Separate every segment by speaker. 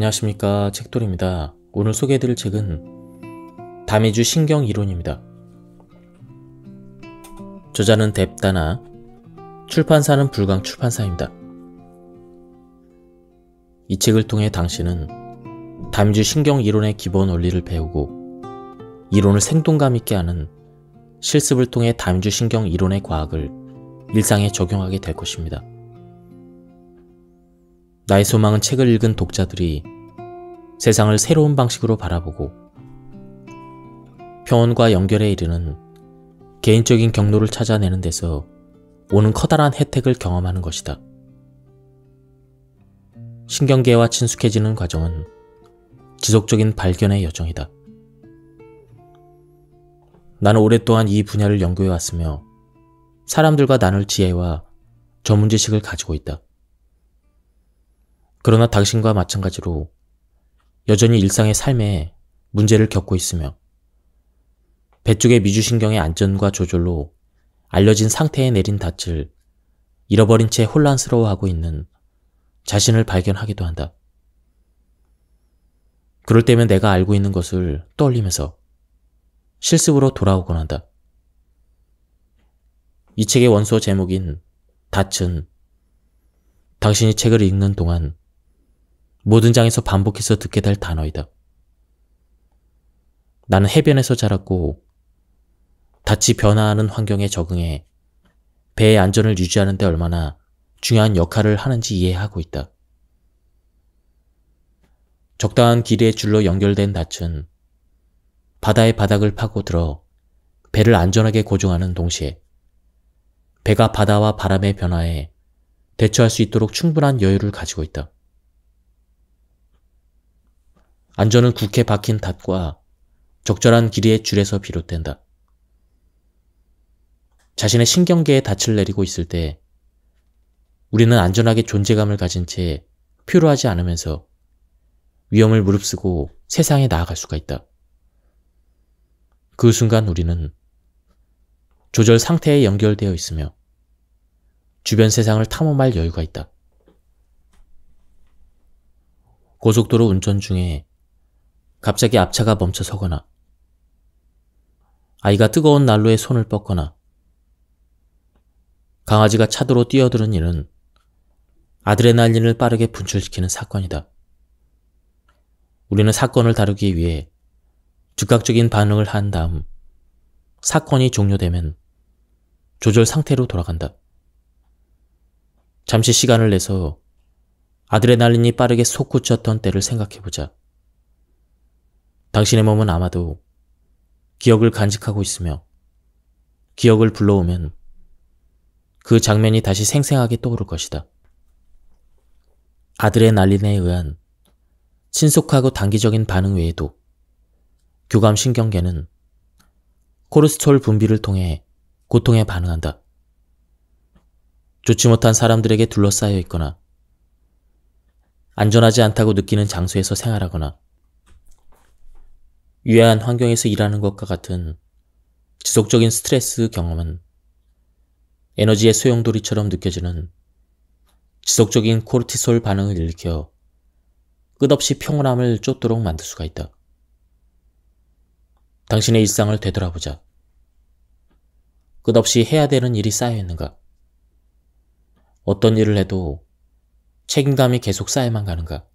Speaker 1: 안녕하십니까, 책돌입니다. 오늘 소개해드릴 책은 다미주 신경이론입니다. 저자는 뎁다나, 출판사는 불광 출판사입니다. 이 책을 통해 당신은 다미주 신경이론의 기본 원리를 배우고 이론을 생동감 있게 하는 실습을 통해 다미주 신경이론의 과학을 일상에 적용하게 될 것입니다. 나의 소망은 책을 읽은 독자들이 세상을 새로운 방식으로 바라보고 평온과 연결에 이르는 개인적인 경로를 찾아내는 데서 오는 커다란 혜택을 경험하는 것이다. 신경계와 친숙해지는 과정은 지속적인 발견의 여정이다. 나는 오랫동안 이 분야를 연구해왔으며 사람들과 나눌 지혜와 전문 지식을 가지고 있다. 그러나 당신과 마찬가지로 여전히 일상의 삶에 문제를 겪고 있으며 배 쪽의 미주신경의 안전과 조절로 알려진 상태에 내린 닻을 잃어버린 채 혼란스러워하고 있는 자신을 발견하기도 한다. 그럴 때면 내가 알고 있는 것을 떠올리면서 실습으로 돌아오곤 한다. 이 책의 원서 제목인 닻은 당신이 책을 읽는 동안 모든 장에서 반복해서 듣게 될 단어이다. 나는 해변에서 자랐고 닻이 변화하는 환경에 적응해 배의 안전을 유지하는 데 얼마나 중요한 역할을 하는지 이해하고 있다. 적당한 길이의 줄로 연결된 닻은 바다의 바닥을 파고들어 배를 안전하게 고정하는 동시에 배가 바다와 바람의 변화에 대처할 수 있도록 충분한 여유를 가지고 있다. 안전은 굳게 박힌 닷과 적절한 길이의 줄에서 비롯된다. 자신의 신경계에 닻을 내리고 있을 때 우리는 안전하게 존재감을 가진 채 표류하지 않으면서 위험을 무릅쓰고 세상에 나아갈 수가 있다. 그 순간 우리는 조절 상태에 연결되어 있으며 주변 세상을 탐험할 여유가 있다. 고속도로 운전 중에 갑자기 앞차가 멈춰 서거나 아이가 뜨거운 난로에 손을 뻗거나 강아지가 차도로 뛰어드는 일은 아드레날린을 빠르게 분출시키는 사건이다. 우리는 사건을 다루기 위해 즉각적인 반응을 한 다음 사건이 종료되면 조절 상태로 돌아간다. 잠시 시간을 내서 아드레날린이 빠르게 솟구쳤던 때를 생각해보자. 당신의 몸은 아마도 기억을 간직하고 있으며 기억을 불러오면 그 장면이 다시 생생하게 떠오를 것이다. 아드레날린에 의한 신속하고 단기적인 반응 외에도 교감신경계는 코르티솔 분비를 통해 고통에 반응한다. 좋지 못한 사람들에게 둘러싸여 있거나 안전하지 않다고 느끼는 장소에서 생활하거나 유해한 환경에서 일하는 것과 같은 지속적인 스트레스 경험은 에너지의 소용돌이처럼 느껴지는 지속적인 코르티솔 반응을 일으켜 끝없이 평온함을 쫓도록 만들 수가 있다. 당신의 일상을 되돌아보자. 끝없이 해야 되는 일이 쌓여 있는가? 어떤 일을 해도 책임감이 계속 쌓여만 가는가?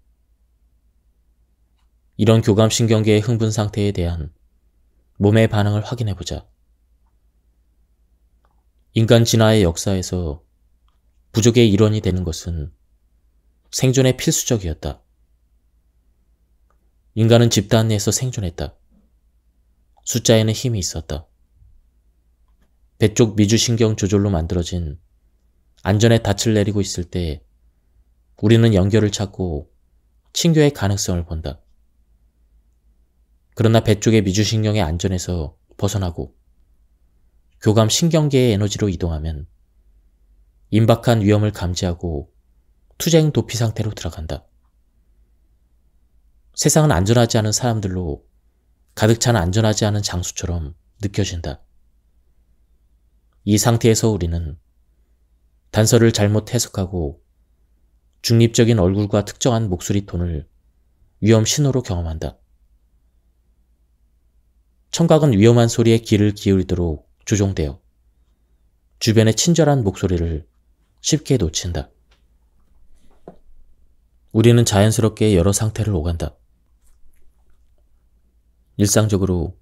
Speaker 1: 이런 교감신경계의 흥분 상태에 대한 몸의 반응을 확인해보자. 인간 진화의 역사에서 부족의 일원이 되는 것은 생존에 필수적이었다. 인간은 집단 내에서 생존했다. 숫자에는 힘이 있었다. 배 쪽 미주신경 조절로 만들어진 안전의 닻을 내리고 있을 때 우리는 연결을 찾고 친교의 가능성을 본다. 그러나 배 쪽의 미주신경의 안전에서 벗어나고 교감신경계의 에너지로 이동하면 임박한 위험을 감지하고 투쟁 도피 상태로 들어간다. 세상은 안전하지 않은 사람들로 가득 찬 안전하지 않은 장소처럼 느껴진다. 이 상태에서 우리는 단서를 잘못 해석하고 중립적인 얼굴과 특정한 목소리 톤을 위험 신호로 경험한다. 청각은 위험한 소리에 귀를 기울이도록 조종되어 주변의 친절한 목소리를 쉽게 놓친다. 우리는 자연스럽게 여러 상태를 오간다. 일상적으로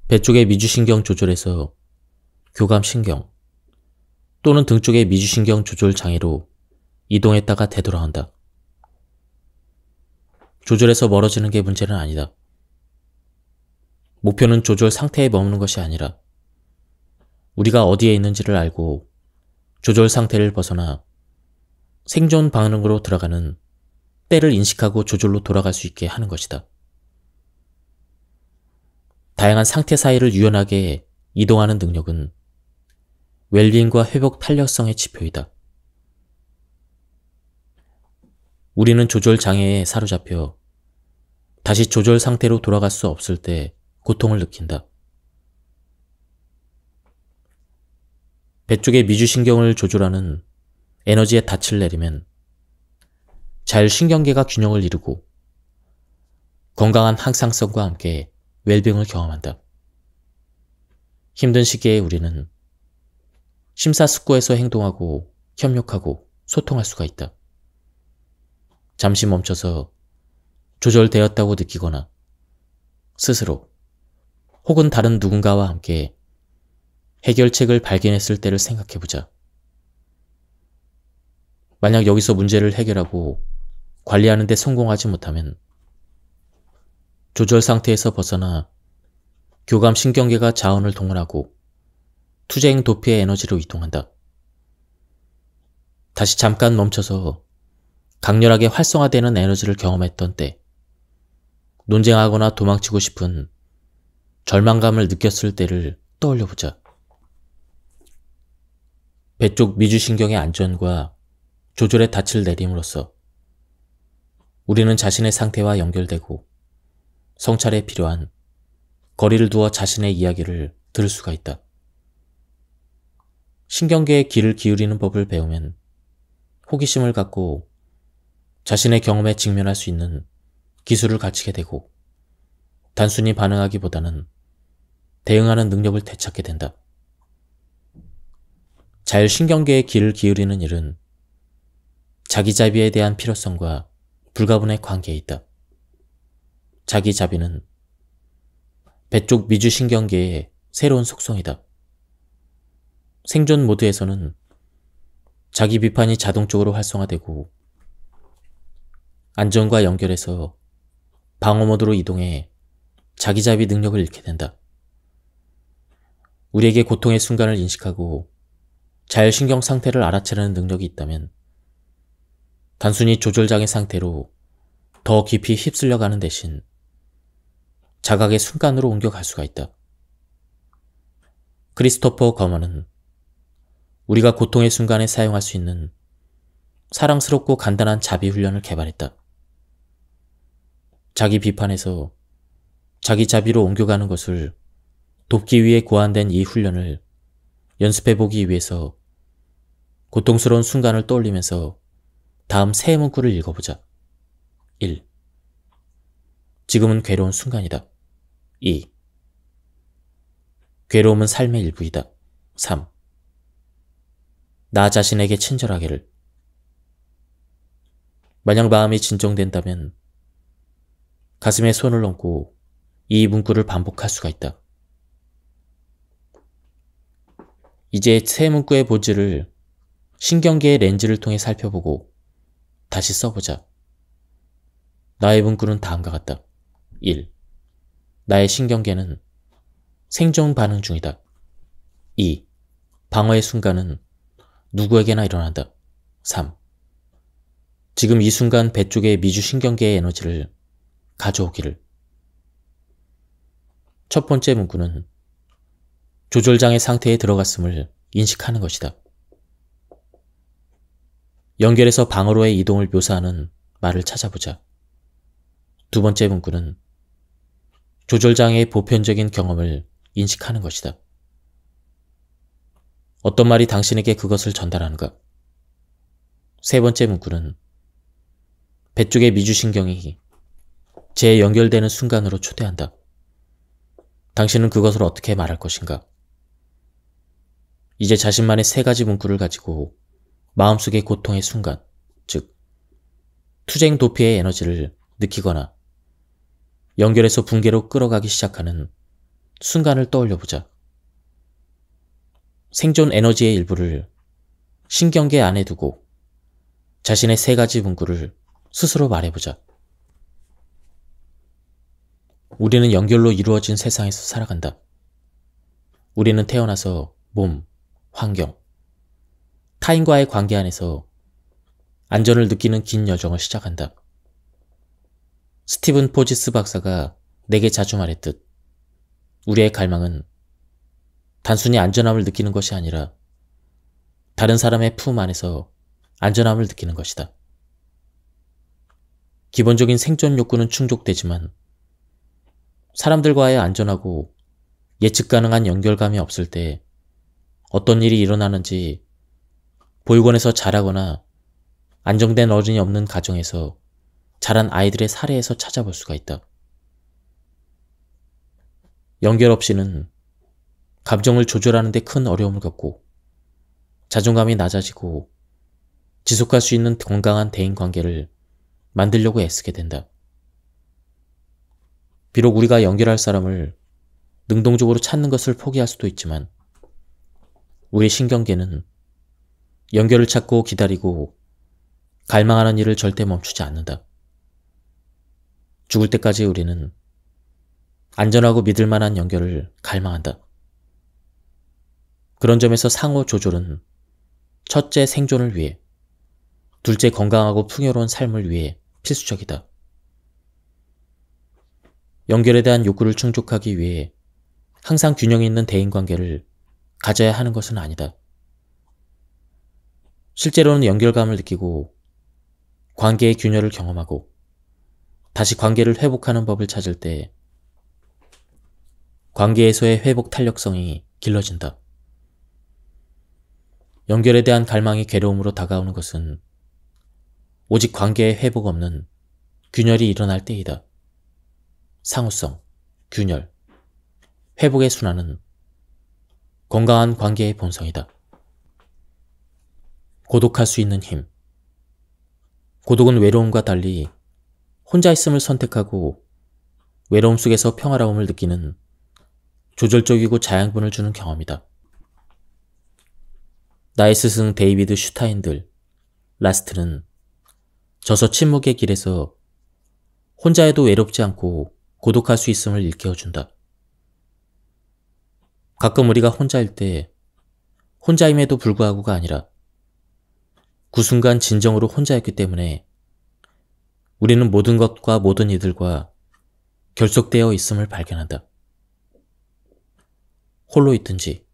Speaker 1: 배 쪽의 미주신경 조절에서 교감신경 또는 등 쪽의 미주신경 조절 장애로 이동했다가 되돌아온다. 조절에서 멀어지는 게 문제는 아니다. 목표는 조절 상태에 머무는 것이 아니라 우리가 어디에 있는지를 알고 조절 상태를 벗어나 생존 반응으로 들어가는 때를 인식하고 조절로 돌아갈 수 있게 하는 것이다. 다양한 상태 사이를 유연하게 이동하는 능력은 웰빙과 회복 탄력성의 지표이다. 우리는 조절 장애에 사로잡혀 다시 조절 상태로 돌아갈 수 없을 때 고통을 느낀다. 배 쪽의 미주신경을 조절하는 에너지의 닻을 내리면 자율신경계가 균형을 이루고 건강한 항상성과 함께 웰빙을 경험한다. 힘든 시기에 우리는 심사숙고해서 행동하고 협력하고 소통할 수가 있다. 잠시 멈춰서 조절되었다고 느끼거나 스스로 혹은 다른 누군가와 함께 해결책을 발견했을 때를 생각해보자. 만약 여기서 문제를 해결하고 관리하는 데 성공하지 못하면 조절 상태에서 벗어나 교감신경계가 자원을 동원하고 투쟁 도피의 에너지로 이동한다. 다시 잠깐 멈춰서 강렬하게 활성화되는 에너지를 경험했던 때, 논쟁하거나 도망치고 싶은 절망감을 느꼈을 때를 떠올려보자. 배 쪽 미주신경의 안전과 조절의 닻을 내림으로써 우리는 자신의 상태와 연결되고 성찰에 필요한 거리를 두어 자신의 이야기를 들을 수가 있다. 신경계에 귀를 기울이는 법을 배우면 호기심을 갖고 자신의 경험에 직면할 수 있는 기술을 갖추게 되고 단순히 반응하기보다는 대응하는 능력을 되찾게 된다. 자율신경계에 귀를 기울이는 일은 자기자비에 대한 필요성과 불가분의 관계에 있다. 자기자비는 배 쪽 미주신경계의 새로운 속성이다. 생존 모드에서는 자기 비판이 자동적으로 활성화되고 안전과 연결해서 방어 모드로 이동해 자기자비 능력을 잃게 된다. 우리에게 고통의 순간을 인식하고 자율신경 상태를 알아채려는 능력이 있다면 단순히 조절장애 상태로 더 깊이 휩쓸려가는 대신 자각의 순간으로 옮겨갈 수가 있다. 크리스토퍼 거먼은 우리가 고통의 순간에 사용할 수 있는 사랑스럽고 간단한 자비 훈련을 개발했다. 자기 비판에서 자기 자비로 옮겨가는 것을 돕기 위해 고안된 이 훈련을 연습해보기 위해서 고통스러운 순간을 떠올리면서 다음 세 문구를 읽어보자. 1. 지금은 괴로운 순간이다. 2. 괴로움은 삶의 일부이다. 3. 나 자신에게 친절하기를. 만약 마음이 진정된다면 가슴에 손을 얹고 이 문구를 반복할 수가 있다. 이제 세 문구의 본질을 신경계의 렌즈를 통해 살펴보고 다시 써보자. 나의 문구는 다음과 같다. 1. 나의 신경계는 생존 반응 중이다. 2. 방어의 순간은 누구에게나 일어난다. 3. 지금 이 순간 배 쪽의 미주신경계의 에너지를 가져오기를. 첫 번째 문구는 조절장애 상태에 들어갔음을 인식하는 것이다. 연결해서 방어로의 이동을 묘사하는 말을 찾아보자. 두 번째 문구는 조절장애의 보편적인 경험을 인식하는 것이다. 어떤 말이 당신에게 그것을 전달하는가? 세 번째 문구는 배 쪽의 미주신경이 재연결되는 순간으로 초대한다. 당신은 그것을 어떻게 말할 것인가? 이제 자신만의 세 가지 문구를 가지고 마음속의 고통의 순간, 즉 투쟁 도피의 에너지를 느끼거나 연결해서 붕괴로 끌어가기 시작하는 순간을 떠올려보자. 생존 에너지의 일부를 신경계 안에 두고 자신의 세 가지 문구를 스스로 말해보자. 우리는 연결로 이루어진 세상에서 살아간다. 우리는 태어나서 몸, 환경, 타인과의 관계 안에서 안전을 느끼는 긴 여정을 시작한다. 스티븐 포지스 박사가 내게 자주 말했듯 우리의 갈망은 단순히 안전함을 느끼는 것이 아니라 다른 사람의 품 안에서 안전함을 느끼는 것이다. 기본적인 생존 욕구는 충족되지만 사람들과의 안전하고 예측 가능한 연결감이 없을 때 어떤 일이 일어나는지 보육원에서 자라거나 안정된 어른이 없는 가정에서 자란 아이들의 사례에서 찾아볼 수가 있다. 연결 없이는 감정을 조절하는 데 큰 어려움을 겪고 자존감이 낮아지고 지속할 수 있는 건강한 대인관계를 만들려고 애쓰게 된다. 비록 우리가 연결할 사람을 능동적으로 찾는 것을 포기할 수도 있지만 우리 신경계는 연결을 찾고 기다리고 갈망하는 일을 절대 멈추지 않는다. 죽을 때까지 우리는 안전하고 믿을 만한 연결을 갈망한다. 그런 점에서 상호 조절은 첫째 생존을 위해, 둘째 건강하고 풍요로운 삶을 위해 필수적이다. 연결에 대한 욕구를 충족하기 위해 항상 균형 있는 대인관계를 가져야 하는 것은 아니다. 실제로는 연결감을 느끼고 관계의 균열을 경험하고 다시 관계를 회복하는 법을 찾을 때 관계에서의 회복 탄력성이 길러진다. 연결에 대한 갈망이 괴로움으로 다가오는 것은 오직 관계의 회복 없는 균열이 일어날 때이다. 상호성, 균열, 회복의 순환은 건강한 관계의 본성이다. 고독할 수 있는 힘. 고독은 외로움과 달리 혼자 있음을 선택하고 외로움 속에서 평화로움을 느끼는 조절적이고 자양분을 주는 경험이다. 나의 스승 데이비드 슈타인들, 라스트는 저서 침묵의 길에서 혼자여도 외롭지 않고 고독할 수 있음을 일깨워준다. 가끔 우리가 혼자일 때 혼자임에도 불구하고가 아니라 그 순간 진정으로 혼자였기 때문에 우리는 모든 것과 모든 이들과 결속되어 있음을 발견한다. 홀로 있든지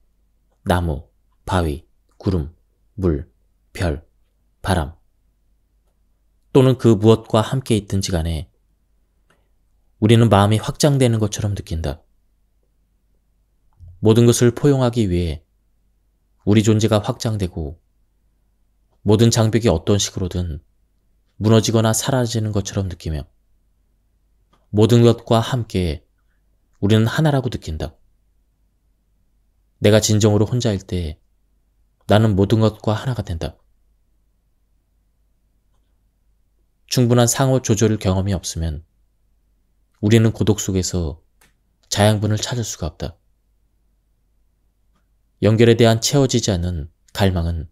Speaker 1: 나무, 바위, 구름, 물, 별, 바람 또는 그 무엇과 함께 있든지 간에 우리는 마음이 확장되는 것처럼 느낀다. 모든 것을 포용하기 위해 우리 존재가 확장되고 모든 장벽이 어떤 식으로든 무너지거나 사라지는 것처럼 느끼며 모든 것과 함께 우리는 하나라고 느낀다. 내가 진정으로 혼자일 때 나는 모든 것과 하나가 된다. 충분한 상호 조절 경험이 없으면 우리는 고독 속에서 자양분을 찾을 수가 없다. 연결에 대한 채워지지 않는 갈망은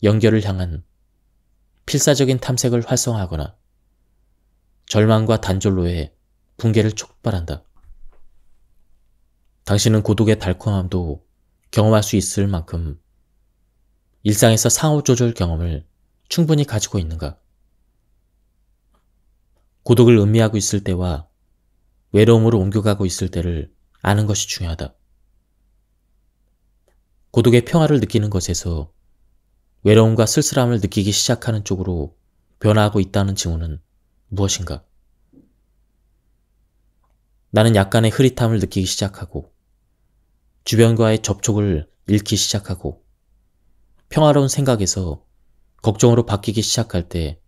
Speaker 1: 연결을 향한 필사적인 탐색을 활성화하거나 절망과 단절로의 붕괴를 촉발한다. 당신은 고독의 달콤함도 경험할 수 있을 만큼 일상에서 상호조절 경험을 충분히 가지고 있는가? 고독을 음미하고 있을 때와 외로움으로 옮겨가고 있을 때를 아는 것이 중요하다. 고독의 평화를 느끼는 것에서 외로움과 쓸쓸함을 느끼기 시작하는 쪽으로 변화하고 있다는 징후는 무엇인가? 나는 약간의 흐릿함을 느끼기 시작하고 주변과의 접촉을 잃기 시작하고 평화로운 생각에서 걱정으로 바뀌기 시작할 때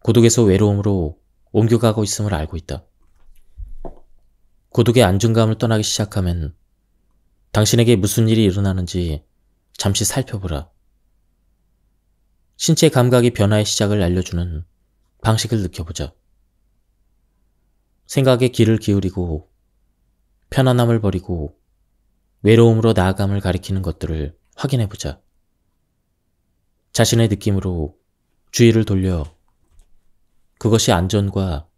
Speaker 1: 고독에서 외로움으로 옮겨가고 있음을 알고 있다. 고독의 안정감을 떠나기 시작하면 당신에게 무슨 일이 일어나는지 잠시 살펴보라. 신체 감각이 변화의 시작을 알려주는 방식을 느껴보자. 생각에 귀를 기울이고 편안함을 버리고 외로움으로 나아감을 가리키는 것들을 확인해보자. 자신의 느낌으로 주의를 돌려 그것이 안전과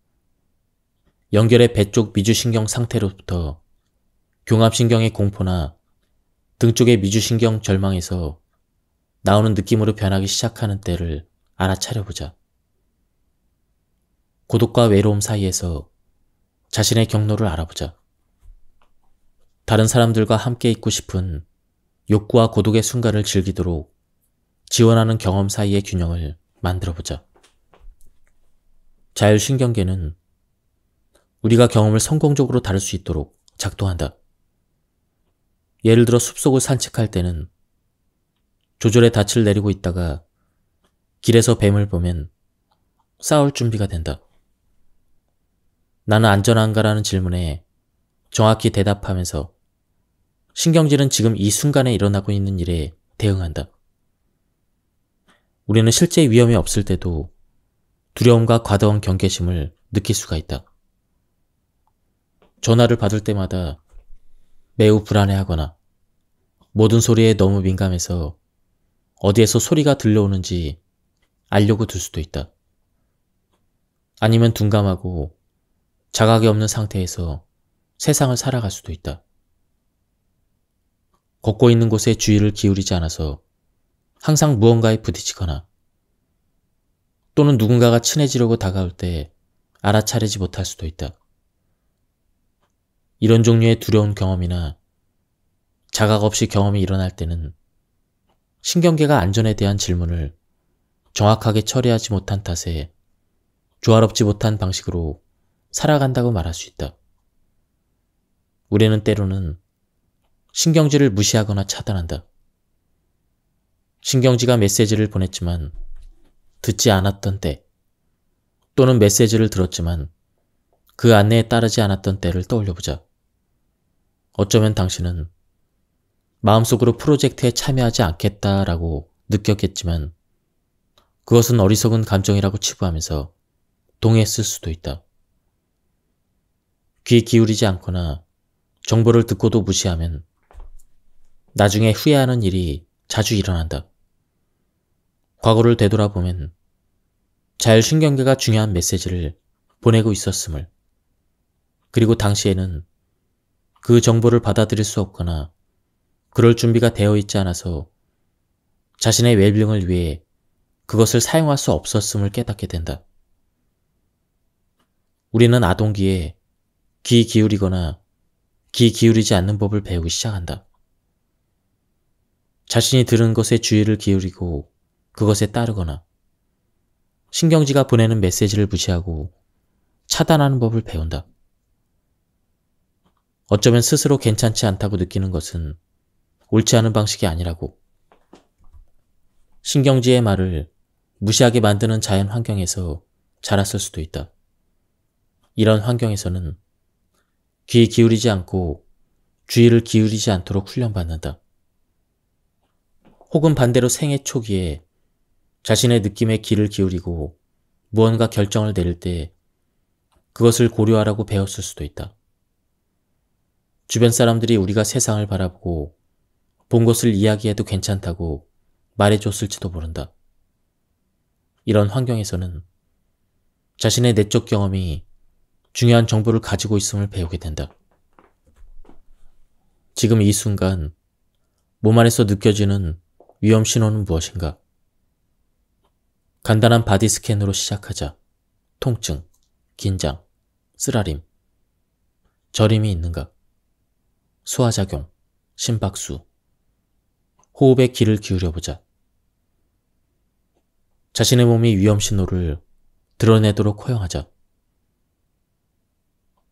Speaker 1: 연결의 배 쪽 미주신경 상태로부터 교감신경의 공포나 등 쪽의 미주신경 절망에서 나오는 느낌으로 변하기 시작하는 때를 알아차려보자. 고독과 외로움 사이에서 자신의 경로를 알아보자. 다른 사람들과 함께 있고 싶은 욕구와 고독의 순간을 즐기도록 지원하는 경험 사이의 균형을 만들어보자. 자율신경계는 우리가 경험을 성공적으로 다룰 수 있도록 작동한다. 예를 들어 숲속을 산책할 때는 조절의 닻을 내리고 있다가 길에서 뱀을 보면 싸울 준비가 된다. 나는 안전한가라는 질문에 정확히 대답하면서 신경질은 지금 이 순간에 일어나고 있는 일에 대응한다. 우리는 실제 위험이 없을 때도 두려움과 과도한 경계심을 느낄 수가 있다. 전화를 받을 때마다 매우 불안해하거나 모든 소리에 너무 민감해서 어디에서 소리가 들려오는지 알려고 들 수도 있다. 아니면 둔감하고 자각이 없는 상태에서 세상을 살아갈 수도 있다. 걷고 있는 곳에 주의를 기울이지 않아서 항상 무언가에 부딪히거나 또는 누군가가 친해지려고 다가올 때 알아차리지 못할 수도 있다. 이런 종류의 두려운 경험이나 자각 없이 경험이 일어날 때는 신경계가 안전에 대한 질문을 정확하게 처리하지 못한 탓에 조화롭지 못한 방식으로 살아간다고 말할 수 있다. 우리는 때로는 신경지를 무시하거나 차단한다. 신경지가 메시지를 보냈지만 듣지 않았던 때, 또는 메시지를 들었지만 그 안내에 따르지 않았던 때를 떠올려보자. 어쩌면 당신은 마음속으로 프로젝트에 참여하지 않겠다라고 느꼈겠지만 그것은 어리석은 감정이라고 치부하면서 동의했을 수도 있다. 귀 기울이지 않거나 정보를 듣고도 무시하면 나중에 후회하는 일이 자주 일어난다. 과거를 되돌아보면 자율신경계가 중요한 메시지를 보내고 있었음을, 그리고 당시에는 그 정보를 받아들일 수 없거나 그럴 준비가 되어 있지 않아서 자신의 웰빙을 위해 그것을 사용할 수 없었음을 깨닫게 된다. 우리는 아동기에 귀 기울이거나 귀 기울이지 않는 법을 배우기 시작한다. 자신이 들은 것에 주의를 기울이고 그것에 따르거나 신경지가 보내는 메시지를 무시하고 차단하는 법을 배운다. 어쩌면 스스로 괜찮지 않다고 느끼는 것은 옳지 않은 방식이 아니라고. 신경지의 말을 무시하게 만드는 자연 환경에서 자랐을 수도 있다. 이런 환경에서는 귀 기울이지 않고 주의를 기울이지 않도록 훈련받는다. 혹은 반대로 생애 초기에 자신의 느낌에 귀를 기울이고 무언가 결정을 내릴 때 그것을 고려하라고 배웠을 수도 있다. 주변 사람들이 우리가 세상을 바라보고 본 것을 이야기해도 괜찮다고 말해줬을지도 모른다. 이런 환경에서는 자신의 내적 경험이 중요한 정보를 가지고 있음을 배우게 된다. 지금 이 순간 몸 안에서 느껴지는 위험 신호는 무엇인가? 간단한 바디 스캔으로 시작하자. 통증, 긴장, 쓰라림, 저림이 있는가? 소화작용, 심박수, 호흡에 귀를 기울여보자. 자신의 몸이 위험 신호를 드러내도록 허용하자.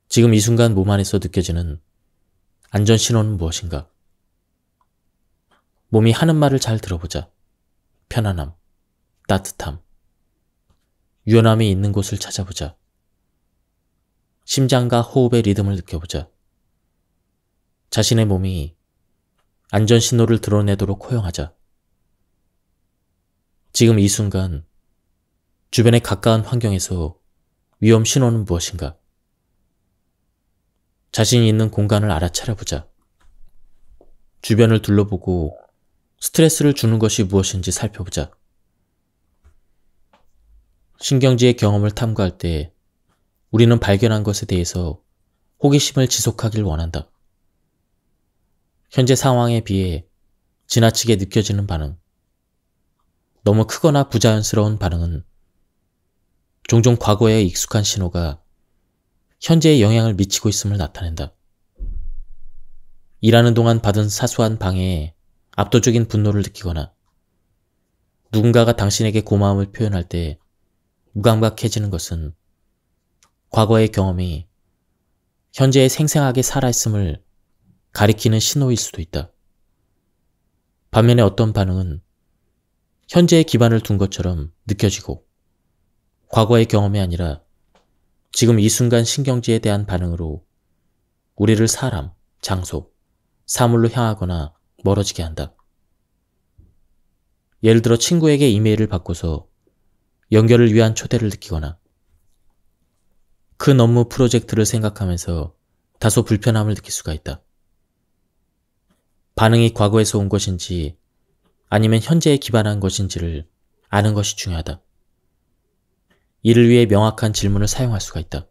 Speaker 1: 지금 이 순간 몸 안에서 느껴지는 안전 신호는 무엇인가? 몸이 하는 말을 잘 들어보자. 편안함, 따뜻함, 유연함이 있는 곳을 찾아보자. 심장과 호흡의 리듬을 느껴보자. 자신의 몸이 안전 신호를 드러내도록 허용하자. 지금 이 순간 주변에 가까운 환경에서 위험 신호는 무엇인가? 자신이 있는 공간을 알아차려보자. 주변을 둘러보고 스트레스를 주는 것이 무엇인지 살펴보자. 신경지의 경험을 탐구할 때 우리는 발견한 것에 대해서 호기심을 지속하길 원한다. 현재 상황에 비해 지나치게 느껴지는 반응, 너무 크거나 부자연스러운 반응은 종종 과거의 익숙한 신호가 현재에 영향을 미치고 있음을 나타낸다. 일하는 동안 받은 사소한 방해에 압도적인 분노를 느끼거나 누군가가 당신에게 고마움을 표현할 때 무감각해지는 것은 과거의 경험이 현재에 생생하게 살아있음을 가리키는 신호일 수도 있다. 반면에 어떤 반응은 현재에 기반을 둔 것처럼 느껴지고 과거의 경험이 아니라 지금 이 순간 신경지에 대한 반응으로 우리를 사람, 장소, 사물로 향하거나 멀어지게 한다. 예를 들어 친구에게 이메일을 받고서 연결을 위한 초대를 느끼거나 큰 업무 프로젝트를 생각하면서 다소 불편함을 느낄 수가 있다. 반응이 과거에서 온 것인지 아니면 현재에 기반한 것인지를 아는 것이 중요하다. 이를 위해 명확한 질문을 사용할 수가 있다.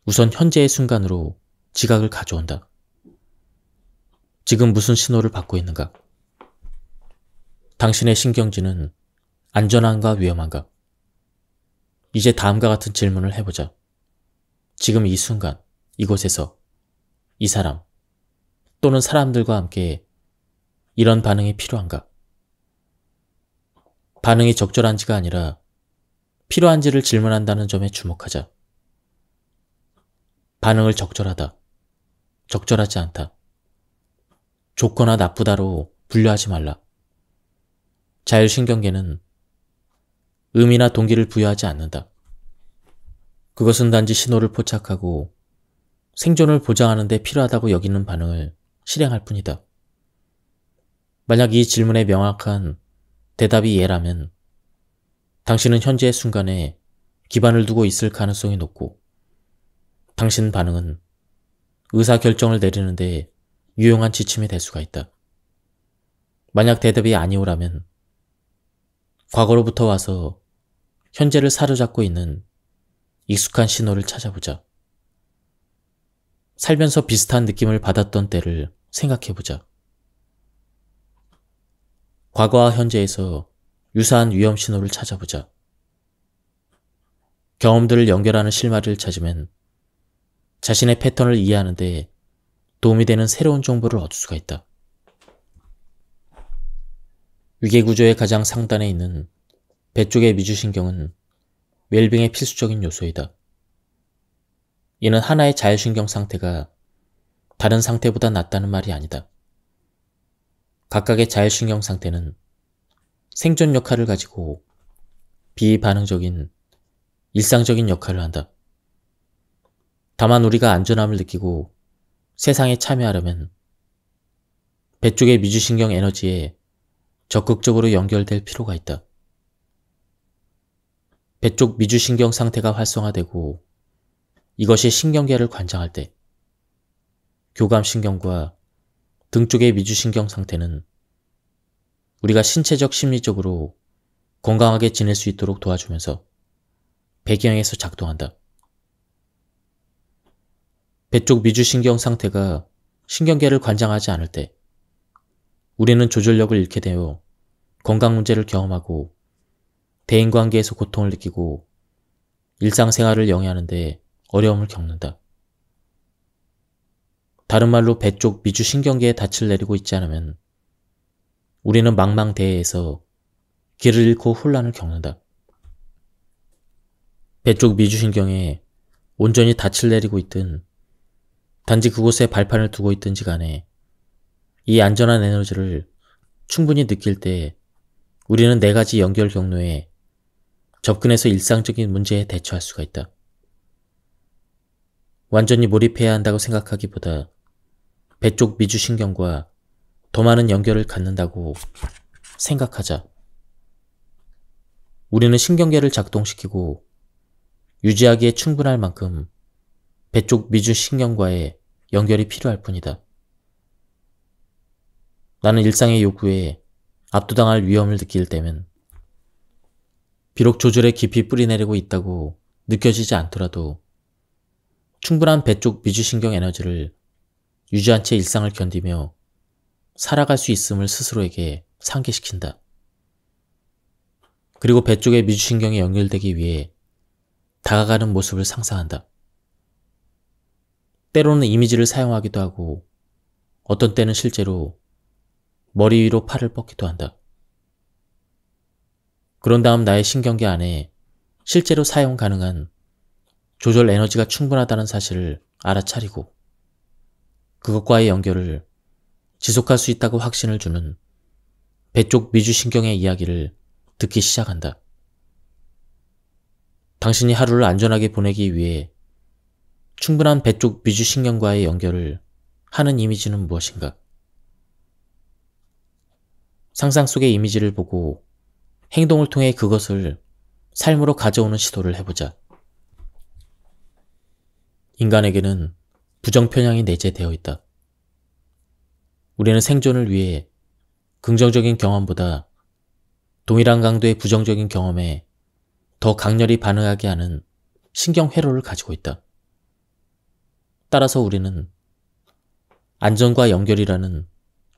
Speaker 1: 우선 현재의 순간으로 지각을 가져온다. 지금 무슨 신호를 받고 있는가? 당신의 신경지는 안전한가 위험한가? 이제 다음과 같은 질문을 해보자. 지금 이 순간, 이곳에서, 이 사람 또는 사람들과 함께 이런 반응이 필요한가? 반응이 적절한지가 아니라 필요한지를 질문한다는 점에 주목하자. 반응을 적절하다, 적절하지 않다, 좋거나 나쁘다로 분류하지 말라. 자율신경계는 의미나 동기를 부여하지 않는다. 그것은 단지 신호를 포착하고 생존을 보장하는 데 필요하다고 여기는 반응을 실행할 뿐이다. 만약 이 질문에 명확한 대답이 예라면 당신은 현재의 순간에 기반을 두고 있을 가능성이 높고 당신 반응은 의사결정을 내리는 데 유용한 지침이 될 수가 있다. 만약 대답이 아니오라면 과거로부터 와서 현재를 사로잡고 있는 익숙한 신호를 찾아보자. 살면서 비슷한 느낌을 받았던 때를 생각해보자. 과거와 현재에서 유사한 위험 신호를 찾아보자. 경험들을 연결하는 실마리를 찾으면 자신의 패턴을 이해하는 데 도움이 되는 새로운 정보를 얻을 수가 있다. 위계구조의 가장 상단에 있는 배 쪽의 미주신경은 웰빙의 필수적인 요소이다. 이는 하나의 자율신경 상태가 다른 상태보다 낫다는 말이 아니다. 각각의 자율신경 상태는 생존 역할을 가지고 비반응적인 일상적인 역할을 한다. 다만 우리가 안전함을 느끼고 세상에 참여하려면 배 쪽의 미주신경 에너지에 적극적으로 연결될 필요가 있다. 배 쪽 미주신경 상태가 활성화되고 이것이 신경계를 관장할 때 교감신경과 등 쪽의 미주신경 상태는 우리가 신체적 심리적으로 건강하게 지낼 수 있도록 도와주면서 배경에서 작동한다. 배 쪽 미주신경 상태가 신경계를 관장하지 않을 때 우리는 조절력을 잃게 되어 건강 문제를 경험하고 대인관계에서 고통을 느끼고 일상생활을 영위하는 데 어려움을 겪는다. 다른 말로 배 쪽 미주신경계에 닻을 내리고 있지 않으면 우리는 망망대해에서 길을 잃고 혼란을 겪는다. 배 쪽 미주신경에 온전히 닻을 내리고 있든 단지 그곳에 발판을 두고 있든지 간에 이 안전한 에너지를 충분히 느낄 때 우리는 4가지 연결 경로에 접근해서 일상적인 문제에 대처할 수가 있다. 완전히 몰입해야 한다고 생각하기보다 배 쪽 미주신경과 더 많은 연결을 갖는다고 생각하자. 우리는 신경계를 작동시키고 유지하기에 충분할 만큼 배 쪽 미주신경과의 연결이 필요할 뿐이다. 나는 일상의 요구에 압도당할 위험을 느낄 때면 비록 조절에 깊이 뿌리내리고 있다고 느껴지지 않더라도 충분한 배 쪽 미주신경 에너지를 유지한 채 일상을 견디며 살아갈 수 있음을 스스로에게 상기시킨다. 그리고 배 쪽의 미주신경이 연결되기 위해 다가가는 모습을 상상한다. 때로는 이미지를 사용하기도 하고 어떤 때는 실제로 머리 위로 팔을 뻗기도 한다. 그런 다음 나의 신경계 안에 실제로 사용 가능한 조절 에너지가 충분하다는 사실을 알아차리고 그것과의 연결을 지속할 수 있다고 확신을 주는 배 쪽 미주신경의 이야기를 듣기 시작한다. 당신이 하루를 안전하게 보내기 위해 충분한 배 쪽 미주신경과의 연결을 하는 이미지는 무엇인가? 상상 속의 이미지를 보고 행동을 통해 그것을 삶으로 가져오는 시도를 해보자. 인간에게는 부정편향이 내재되어 있다. 우리는 생존을 위해 긍정적인 경험보다 동일한 강도의 부정적인 경험에 더 강렬히 반응하게 하는 신경회로를 가지고 있다. 따라서 우리는 안전과 연결이라는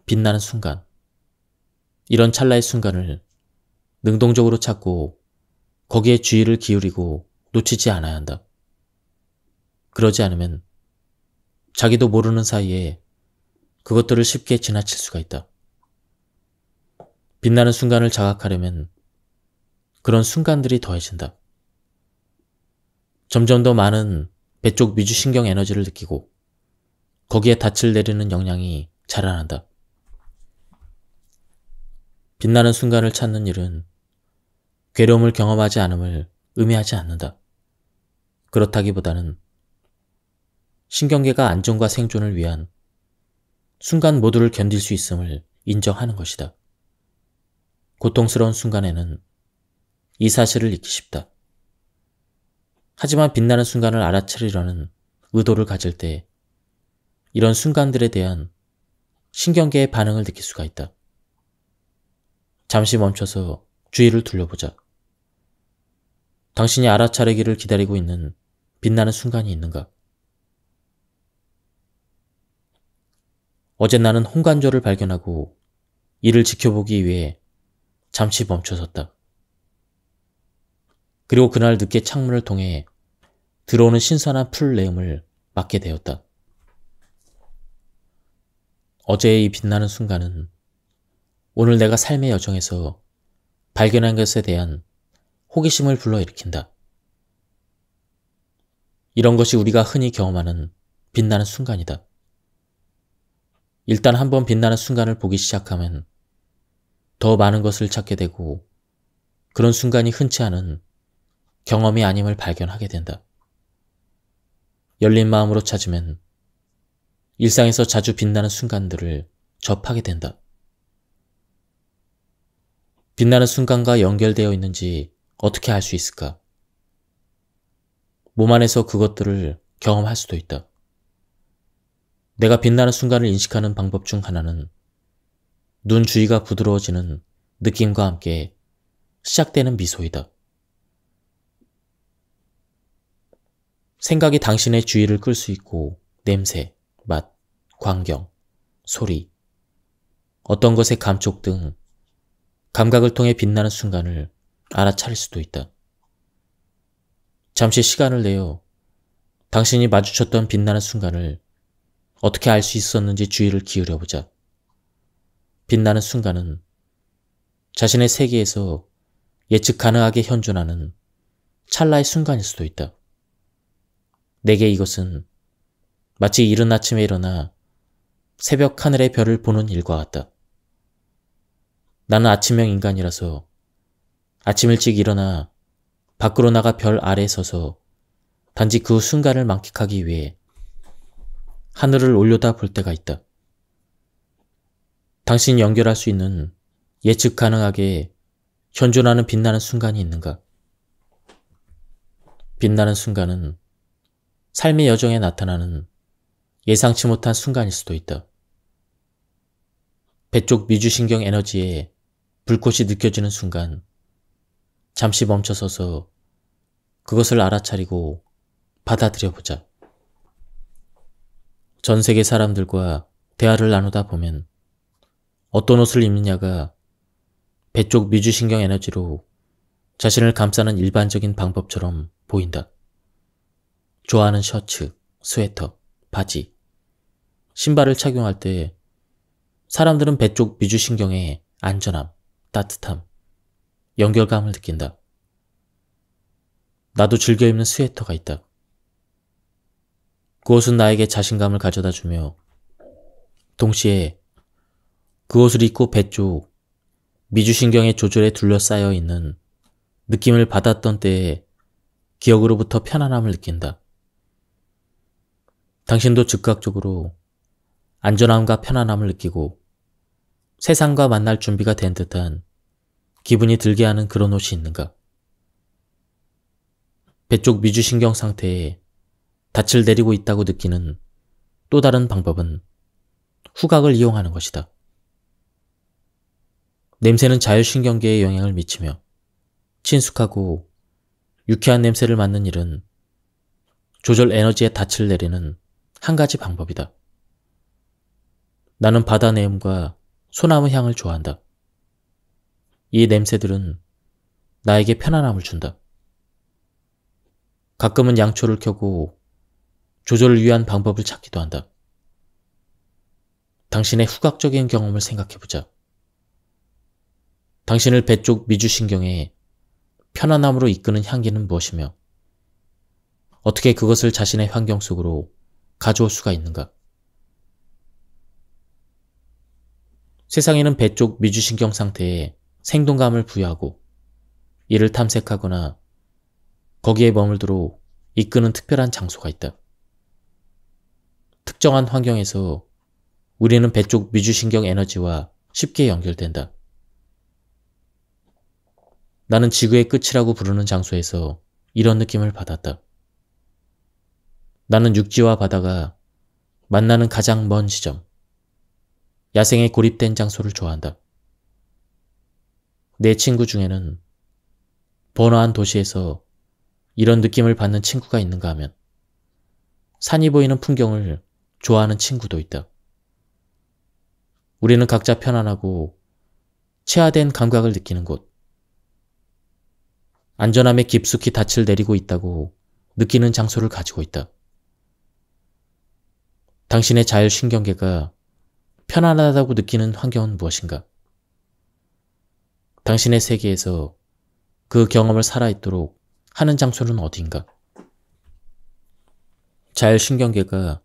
Speaker 1: 빛나는 순간, 이런 찰나의 순간을 능동적으로 찾고 거기에 주의를 기울이고 놓치지 않아야 한다. 그러지 않으면 자기도 모르는 사이에 그것들을 쉽게 지나칠 수가 있다. 빛나는 순간을 자각하려면 그런 순간들이 더해진다. 점점 더 많은 배 쪽 미주신경 에너지를 느끼고 거기에 닻을 내리는 역량이 자라난다. 빛나는 순간을 찾는 일은 괴로움을 경험하지 않음을 의미하지 않는다. 그렇다기보다는 신경계가 안전과 생존을 위한 순간 모두를 견딜 수 있음을 인정하는 것이다. 고통스러운 순간에는 이 사실을 잊기 쉽다. 하지만 빛나는 순간을 알아차리려는 의도를 가질 때 이런 순간들에 대한 신경계의 반응을 느낄 수가 있다. 잠시 멈춰서 주위를 둘러보자. 당신이 알아차리기를 기다리고 있는 빛나는 순간이 있는가? 어제 나는 홍간조를 발견하고 이를 지켜보기 위해 잠시 멈춰섰다. 그리고 그날 늦게 창문을 통해 들어오는 신선한 풀 내음을 맡게 되었다. 어제의 이 빛나는 순간은 오늘 내가 삶의 여정에서 발견한 것에 대한 호기심을 불러일으킨다. 이런 것이 우리가 흔히 경험하는 빛나는 순간이다. 일단 한번 빛나는 순간을 보기 시작하면 더 많은 것을 찾게 되고 그런 순간이 흔치 않은 경험이 아님을 발견하게 된다. 열린 마음으로 찾으면 일상에서 자주 빛나는 순간들을 접하게 된다. 빛나는 순간과 연결되어 있는지 어떻게 알 수 있을까? 몸 안에서 그것들을 경험할 수도 있다. 내가 빛나는 순간을 인식하는 방법 중 하나는 눈 주위가 부드러워지는 느낌과 함께 시작되는 미소이다. 생각이 당신의 주의를 끌 수 있고 냄새, 맛, 광경, 소리, 어떤 것의 감촉 등 감각을 통해 빛나는 순간을 알아차릴 수도 있다. 잠시 시간을 내어 당신이 마주쳤던 빛나는 순간을 어떻게 알 수 있었는지 주의를 기울여보자. 빛나는 순간은 자신의 세계에서 예측 가능하게 현존하는 찰나의 순간일 수도 있다. 내게 이것은 마치 이른 아침에 일어나 새벽 하늘의 별을 보는 일과 같다. 나는 아침형 인간이라서 아침 일찍 일어나 밖으로 나가 별 아래에 서서 단지 그 순간을 만끽하기 위해 하늘을 올려다 볼 때가 있다. 당신이 연결할 수 있는 예측 가능하게 현존하는 빛나는 순간이 있는가? 빛나는 순간은 삶의 여정에 나타나는 예상치 못한 순간일 수도 있다. 배 쪽 미주신경 에너지에 불꽃이 느껴지는 순간 잠시 멈춰서서 그것을 알아차리고 받아들여보자. 전 세계 사람들과 대화를 나누다 보면 어떤 옷을 입느냐가 배 쪽 미주신경 에너지로 자신을 감싸는 일반적인 방법처럼 보인다. 좋아하는 셔츠, 스웨터, 바지, 신발을 착용할 때 사람들은 배 쪽 미주신경의 안전함, 따뜻함, 연결감을 느낀다. 나도 즐겨 입는 스웨터가 있다. 그 옷은 나에게 자신감을 가져다 주며 동시에 그 옷을 입고 배 쪽 미주신경의 조절에 둘러싸여 있는 느낌을 받았던 때의 기억으로부터 편안함을 느낀다. 당신도 즉각적으로 안전함과 편안함을 느끼고 세상과 만날 준비가 된 듯한 기분이 들게 하는 그런 옷이 있는가? 배 쪽 미주신경 상태에 닻을 내리고 있다고 느끼는 또 다른 방법은 후각을 이용하는 것이다. 냄새는 자율신경계에 영향을 미치며 친숙하고 유쾌한 냄새를 맡는 일은 조절 에너지의 닻을 내리는 한 가지 방법이다. 나는 바다 내음과 소나무 향을 좋아한다. 이 냄새들은 나에게 편안함을 준다. 가끔은 양초를 켜고 조절을 위한 방법을 찾기도 한다. 당신의 후각적인 경험을 생각해보자. 당신을 배 쪽 미주신경에 편안함으로 이끄는 향기는 무엇이며 어떻게 그것을 자신의 환경 속으로 가져올 수가 있는가? 세상에는 배 쪽 미주신경 상태에 생동감을 부여하고 이를 탐색하거나 거기에 머물도록 이끄는 특별한 장소가 있다. 특정한 환경에서 우리는 배 쪽 미주신경 에너지와 쉽게 연결된다. 나는 지구의 끝이라고 부르는 장소에서 이런 느낌을 받았다. 나는 육지와 바다가 만나는 가장 먼 지점, 야생에 고립된 장소를 좋아한다. 내 친구 중에는 번화한 도시에서 이런 느낌을 받는 친구가 있는가 하면 산이 보이는 풍경을 좋아하는 친구도 있다. 우리는 각자 편안하고 체화된 감각을 느끼는 곳, 안전함에 깊숙이 닻을 내리고 있다고 느끼는 장소를 가지고 있다. 당신의 자율신경계가 편안하다고 느끼는 환경은 무엇인가? 당신의 세계에서 그 경험을 살아있도록 하는 장소는 어디인가? 자율신경계가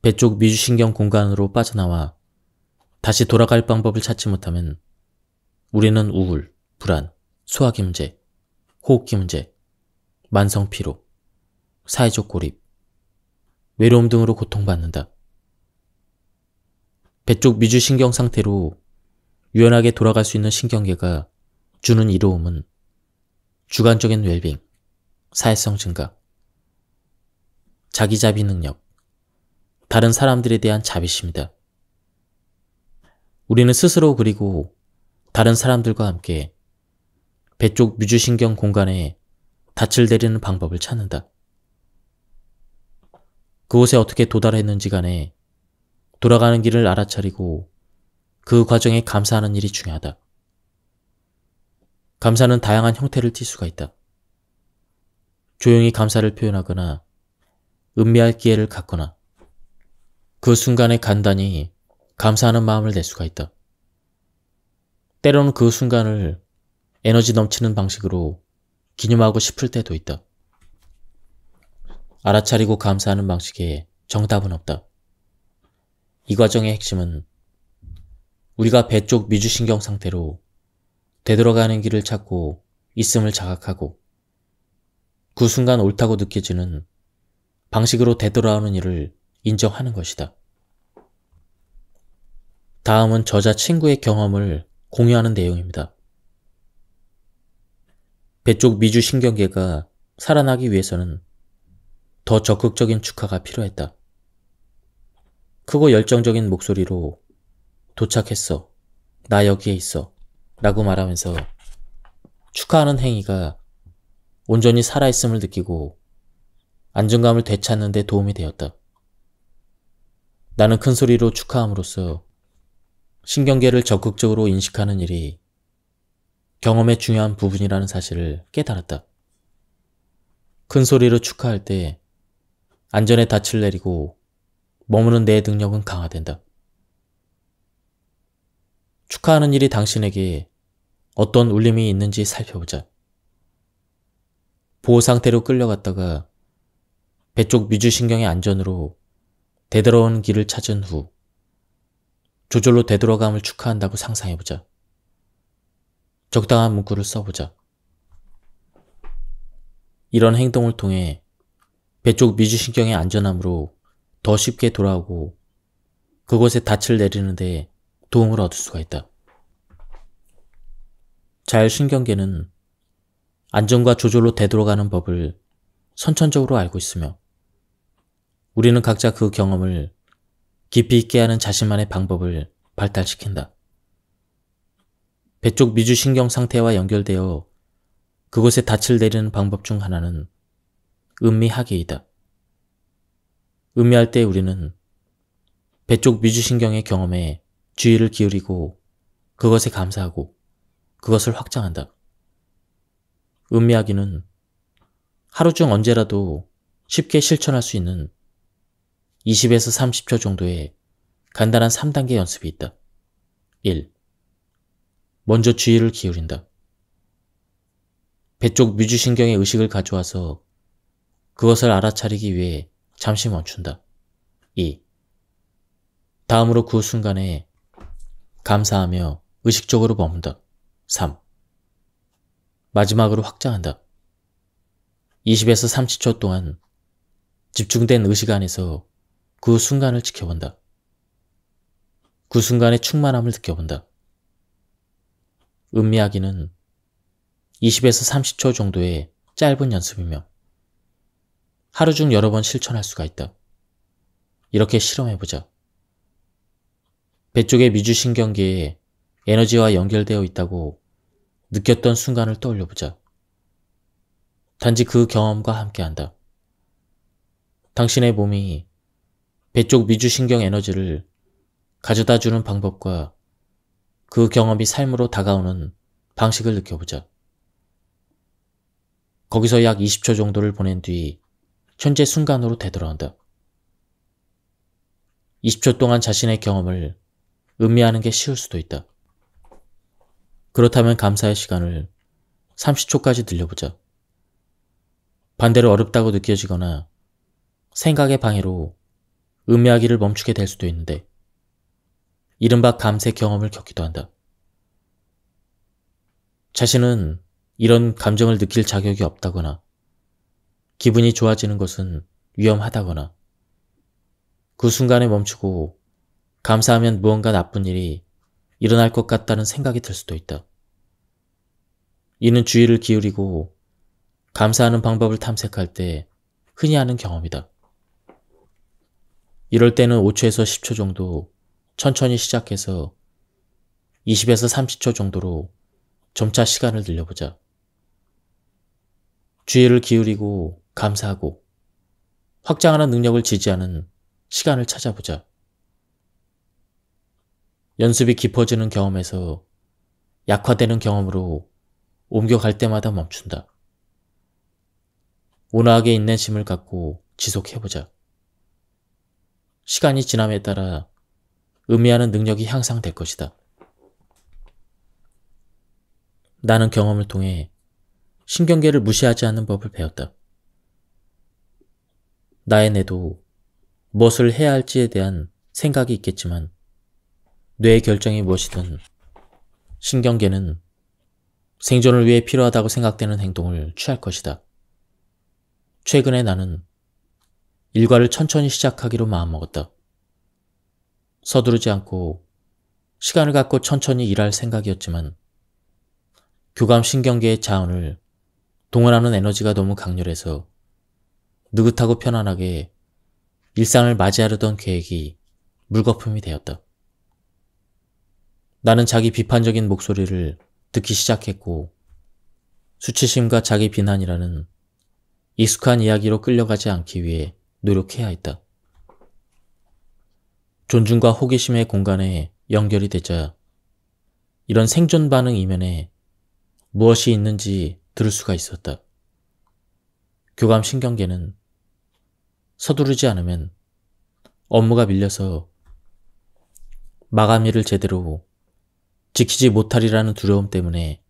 Speaker 1: 배 쪽 미주신경 공간으로 빠져나와 다시 돌아갈 방법을 찾지 못하면 우리는 우울, 불안, 소화기 문제, 호흡기 문제, 만성 피로, 사회적 고립, 외로움 등으로 고통받는다. 배 쪽 미주신경 상태로 유연하게 돌아갈 수 있는 신경계가 주는 이로움은 주관적인 웰빙, 사회성 증가, 자기자비 능력, 다른 사람들에 대한 자비심이다. 우리는 스스로 그리고 다른 사람들과 함께 배 쪽 미주신경 공간에 닻을 내리는 방법을 찾는다. 그곳에 어떻게 도달했는지 간에 돌아가는 길을 알아차리고 그 과정에 감사하는 일이 중요하다. 감사는 다양한 형태를 띨 수가 있다. 조용히 감사를 표현하거나 음미할 기회를 갖거나 그 순간에 간단히 감사하는 마음을 낼 수가 있다. 때로는 그 순간을 에너지 넘치는 방식으로 기념하고 싶을 때도 있다. 알아차리고 감사하는 방식에 정답은 없다. 이 과정의 핵심은 우리가 배 쪽 미주신경 상태로 되돌아가는 길을 찾고 있음을 자각하고 그 순간 옳다고 느껴지는 방식으로 되돌아오는 일을 인정하는 것이다. 다음은 저자 친구의 경험을 공유하는 내용입니다. 배 쪽 미주 신경계가 살아나기 위해서는 더 적극적인 축하가 필요했다. 크고 열정적인 목소리로 도착했어. 나 여기에 있어. 라고 말하면서 축하하는 행위가 온전히 살아있음을 느끼고 안정감을 되찾는 데 도움이 되었다. 나는 큰 소리로 축하함으로써 신경계를 적극적으로 인식하는 일이 경험의 중요한 부분이라는 사실을 깨달았다. 큰 소리로 축하할 때 안전의 닻을 내리고 머무는 내 능력은 강화된다. 축하하는 일이 당신에게 어떤 울림이 있는지 살펴보자. 보호 상태로 끌려갔다가 배 쪽 미주신경의 안전으로 되돌아오는 길을 찾은 후 저절로 되돌아감을 축하한다고 상상해보자. 적당한 문구를 써보자. 이런 행동을 통해 배 쪽 미주신경의 안전함으로 더 쉽게 돌아오고 그곳에 닻을 내리는데 도움을 얻을 수가 있다. 자율신경계는 안전과 조절로 되돌아가는 법을 선천적으로 알고 있으며 우리는 각자 그 경험을 깊이 있게 하는 자신만의 방법을 발달시킨다. 배 쪽 미주신경 상태와 연결되어 그곳에 닻을 내리는 방법 중 하나는 음미하기이다. 음미할 때 우리는 배 쪽 미주신경의 경험에 주의를 기울이고 그것에 감사하고 그것을 확장한다. 음미하기는 하루 중 언제라도 쉽게 실천할 수 있는 20에서 30초 정도의 간단한 3단계 연습이 있다. 1. 먼저 주의를 기울인다. 배 쪽 미주신경의 의식을 가져와서 그것을 알아차리기 위해 잠시 멈춘다. 2. 다음으로 그 순간에 감사하며 의식적으로 머문다. 3. 마지막으로 확장한다. 20에서 30초 동안 집중된 의식 안에서 그 순간을 지켜본다. 그 순간의 충만함을 느껴본다. 음미하기는 20에서 30초 정도의 짧은 연습이며 하루 중 여러 번 실천할 수가 있다. 이렇게 실험해보자. 배 쪽의 미주신경계에 에너지와 연결되어 있다고 느꼈던 순간을 떠올려보자. 단지 그 경험과 함께한다. 당신의 몸이 배 쪽 미주신경 에너지를 가져다주는 방법과 그 경험이 삶으로 다가오는 방식을 느껴보자. 거기서 약 20초 정도를 보낸 뒤 현재 순간으로 되돌아온다. 20초 동안 자신의 경험을 음미하는 게 쉬울 수도 있다. 그렇다면 감사의 시간을 30초까지 늘려보자. 반대로 어렵다고 느껴지거나 생각의 방해로 음미하기를 멈추게 될 수도 있는데 이른바 감세 경험을 겪기도 한다. 자신은 이런 감정을 느낄 자격이 없다거나 기분이 좋아지는 것은 위험하다거나 그 순간에 멈추고 감사하면 무언가 나쁜 일이 일어날 것 같다는 생각이 들 수도 있다. 이는 주의를 기울이고 감사하는 방법을 탐색할 때 흔히 하는 경험이다. 이럴 때는 5초에서 10초 정도 천천히 시작해서 20에서 30초 정도로 점차 시간을 늘려보자. 주의를 기울이고 감사하고 확장하는 능력을 지지하는 시간을 찾아보자. 연습이 깊어지는 경험에서 약화되는 경험으로 옮겨갈 때마다 멈춘다. 온화하게 인내심을 갖고 지속해보자. 시간이 지남에 따라 음미하는 능력이 향상될 것이다. 나는 경험을 통해 신경계를 무시하지 않는 법을 배웠다. 나의 뇌도 무엇을 해야 할지에 대한 생각이 있겠지만 뇌의 결정이 무엇이든 신경계는 생존을 위해 필요하다고 생각되는 행동을 취할 것이다. 최근에 나는 일과를 천천히 시작하기로 마음먹었다. 서두르지 않고 시간을 갖고 천천히 일할 생각이었지만 교감신경계의 자원을 동원하는 에너지가 너무 강렬해서 느긋하고 편안하게 일상을 맞이하려던 계획이 물거품이 되었다. 나는 자기 비판적인 목소리를 듣기 시작했고 수치심과 자기 비난이라는 익숙한 이야기로 끌려가지 않기 위해 노력해야 했다. 존중과 호기심의 공간에 연결이 되자 이런 생존 반응 이면에 무엇이 있는지 들을 수가 있었다. 교감신경계는 서두르지 않으면 업무가 밀려서 마감일을 제대로 지키지 못하리라는 두려움 때문에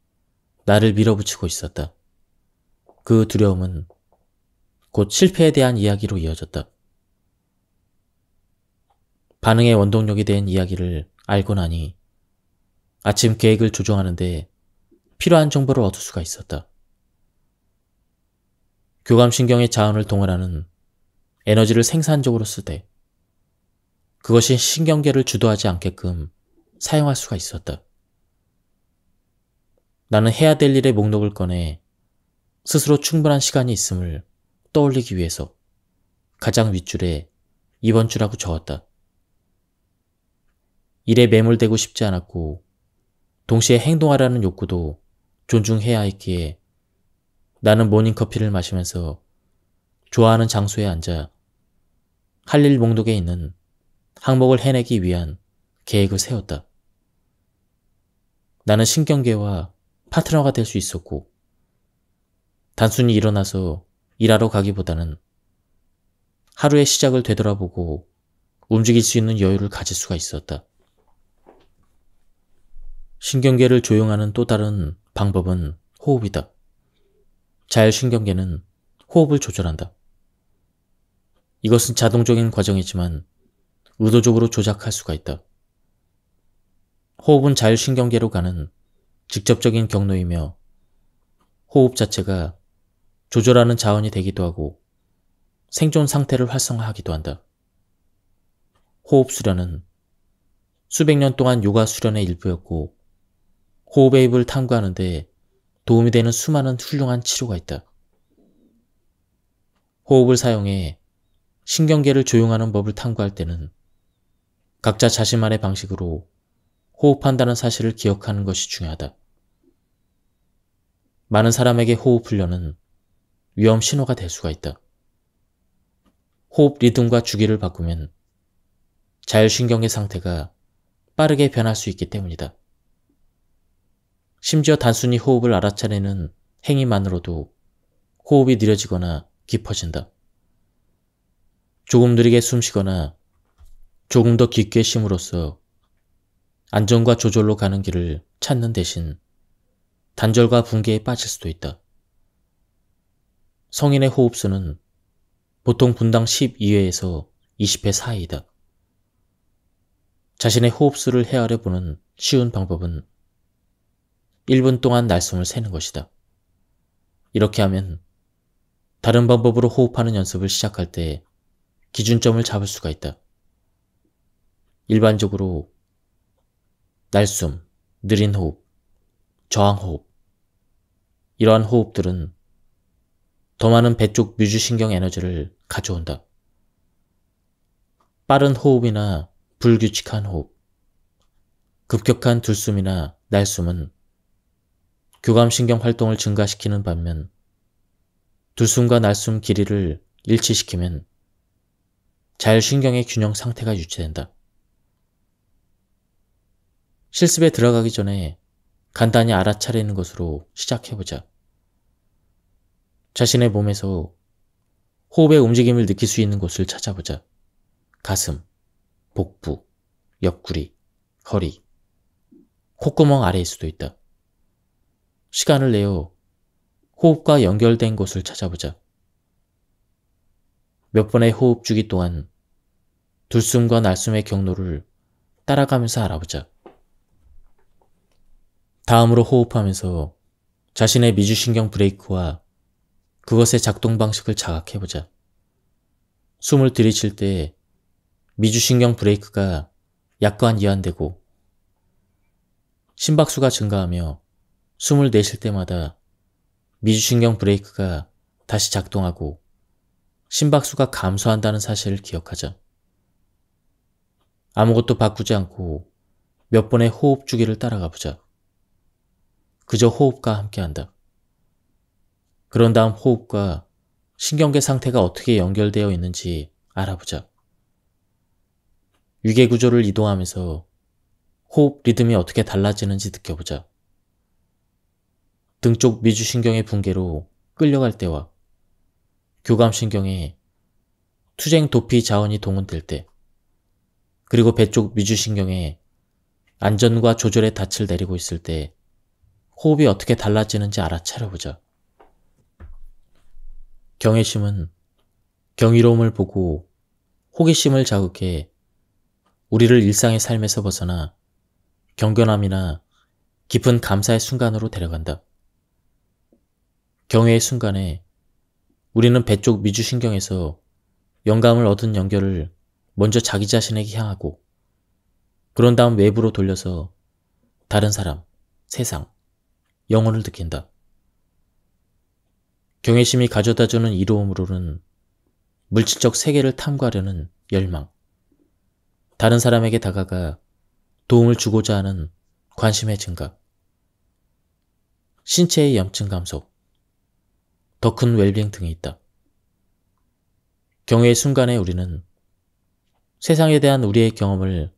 Speaker 1: 나를 밀어붙이고 있었다. 그 두려움은 곧 실패에 대한 이야기로 이어졌다. 반응의 원동력이 된 이야기를 알고 나니 아침 계획을 조정하는데 필요한 정보를 얻을 수가 있었다. 교감신경의 자원을 동원하는 에너지를 생산적으로 쓰되 그것이 신경계를 주도하지 않게끔 사용할 수가 있었다. 나는 해야 될 일의 목록을 꺼내 스스로 충분한 시간이 있음을 떠올리기 위해서 가장 윗줄에 이번 주라고 적었다. 일에 매몰되고 싶지 않았고 동시에 행동하라는 욕구도 존중해야 했기에 나는 모닝커피를 마시면서 좋아하는 장소에 앉아 할 일 목록에 있는 항목을 해내기 위한 계획을 세웠다. 나는 신경계와 파트너가 될 수 있었고 단순히 일어나서 일하러 가기보다는 하루의 시작을 되돌아보고 움직일 수 있는 여유를 가질 수가 있었다. 신경계를 조용하는 또 다른 방법은 호흡이다. 자율신경계는 호흡을 조절한다. 이것은 자동적인 과정이지만 의도적으로 조작할 수가 있다. 호흡은 자율신경계로 가는 직접적인 경로이며 호흡 자체가 조절하는 자원이 되기도 하고 생존 상태를 활성화하기도 한다. 호흡 수련은 수백 년 동안 요가 수련의 일부였고 호흡의 입을 탐구하는 데 도움이 되는 수많은 훌륭한 치료가 있다. 호흡을 사용해 신경계를 조용하는 법을 탐구할 때는 각자 자신만의 방식으로 호흡한다는 사실을 기억하는 것이 중요하다. 많은 사람에게 호흡 훈련은 위험 신호가 될 수가 있다. 호흡 리듬과 주기를 바꾸면 자율신경계 상태가 빠르게 변할 수 있기 때문이다. 심지어 단순히 호흡을 알아차리는 행위만으로도 호흡이 느려지거나 깊어진다. 조금 느리게 숨쉬거나 조금 더 깊게 쉼으로써 안정과 조절로 가는 길을 찾는 대신 단절과 붕괴에 빠질 수도 있다. 성인의 호흡수는 보통 분당 12회에서 20회 사이이다. 자신의 호흡수를 헤아려 보는 쉬운 방법은 1분 동안 날숨을 새는 것이다. 이렇게 하면 다른 방법으로 호흡하는 연습을 시작할 때 기준점을 잡을 수가 있다. 일반적으로 날숨, 느린 호흡, 저항호흡 이러한 호흡들은 더 많은 배 쪽 뮤즈신경 에너지를 가져온다. 빠른 호흡이나 불규칙한 호흡, 급격한 들숨이나 날숨은 교감신경 활동을 증가시키는 반면 들숨과 날숨 길이를 일치시키면 자율신경의 균형 상태가 유지된다. 실습에 들어가기 전에 간단히 알아차리는 것으로 시작해보자. 자신의 몸에서 호흡의 움직임을 느낄 수 있는 곳을 찾아보자. 가슴, 복부, 옆구리, 허리, 콧구멍 아래일 수도 있다. 시간을 내어 호흡과 연결된 곳을 찾아보자. 몇 번의 호흡 주기 동안 들숨과 날숨의 경로를 따라가면서 알아보자. 다음으로 호흡하면서 자신의 미주신경 브레이크와 그것의 작동 방식을 자각해보자. 숨을 들이쉴 때 미주신경 브레이크가 약간 이완되고 심박수가 증가하며 숨을 내쉴 때마다 미주신경 브레이크가 다시 작동하고 심박수가 감소한다는 사실을 기억하자. 아무것도 바꾸지 않고 몇 번의 호흡 주기를 따라가 보자. 그저 호흡과 함께한다. 그런 다음 호흡과 신경계 상태가 어떻게 연결되어 있는지 알아보자. 위계 구조를 이동하면서 호흡 리듬이 어떻게 달라지는지 느껴보자. 등 쪽 미주신경의 붕괴로 끌려갈 때와 교감신경의 투쟁 도피 자원이 동원될 때, 그리고 배 쪽 미주신경의 안전과 조절의 닻을 내리고 있을 때 호흡이 어떻게 달라지는지 알아차려보자. 경외심은 경이로움을 보고 호기심을 자극해 우리를 일상의 삶에서 벗어나 경건함이나 깊은 감사의 순간으로 데려간다. 경외의 순간에 우리는 배 쪽 미주신경에서 영감을 얻은 연결을 먼저 자기 자신에게 향하고 그런 다음 외부로 돌려서 다른 사람, 세상, 영혼을 느낀다. 경외심이 가져다주는 이로움으로는 물질적 세계를 탐구하려는 열망, 다른 사람에게 다가가 도움을 주고자 하는 관심의 증가, 신체의 염증 감소, 더 큰 웰빙 등이 있다. 경외의 순간에 우리는 세상에 대한 우리의 경험을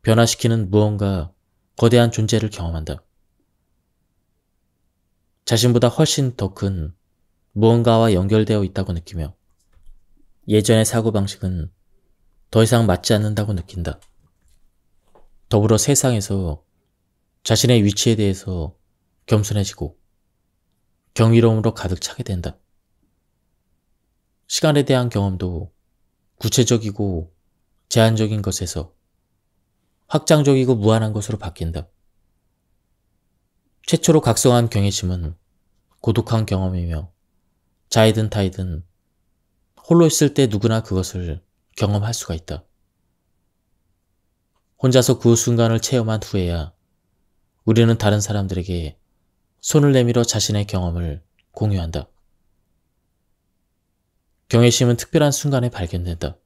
Speaker 1: 변화시키는 무언가 거대한 존재를 경험한다. 자신보다 훨씬 더 큰 무언가와 연결되어 있다고 느끼며 예전의 사고방식은 더 이상 맞지 않는다고 느낀다. 더불어 세상에서 자신의 위치에 대해서 겸손해지고 경이로움으로 가득 차게 된다. 시간에 대한 경험도 구체적이고 제한적인 것에서 확장적이고 무한한 것으로 바뀐다. 최초로 각성한 경외심은 고독한 경험이며 자이든 타이든 홀로 있을 때 누구나 그것을 경험할 수가 있다. 혼자서 그 순간을 체험한 후에야 우리는 다른 사람들에게 손을 내밀어 자신의 경험을 공유한다. 경외심은 특별한 순간에 발견된다.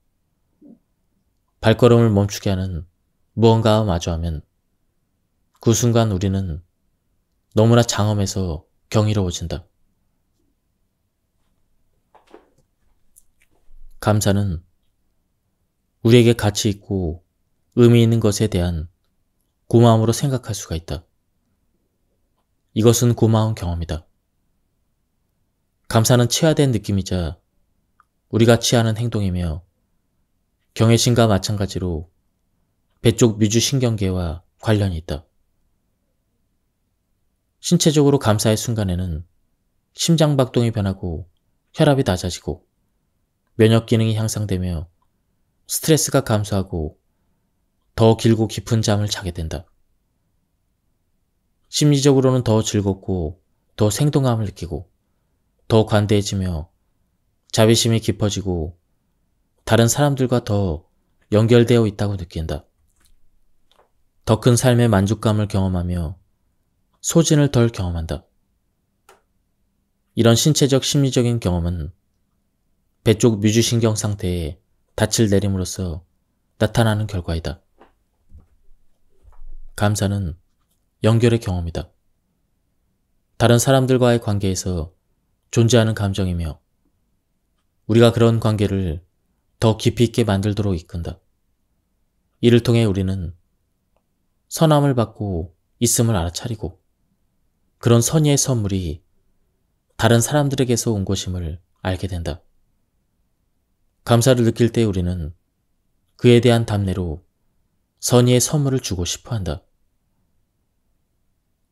Speaker 1: 발걸음을 멈추게 하는 무언가와 마주하면 그 순간 우리는 너무나 장엄해서 경이로워진다. 감사는 우리에게 가치 있고 의미 있는 것에 대한 고마움으로 생각할 수가 있다. 이것은 고마운 경험이다. 감사는 치화된 느낌이자 우리가 취하는 행동이며 경외심과 마찬가지로 배 쪽 미주신경계와 관련이 있다. 신체적으로 감사의 순간에는 심장박동이 변하고 혈압이 낮아지고 면역 기능이 향상되며 스트레스가 감소하고 더 길고 깊은 잠을 자게 된다. 심리적으로는 더 즐겁고 더 생동감을 느끼고 더 관대해지며 자비심이 깊어지고 다른 사람들과 더 연결되어 있다고 느낀다. 더 큰 삶의 만족감을 경험하며 소진을 덜 경험한다. 이런 신체적 심리적인 경험은 배 쪽 미주신경 상태에 닻을 내림으로써 나타나는 결과이다. 감사는 연결의 경험이다. 다른 사람들과의 관계에서 존재하는 감정이며 우리가 그런 관계를 더 깊이 있게 만들도록 이끈다. 이를 통해 우리는 선함을 받고 있음을 알아차리고 그런 선의의 선물이 다른 사람들에게서 온 것임을 알게 된다. 감사를 느낄 때 우리는 그에 대한 답례로 선의의 선물을 주고 싶어 한다.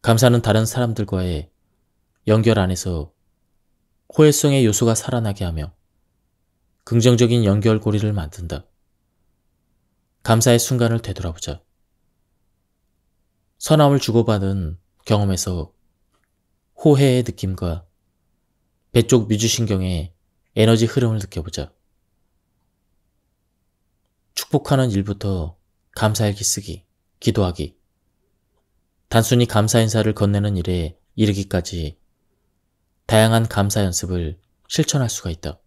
Speaker 1: 감사는 다른 사람들과의 연결 안에서 호혜성의 요소가 살아나게 하며 긍정적인 연결고리를 만든다. 감사의 순간을 되돌아보자. 선함을 주고받은 경험에서 호혜의 느낌과 배 쪽 미주신경의 에너지 흐름을 느껴보자. 축복하는 일부터 감사일기 쓰기, 기도하기, 단순히 감사 인사를 건네는 일에 이르기까지 다양한 감사 연습을 실천할 수가 있다.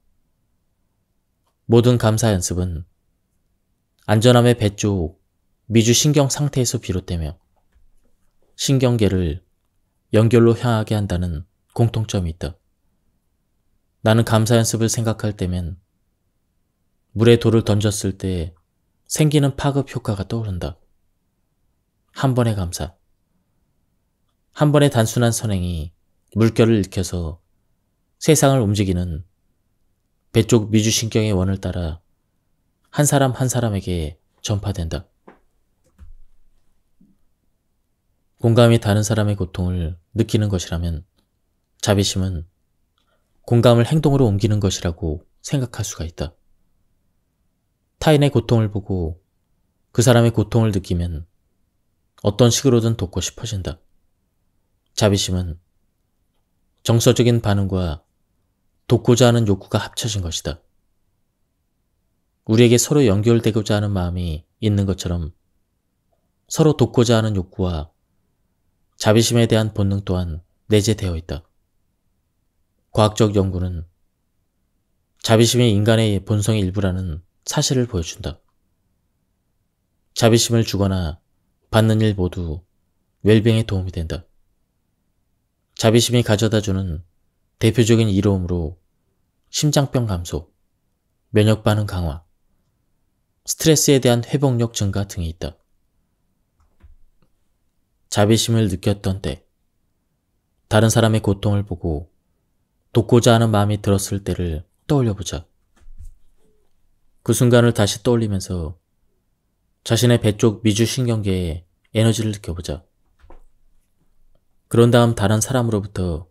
Speaker 1: 모든 감사 연습은 안전함의 배 쪽 미주 신경 상태에서 비롯되며 신경계를 연결로 향하게 한다는 공통점이 있다. 나는 감사 연습을 생각할 때면 물에 돌을 던졌을 때 생기는 파급 효과가 떠오른다. 한 번의 감사. 한 번의 단순한 선행이 물결을 일으켜서 세상을 움직이는 배 쪽 미주신경의 원을 따라 한 사람 한 사람에게 전파된다. 공감이 다른 사람의 고통을 느끼는 것이라면 자비심은 공감을 행동으로 옮기는 것이라고 생각할 수가 있다. 타인의 고통을 보고 그 사람의 고통을 느끼면 어떤 식으로든 돕고 싶어진다. 자비심은 정서적인 반응과 돕고자 하는 욕구가 합쳐진 것이다. 우리에게 서로 연결되고자 하는 마음이 있는 것처럼 서로 돕고자 하는 욕구와 자비심에 대한 본능 또한 내재되어 있다. 과학적 연구는 자비심이 인간의 본성의 일부라는 사실을 보여준다. 자비심을 주거나 받는 일 모두 웰빙에 도움이 된다. 자비심이 가져다주는 대표적인 이로움으로 심장병 감소, 면역 반응 강화, 스트레스에 대한 회복력 증가 등이 있다. 자비심을 느꼈던 때, 다른 사람의 고통을 보고 돕고자 하는 마음이 들었을 때를 떠올려보자. 그 순간을 다시 떠올리면서 자신의 배 쪽 미주신경계에 에너지를 느껴보자. 그런 다음 다른 사람으로부터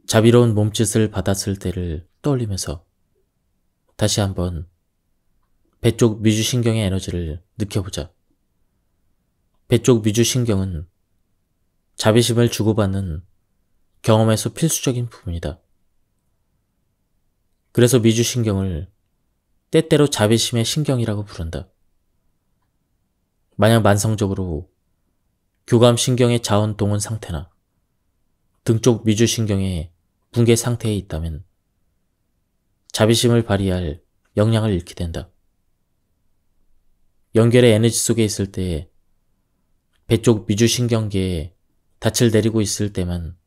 Speaker 1: 자비로운 몸짓을 받았을 때를 떠올리면서 다시 한번 배 쪽 미주신경의 에너지를 느껴보자. 배 쪽 미주신경은 자비심을 주고받는 경험에서 필수적인 부분이다. 그래서 미주신경을 때때로 자비심의 신경이라고 부른다. 만약 만성적으로 교감신경의 자원 동원 상태나 등 쪽 미주신경의 붕괴 상태에 있다면 자비심을 발휘할 역량을 잃게 된다. 연결의 에너지 속에 있을 때 배 쪽 미주신경계에 닻을 내리고 있을 때만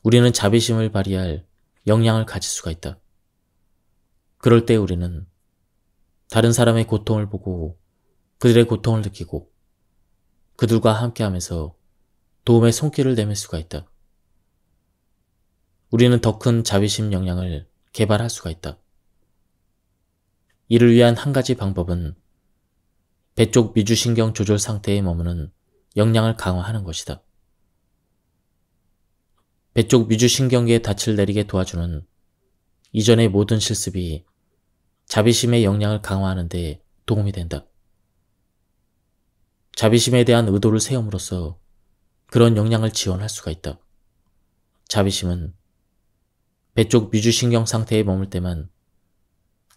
Speaker 1: 우리는 자비심을 발휘할 역량을 가질 수가 있다. 그럴 때 우리는 다른 사람의 고통을 보고 그들의 고통을 느끼고 그들과 함께하면서 도움의 손길을 내밀 수가 있다. 우리는 더 큰 자비심 역량을 개발할 수가 있다. 이를 위한 한 가지 방법은 배 쪽 미주신경 조절 상태에 머무는 역량을 강화하는 것이다. 배 쪽 미주신경계에 닻을 내리게 도와주는 이전의 모든 실습이 자비심의 역량을 강화하는 데 도움이 된다. 자비심에 대한 의도를 세움으로써 그런 역량을 지원할 수가 있다. 자비심은 배 쪽 미주신경 상태에 머물 때만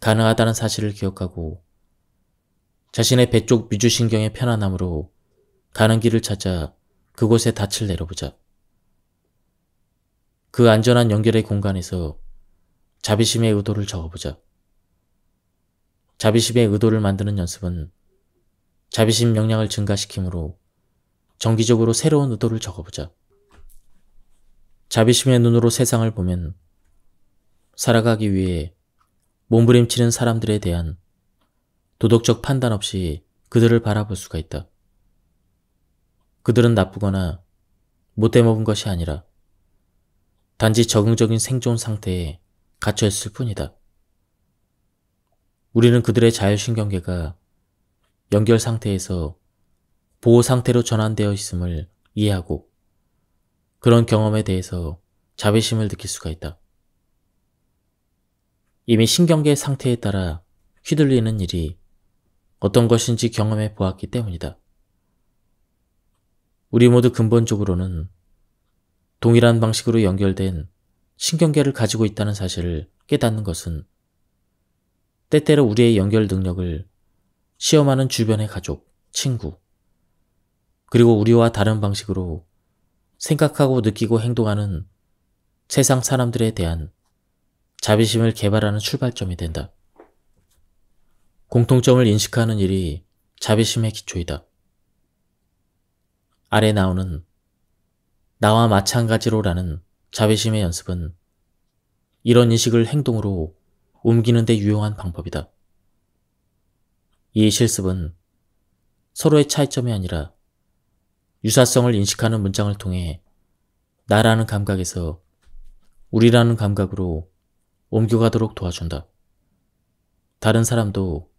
Speaker 1: 가능하다는 사실을 기억하고 자신의 배 쪽 미주신경의 편안함으로 가는 길을 찾아 그곳에 닻을 내려보자. 그 안전한 연결의 공간에서 자비심의 의도를 적어보자. 자비심의 의도를 만드는 연습은 자비심 역량을 증가시키므로 정기적으로 새로운 의도를 적어보자. 자비심의 눈으로 세상을 보면 살아가기 위해 몸부림치는 사람들에 대한 도덕적 판단 없이 그들을 바라볼 수가 있다. 그들은 나쁘거나 못돼먹은 것이 아니라 단지 적응적인 생존 상태에 갇혀있을 뿐이다. 우리는 그들의 자율신경계가 연결 상태에서 보호 상태로 전환되어 있음을 이해하고 그런 경험에 대해서 자비심을 느낄 수가 있다. 이미 신경계 상태에 따라 휘둘리는 일이 어떤 것인지 경험해 보았기 때문이다. 우리 모두 근본적으로는 동일한 방식으로 연결된 신경계를 가지고 있다는 사실을 깨닫는 것은 때때로 우리의 연결 능력을 시험하는 주변의 가족, 친구, 그리고 우리와 다른 방식으로 생각하고 느끼고 행동하는 세상 사람들에 대한 자비심을 개발하는 출발점이 된다. 공통점을 인식하는 일이 자비심의 기초이다. 아래 나오는 나와 마찬가지로라는 자비심의 연습은 이런 인식을 행동으로 옮기는 데 유용한 방법이다. 이 실습은 서로의 차이점이 아니라 유사성을 인식하는 문장을 통해 나라는 감각에서 우리라는 감각으로 옮겨가도록 도와준다. 다른 사람도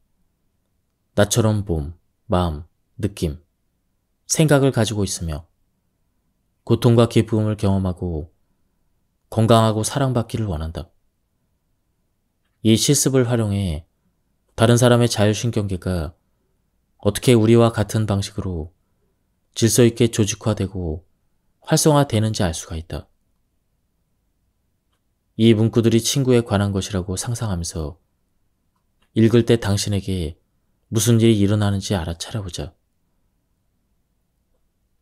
Speaker 1: 나처럼 몸, 마음, 느낌, 생각을 가지고 있으며 고통과 기쁨을 경험하고 건강하고 사랑받기를 원한다. 이 실습을 활용해 다른 사람의 자율신경계가 어떻게 우리와 같은 방식으로 질서 있게 조직화되고 활성화되는지 알 수가 있다. 이 문구들이 친구에 관한 것이라고 상상하면서 읽을 때 당신에게 무슨 일이 일어나는지 알아차려보자.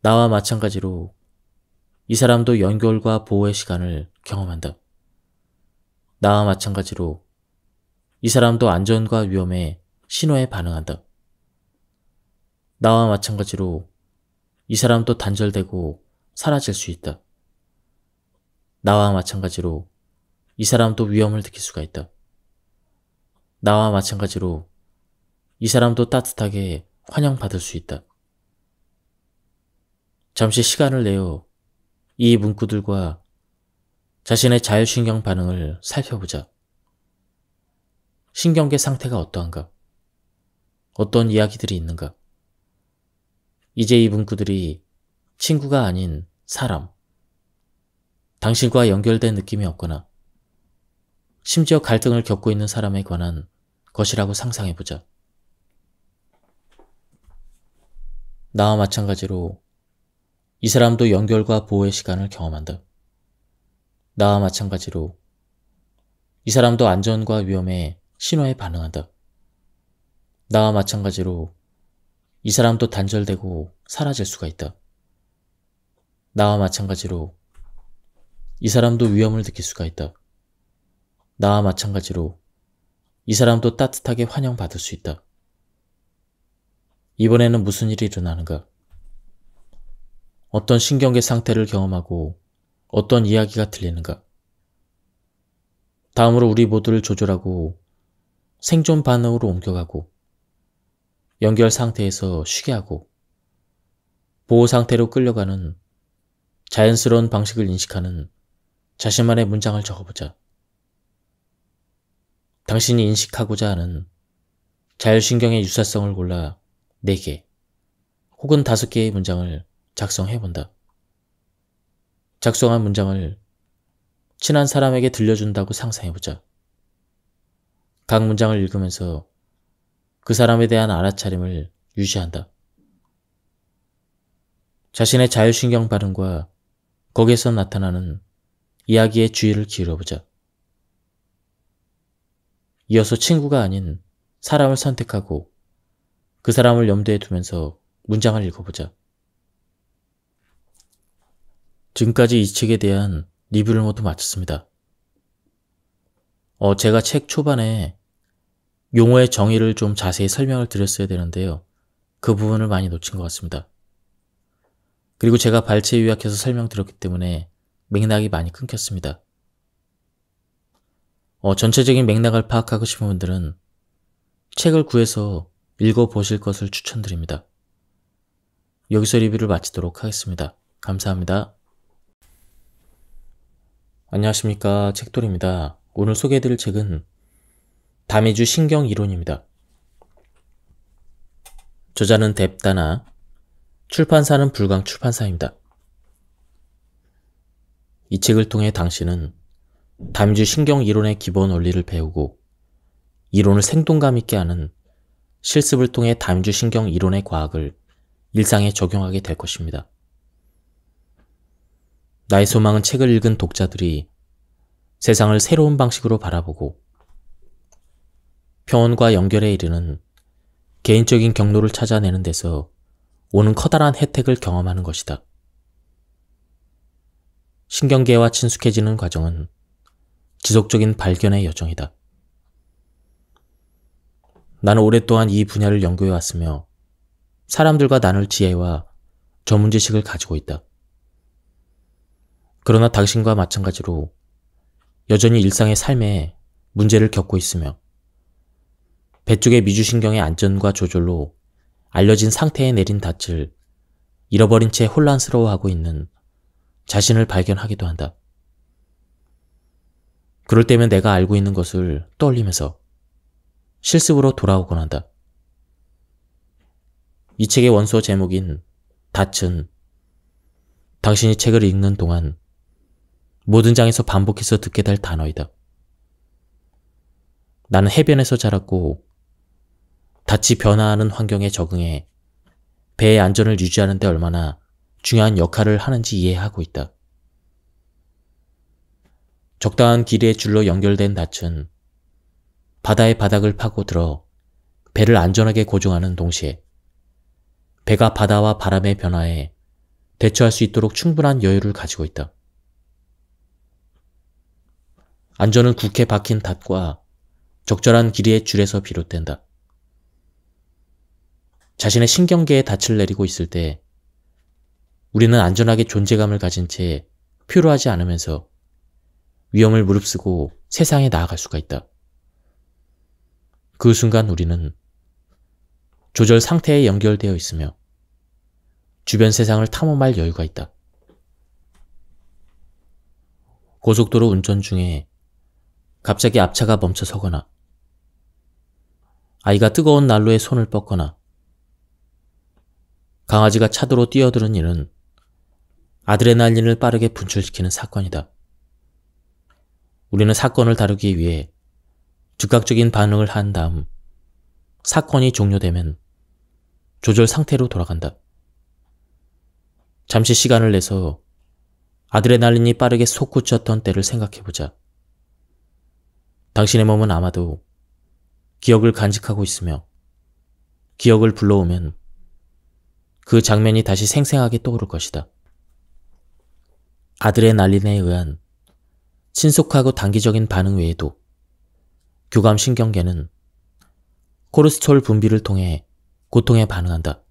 Speaker 1: 나와 마찬가지로 이 사람도 연결과 보호의 시간을 경험한다. 나와 마찬가지로 이 사람도 안전과 위험의 신호에 반응한다. 나와 마찬가지로 이 사람도 단절되고 사라질 수 있다. 나와 마찬가지로 이 사람도 위험을 느낄 수가 있다. 나와 마찬가지로 이 사람도 따뜻하게 환영받을 수 있다. 잠시 시간을 내어 이 문구들과 자신의 자율신경 반응을 살펴보자. 신경계 상태가 어떠한가? 어떤 이야기들이 있는가? 이제 이 문구들이 친구가 아닌 사람, 당신과 연결된 느낌이 없거나 심지어 갈등을 겪고 있는 사람에 관한 것이라고 상상해보자. 나와 마찬가지로 이 사람도 연결과 보호의 시간을 경험한다. 나와 마찬가지로 이 사람도 안전과 위험의 신호에 반응한다. 나와 마찬가지로 이 사람도 단절되고 사라질 수가 있다. 나와 마찬가지로 이 사람도 위험을 느낄 수가 있다. 나와 마찬가지로 이 사람도 따뜻하게 환영받을 수 있다. 이번에는 무슨 일이 일어나는가? 어떤 신경계 상태를 경험하고 어떤 이야기가 들리는가? 다음으로 우리 모두를 조절하고 생존 반응으로 옮겨가고 연결 상태에서 쉬게 하고 보호 상태로 끌려가는 자연스러운 방식을 인식하는 자신만의 문장을 적어보자. 당신이 인식하고자 하는 자율신경의 유사성을 골라 4개 혹은 5개의 문장을 작성해본다. 작성한 문장을 친한 사람에게 들려준다고 상상해보자. 각 문장을 읽으면서 그 사람에 대한 알아차림을 유지한다. 자신의 자율신경 반응과 거기에서 나타나는 이야기에 주의를 기울여보자. 이어서 친구가 아닌 사람을 선택하고 그 사람을 염두에 두면서 문장을 읽어보자. 지금까지 이 책에 대한 리뷰를 모두 마쳤습니다. 제가 책 초반에 용어의 정의를 좀 자세히 설명을 드렸어야 되는데요. 그 부분을 많이 놓친 것 같습니다. 그리고 제가 발췌 요약해서 설명드렸기 때문에 맥락이 많이 끊겼습니다. 전체적인 맥락을 파악하고 싶은 분들은 책을 구해서 읽어보실 것을 추천드립니다. 여기서 리뷰를 마치도록 하겠습니다. 감사합니다. 안녕하십니까, 책돌입니다. 오늘 소개해드릴 책은 다미주 신경이론입니다. 저자는 뎁다나, 출판사는 불광 출판사입니다. 이 책을 통해 당신은 다미주 신경이론의 기본 원리를 배우고 이론을 생동감 있게 하는 실습을 통해 다미주 신경이론의 과학을 일상에 적용하게 될 것입니다. 나의 소망은 책을 읽은 독자들이 세상을 새로운 방식으로 바라보고 평온과 연결에 이르는 개인적인 경로를 찾아내는 데서 오는 커다란 혜택을 경험하는 것이다. 신경계와 친숙해지는 과정은 지속적인 발견의 여정이다. 나는 오랫동안 이 분야를 연구해왔으며 사람들과 나눌 지혜와 전문지식을 가지고 있다. 그러나 당신과 마찬가지로 여전히 일상의 삶에 문제를 겪고 있으며 배 쪽의 미주신경의 안전과 조절로 알려진 상태에 내린 닻을 잃어버린 채 혼란스러워하고 있는 자신을 발견하기도 한다. 그럴 때면 내가 알고 있는 것을 떠올리면서 실습으로 돌아오곤 한다. 이 책의 원서 제목인 닻은 당신이 책을 읽는 동안 모든 장에서 반복해서 듣게 될 단어이다. 나는 해변에서 자랐고 닻이 변화하는 환경에 적응해 배의 안전을 유지하는 데 얼마나 중요한 역할을 하는지 이해하고 있다. 적당한 길이의 줄로 연결된 닻은 바다의 바닥을 파고들어 배를 안전하게 고정하는 동시에 배가 바다와 바람의 변화에 대처할 수 있도록 충분한 여유를 가지고 있다. 안전은 굳게 박힌 닷과 적절한 길이의 줄에서 비롯된다. 자신의 신경계에 닻을 내리고 있을 때 우리는 안전하게 존재감을 가진 채 표류하지 않으면서 위험을 무릅쓰고 세상에 나아갈 수가 있다. 그 순간 우리는 조절 상태에 연결되어 있으며 주변 세상을 탐험할 여유가 있다. 고속도로 운전 중에 갑자기 앞차가 멈춰 서거나 아이가 뜨거운 난로에 손을 뻗거나 강아지가 차도로 뛰어드는 일은 아드레날린을 빠르게 분출시키는 사건이다. 우리는 사건을 다루기 위해 즉각적인 반응을 한 다음 사건이 종료되면 조절 상태로 돌아간다. 잠시 시간을 내서 아드레날린이 빠르게 솟구쳤던 때를 생각해보자. 당신의 몸은 아마도 기억을 간직하고 있으며 기억을 불러오면 그 장면이 다시 생생하게 떠오를 것이다. 아드레날린에 의한 신속하고 단기적인 반응 외에도 교감신경계는 코르티솔 분비를 통해 고통에 반응한다.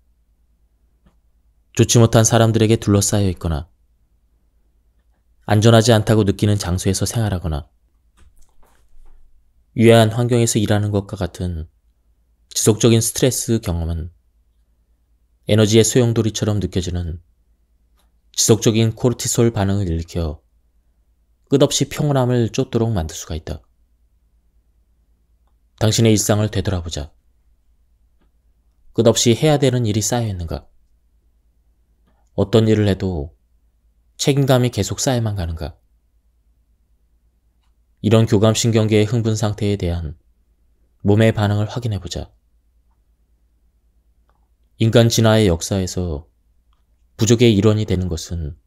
Speaker 1: 좋지 못한 사람들에게 둘러싸여 있거나 안전하지 않다고 느끼는 장소에서 생활하거나 유해한 환경에서 일하는 것과 같은 지속적인 스트레스 경험은 에너지의 소용돌이처럼 느껴지는 지속적인 코르티솔 반응을 일으켜 끝없이 평온함을 쫓도록 만들 수가 있다. 당신의 일상을 되돌아보자. 끝없이 해야 되는 일이 쌓여 있는가? 어떤 일을 해도 책임감이 계속 쌓여만 가는가? 이런 교감신경계의 흥분 상태에 대한 몸의 반응을 확인해보자. 인간 진화의 역사에서 부족의 일원이 되는 것은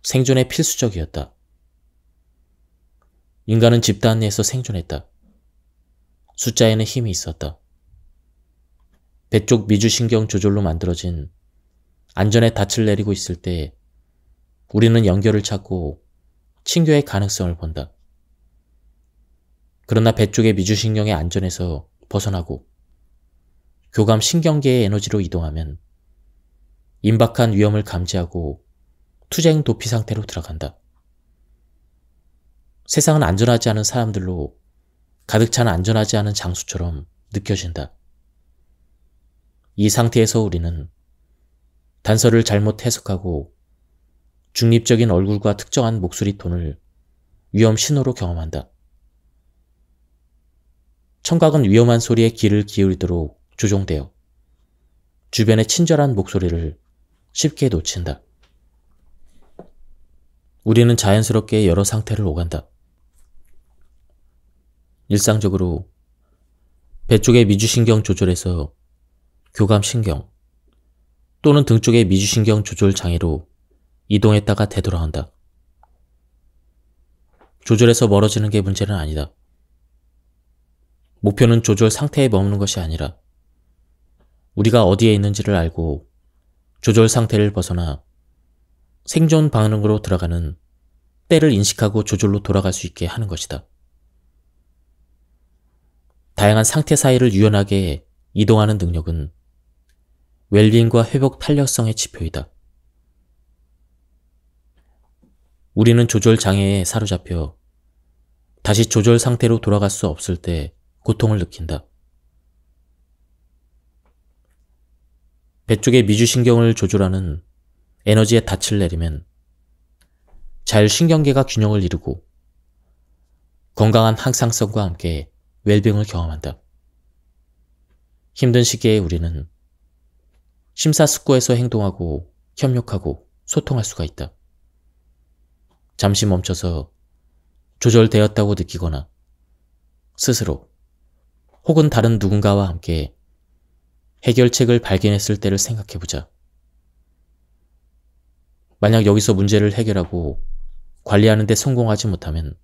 Speaker 1: 생존에 필수적이었다. 인간은 집단 내에서 생존했다. 숫자에는 힘이 있었다. 배 쪽 미주신경 조절로 만들어진 안전의 닻을 내리고 있을 때 우리는 연결을 찾고 친교의 가능성을 본다. 그러나 배 쪽의 미주신경의 안전에서 벗어나고 교감신경계의 에너지로 이동하면 임박한 위험을 감지하고 투쟁 도피 상태로 들어간다. 세상은 안전하지 않은 사람들로 가득 찬 안전하지 않은 장수처럼 느껴진다. 이 상태에서 우리는 단서를 잘못 해석하고 중립적인 얼굴과 특정한 목소리 톤을 위험 신호로 경험한다. 청각은 위험한 소리에 귀를 기울이도록 조종되어 주변의 친절한 목소리를 쉽게 놓친다. 우리는 자연스럽게 여러 상태를 오간다. 일상적으로 배 쪽의 미주신경 조절에서 교감신경 또는 등 쪽의 미주신경 조절 장애로 이동했다가 되돌아온다. 조절에서 멀어지는 게 문제는 아니다. 목표는 조절 상태에 머무는 것이 아니라 우리가 어디에 있는지를 알고 조절 상태를 벗어나 생존 반응으로 들어가는 때를 인식하고 조절로 돌아갈 수 있게 하는 것이다. 다양한 상태 사이를 유연하게 이동하는 능력은 웰빙과 회복 탄력성의 지표이다. 우리는 조절 장애에 사로잡혀 다시 조절 상태로 돌아갈 수 없을 때 고통을 느낀다. 배 쪽의 미주신경을 조절하는 에너지의 닻을 내리면 자율신경계가 균형을 이루고 건강한 항상성과 함께 웰빙을 경험한다. 힘든 시기에 우리는 심사숙고해서 행동하고 협력하고 소통할 수가 있다. 잠시 멈춰서 조절되었다고 느끼거나 스스로 혹은 다른 누군가와 함께 해결책을 발견했을 때를 생각해보자. 만약 여기서 문제를 해결하고 관리하는 데 성공하지 못하면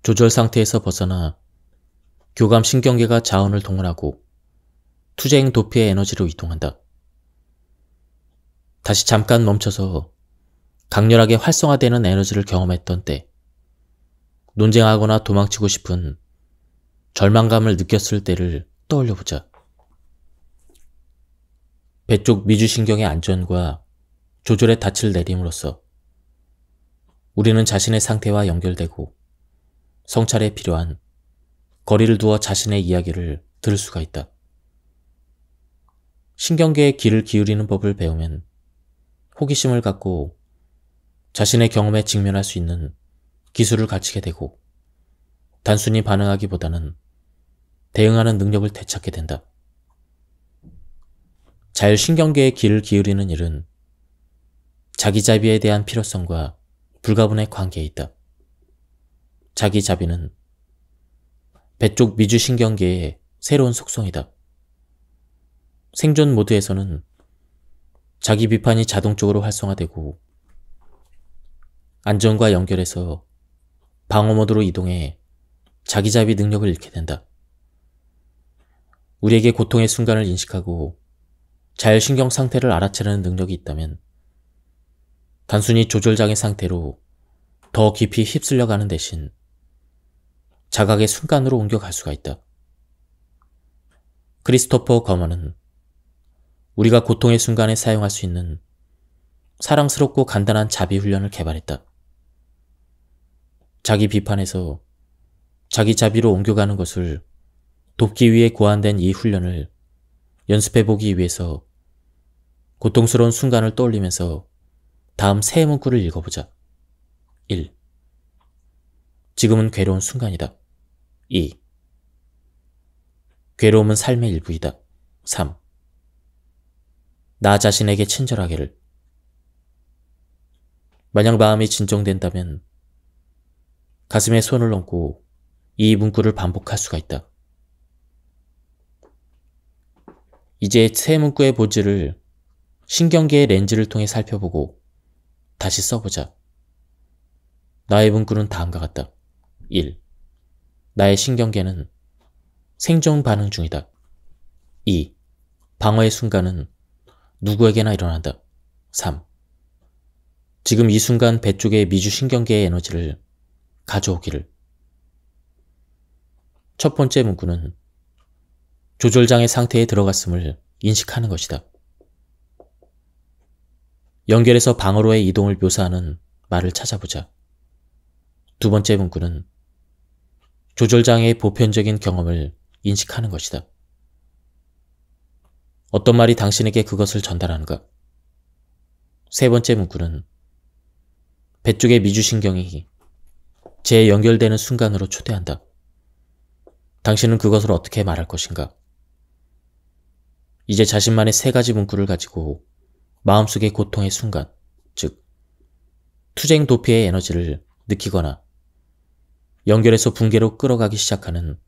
Speaker 1: 조절 상태에서 벗어나 교감신경계가 자원을 동원하고 투쟁 도피의 에너지로 이동한다. 다시 잠깐 멈춰서 강렬하게 활성화되는 에너지를 경험했던 때, 논쟁하거나 도망치고 싶은 절망감을 느꼈을 때를 떠올려보자. 배 쪽 미주신경의 안전과 조절의 닻을 내림으로써 우리는 자신의 상태와 연결되고 성찰에 필요한 거리를 두어 자신의 이야기를 들을 수가 있다. 신경계에 귀를 기울이는 법을 배우면 호기심을 갖고 자신의 경험에 직면할 수 있는 기술을 갖추게 되고 단순히 반응하기보다는 대응하는 능력을 되찾게 된다. 자율신경계에 귀를 기울이는 일은 자기자비에 대한 필요성과 불가분의 관계에 있다. 자기자비는 배 쪽 미주신경계의 새로운 속성이다. 생존 모드에서는 자기 비판이 자동적으로 활성화되고 안전과 연결해서 방어 모드로 이동해 자기자비 능력을 잃게 된다. 우리에게 고통의 순간을 인식하고 자율신경 상태를 알아채려는 능력이 있다면 단순히 조절장애 상태로 더 깊이 휩쓸려 가는 대신 자각의 순간으로 옮겨갈 수가 있다. 크리스토퍼 거먼은 우리가 고통의 순간에 사용할 수 있는 사랑스럽고 간단한 자비 훈련을 개발했다. 자기 비판에서 자기 자비로 옮겨가는 것을 돕기 위해 고안된 이 훈련을 연습해보기 위해서 고통스러운 순간을 떠올리면서 다음 세 문구를 읽어보자. 1. 지금은 괴로운 순간이다. 2. 괴로움은 삶의 일부이다. 3. 나 자신에게 친절하기를. 만약 마음이 진정된다면 가슴에 손을 얹고 이 문구를 반복할 수가 있다. 이제 세 문구의 본질을 신경계의 렌즈를 통해 살펴보고 다시 써보자. 나의 문구는 다음과 같다. 1. 나의 신경계는 생존 반응 중이다. 2. 방어의 순간은 누구에게나 일어난다. 3. 지금 이 순간 배 쪽의 미주신경계의 에너지를 가져오기를. 첫 번째 문구는 조절장애 상태에 들어갔음을 인식하는 것이다. 연결해서 방어로의 이동을 묘사하는 말을 찾아보자. 두 번째 문구는 조절장애의 보편적인 경험을 인식하는 것이다. 어떤 말이 당신에게 그것을 전달하는가? 세 번째 문구는 배 쪽의 미주신경이 재연결되는 순간으로 초대한다. 당신은 그것을 어떻게 말할 것인가? 이제 자신만의 세 가지 문구를 가지고 마음속의 고통의 순간, 즉 투쟁 도피의 에너지를 느끼거나 연결해서 붕괴로 끌어가기 시작하는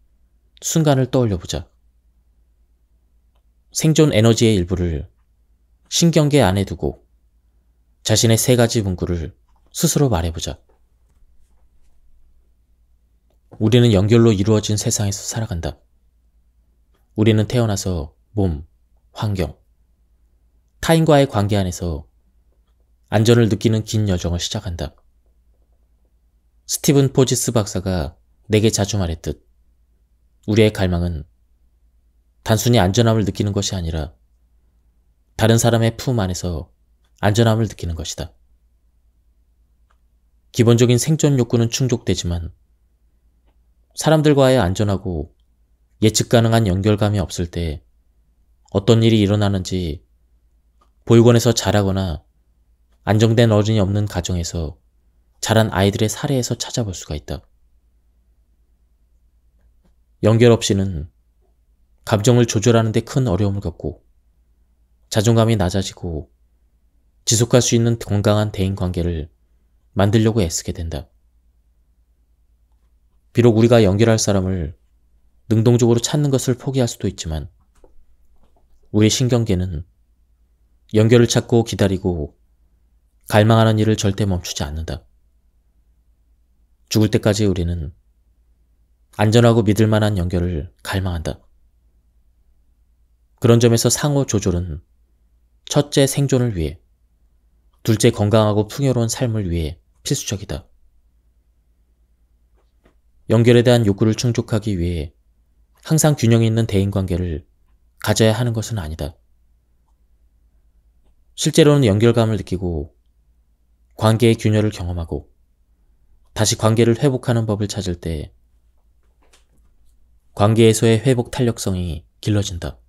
Speaker 1: 순간을 떠올려보자. 생존 에너지의 일부를 신경계 안에 두고 자신의 세 가지 문구를 스스로 말해보자. 우리는 연결로 이루어진 세상에서 살아간다. 우리는 태어나서 몸, 환경, 타인과의 관계 안에서 안전을 느끼는 긴 여정을 시작한다. 스티븐 포지스 박사가 내게 자주 말했듯 우리의 갈망은 단순히 안전함을 느끼는 것이 아니라 다른 사람의 품 안에서 안전함을 느끼는 것이다. 기본적인 생존 욕구는 충족되지만 사람들과의 안전하고 예측 가능한 연결감이 없을 때 어떤 일이 일어나는지 보육원에서 자라거나 안정된 어른이 없는 가정에서 자란 아이들의 사례에서 찾아볼 수가 있다. 연결 없이는 감정을 조절하는 데 큰 어려움을 겪고 자존감이 낮아지고 지속할 수 있는 건강한 대인관계를 만들려고 애쓰게 된다. 비록 우리가 연결할 사람을 능동적으로 찾는 것을 포기할 수도 있지만 우리 신경계는 연결을 찾고 기다리고 갈망하는 일을 절대 멈추지 않는다. 죽을 때까지 우리는 안전하고 믿을 만한 연결을 갈망한다. 그런 점에서 상호 조절은 첫째 생존을 위해, 둘째 건강하고 풍요로운 삶을 위해 필수적이다. 연결에 대한 욕구를 충족하기 위해 항상 균형 있는 대인관계를 가져야 하는 것은 아니다. 실제로는 연결감을 느끼고 관계의 균열을 경험하고 다시 관계를 회복하는 법을 찾을 때 관계에서의 회복 탄력성이 길러진다.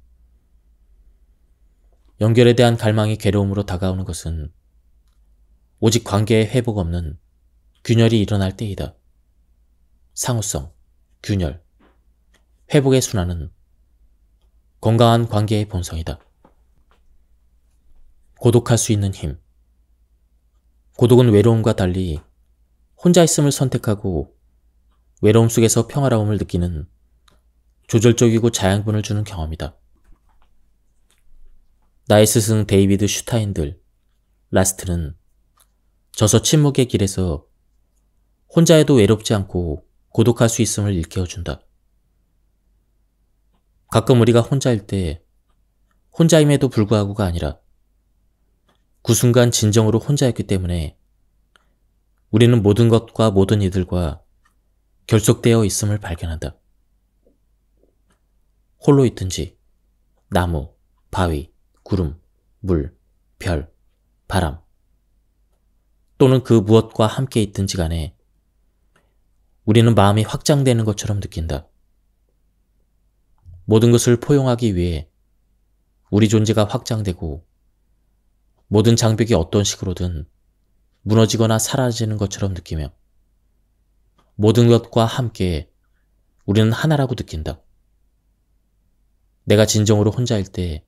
Speaker 1: 연결에 대한 갈망이 괴로움으로 다가오는 것은 오직 관계의 회복 없는 균열이 일어날 때이다. 상호성, 균열, 회복의 순환은 건강한 관계의 본성이다. 고독할 수 있는 힘. 고독은 외로움과 달리 혼자 있음을 선택하고 외로움 속에서 평화로움을 느끼는 조절적이고 자양분을 주는 경험이다. 나의 스승 데이비드 슈타인들, 라스트는 저서 침묵의 길에서 혼자여도 외롭지 않고 고독할 수 있음을 일깨워준다. 가끔 우리가 혼자일 때 혼자임에도 불구하고가 아니라 그 순간 진정으로 혼자였기 때문에 우리는 모든 것과 모든 이들과 결속되어 있음을 발견한다. 홀로 있든지 나무, 바위, 구름, 물, 별, 바람 또는 그 무엇과 함께 있든지 간에 우리는 마음이 확장되는 것처럼 느낀다. 모든 것을 포용하기 위해 우리 존재가 확장되고 모든 장벽이 어떤 식으로든 무너지거나 사라지는 것처럼 느끼며 모든 것과 함께 우리는 하나라고 느낀다. 내가 진정으로 혼자일 때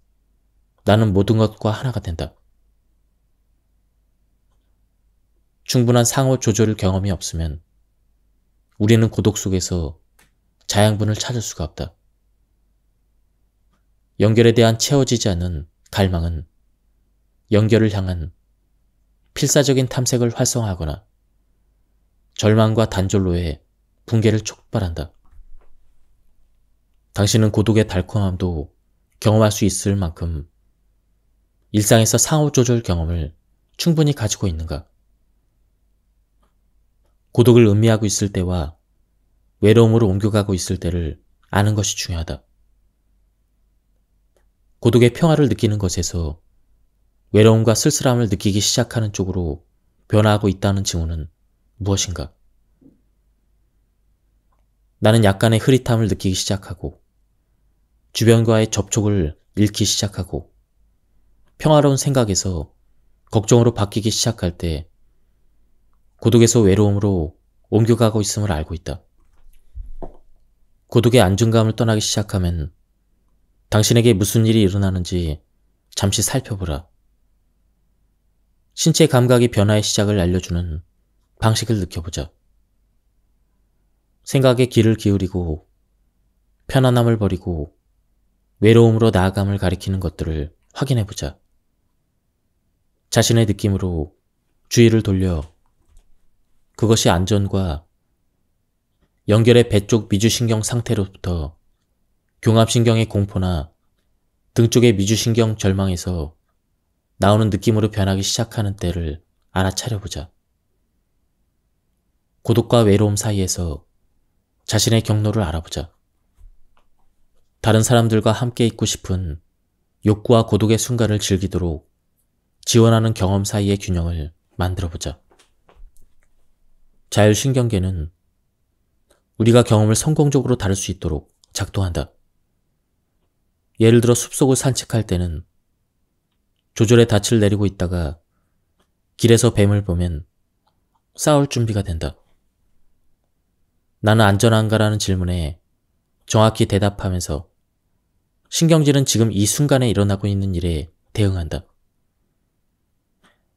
Speaker 1: 나는 모든 것과 하나가 된다. 충분한 상호 조절 경험이 없으면 우리는 고독 속에서 자양분을 찾을 수가 없다. 연결에 대한 채워지지 않는 갈망은 연결을 향한 필사적인 탐색을 활성화하거나 절망과 단절로의 붕괴를 촉발한다. 당신은 고독의 달콤함도 경험할 수 있을 만큼 일상에서 상호 조절 경험을 충분히 가지고 있는가? 고독을 음미하고 있을 때와 외로움으로 옮겨가고 있을 때를 아는 것이 중요하다. 고독의 평화를 느끼는 것에서 외로움과 쓸쓸함을 느끼기 시작하는 쪽으로 변화하고 있다는 징후는 무엇인가? 나는 약간의 흐릿함을 느끼기 시작하고 주변과의 접촉을 잃기 시작하고 평화로운 생각에서 걱정으로 바뀌기 시작할 때 고독에서 외로움으로 옮겨가고 있음을 알고 있다. 고독의 안정감을 떠나기 시작하면 당신에게 무슨 일이 일어나는지 잠시 살펴보라. 신체 감각의 변화의 시작을 알려주는 방식을 느껴보자. 생각에 귀를 기울이고 편안함을 버리고 외로움으로 나아감을 가리키는 것들을 확인해보자. 자신의 느낌으로 주의를 돌려 그것이 안전과 연결의 배쪽 미주신경 상태로부터 교합신경의 공포나 등 쪽의 미주신경 절망에서 나오는 느낌으로 변하기 시작하는 때를 알아차려보자. 고독과 외로움 사이에서 자신의 경로를 알아보자. 다른 사람들과 함께 있고 싶은 욕구와 고독의 순간을 즐기도록 지원하는 경험 사이의 균형을 만들어보자. 자율신경계는 우리가 경험을 성공적으로 다룰 수 있도록 작동한다. 예를 들어 숲속을 산책할 때는 조절의 닻을 내리고 있다가 길에서 뱀을 보면 싸울 준비가 된다. 나는 안전한가라는 질문에 정확히 대답하면서 신경질은 지금 이 순간에 일어나고 있는 일에 대응한다.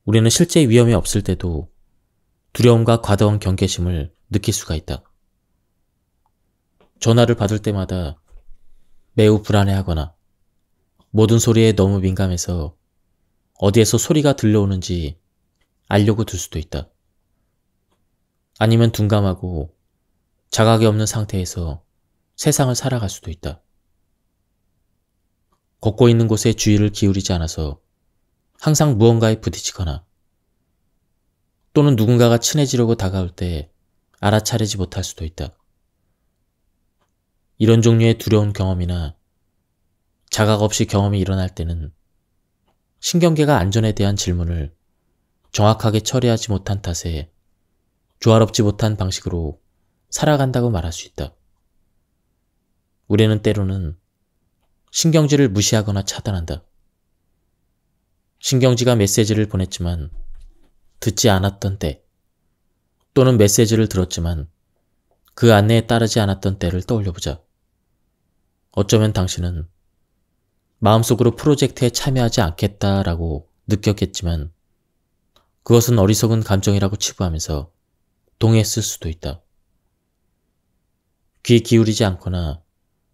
Speaker 1: 우리는 실제 위험이 없을 때도 두려움과 과도한 경계심을 느낄 수가 있다. 전화를 받을 때마다 매우 불안해하거나 모든 소리에 너무 민감해서 어디에서 소리가 들려오는지 알려고 들 수도 있다. 아니면 둔감하고 자각이 없는 상태에서 세상을 살아갈 수도 있다. 걷고 있는 곳에 주의를 기울이지 않아서 항상 무언가에 부딪히거나 또는 누군가가 친해지려고 다가올 때 알아차리지 못할 수도 있다. 이런 종류의 두려운 경험이나 자각 없이 경험이 일어날 때는 신경계가 안전에 대한 질문을 정확하게 처리하지 못한 탓에 조화롭지 못한 방식으로 살아간다고 말할 수 있다. 우리는 때로는 신경질을 무시하거나 차단한다. 신경지가 메시지를 보냈지만 듣지 않았던 때, 또는 메시지를 들었지만 그 안내에 따르지 않았던 때를 떠올려보자. 어쩌면 당신은 마음속으로 프로젝트에 참여하지 않겠다라고 느꼈겠지만 그것은 어리석은 감정이라고 치부하면서 동의했을 수도 있다. 귀 기울이지 않거나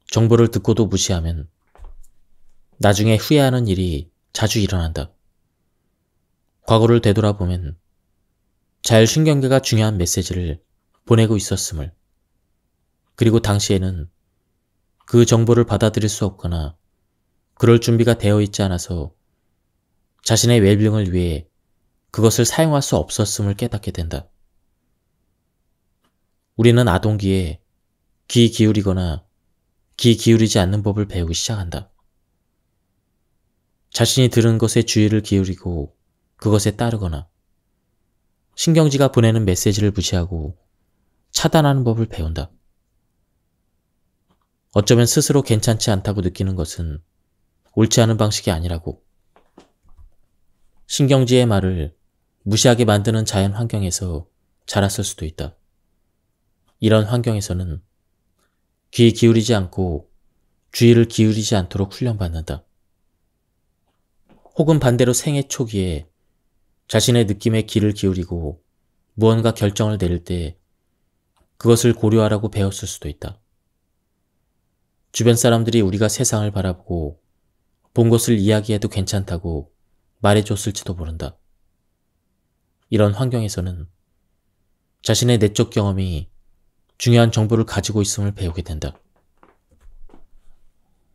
Speaker 1: 정보를 듣고도 무시하면 나중에 후회하는 일이 자주 일어난다. 과거를 되돌아보면 자율신경계가 중요한 메시지를 보내고 있었음을, 그리고 당시에는 그 정보를 받아들일 수 없거나 그럴 준비가 되어 있지 않아서 자신의 웰빙을 위해 그것을 사용할 수 없었음을 깨닫게 된다. 우리는 아동기에 귀 기울이거나 귀 기울이지 않는 법을 배우기 시작한다. 자신이 들은 것에 주의를 기울이고 그것에 따르거나 신경지가 보내는 메시지를 무시하고 차단하는 법을 배운다. 어쩌면 스스로 괜찮지 않다고 느끼는 것은 옳지 않은 방식이 아니라고. 신경지의 말을 무시하게 만드는 자연 환경에서 자랐을 수도 있다. 이런 환경에서는 귀 기울이지 않고 주의를 기울이지 않도록 훈련받는다. 혹은 반대로 생애 초기에 자신의 느낌에 귀를 기울이고 무언가 결정을 내릴 때 그것을 고려하라고 배웠을 수도 있다. 주변 사람들이 우리가 세상을 바라보고 본 것을 이야기해도 괜찮다고 말해줬을지도 모른다. 이런 환경에서는 자신의 내적 경험이 중요한 정보를 가지고 있음을 배우게 된다.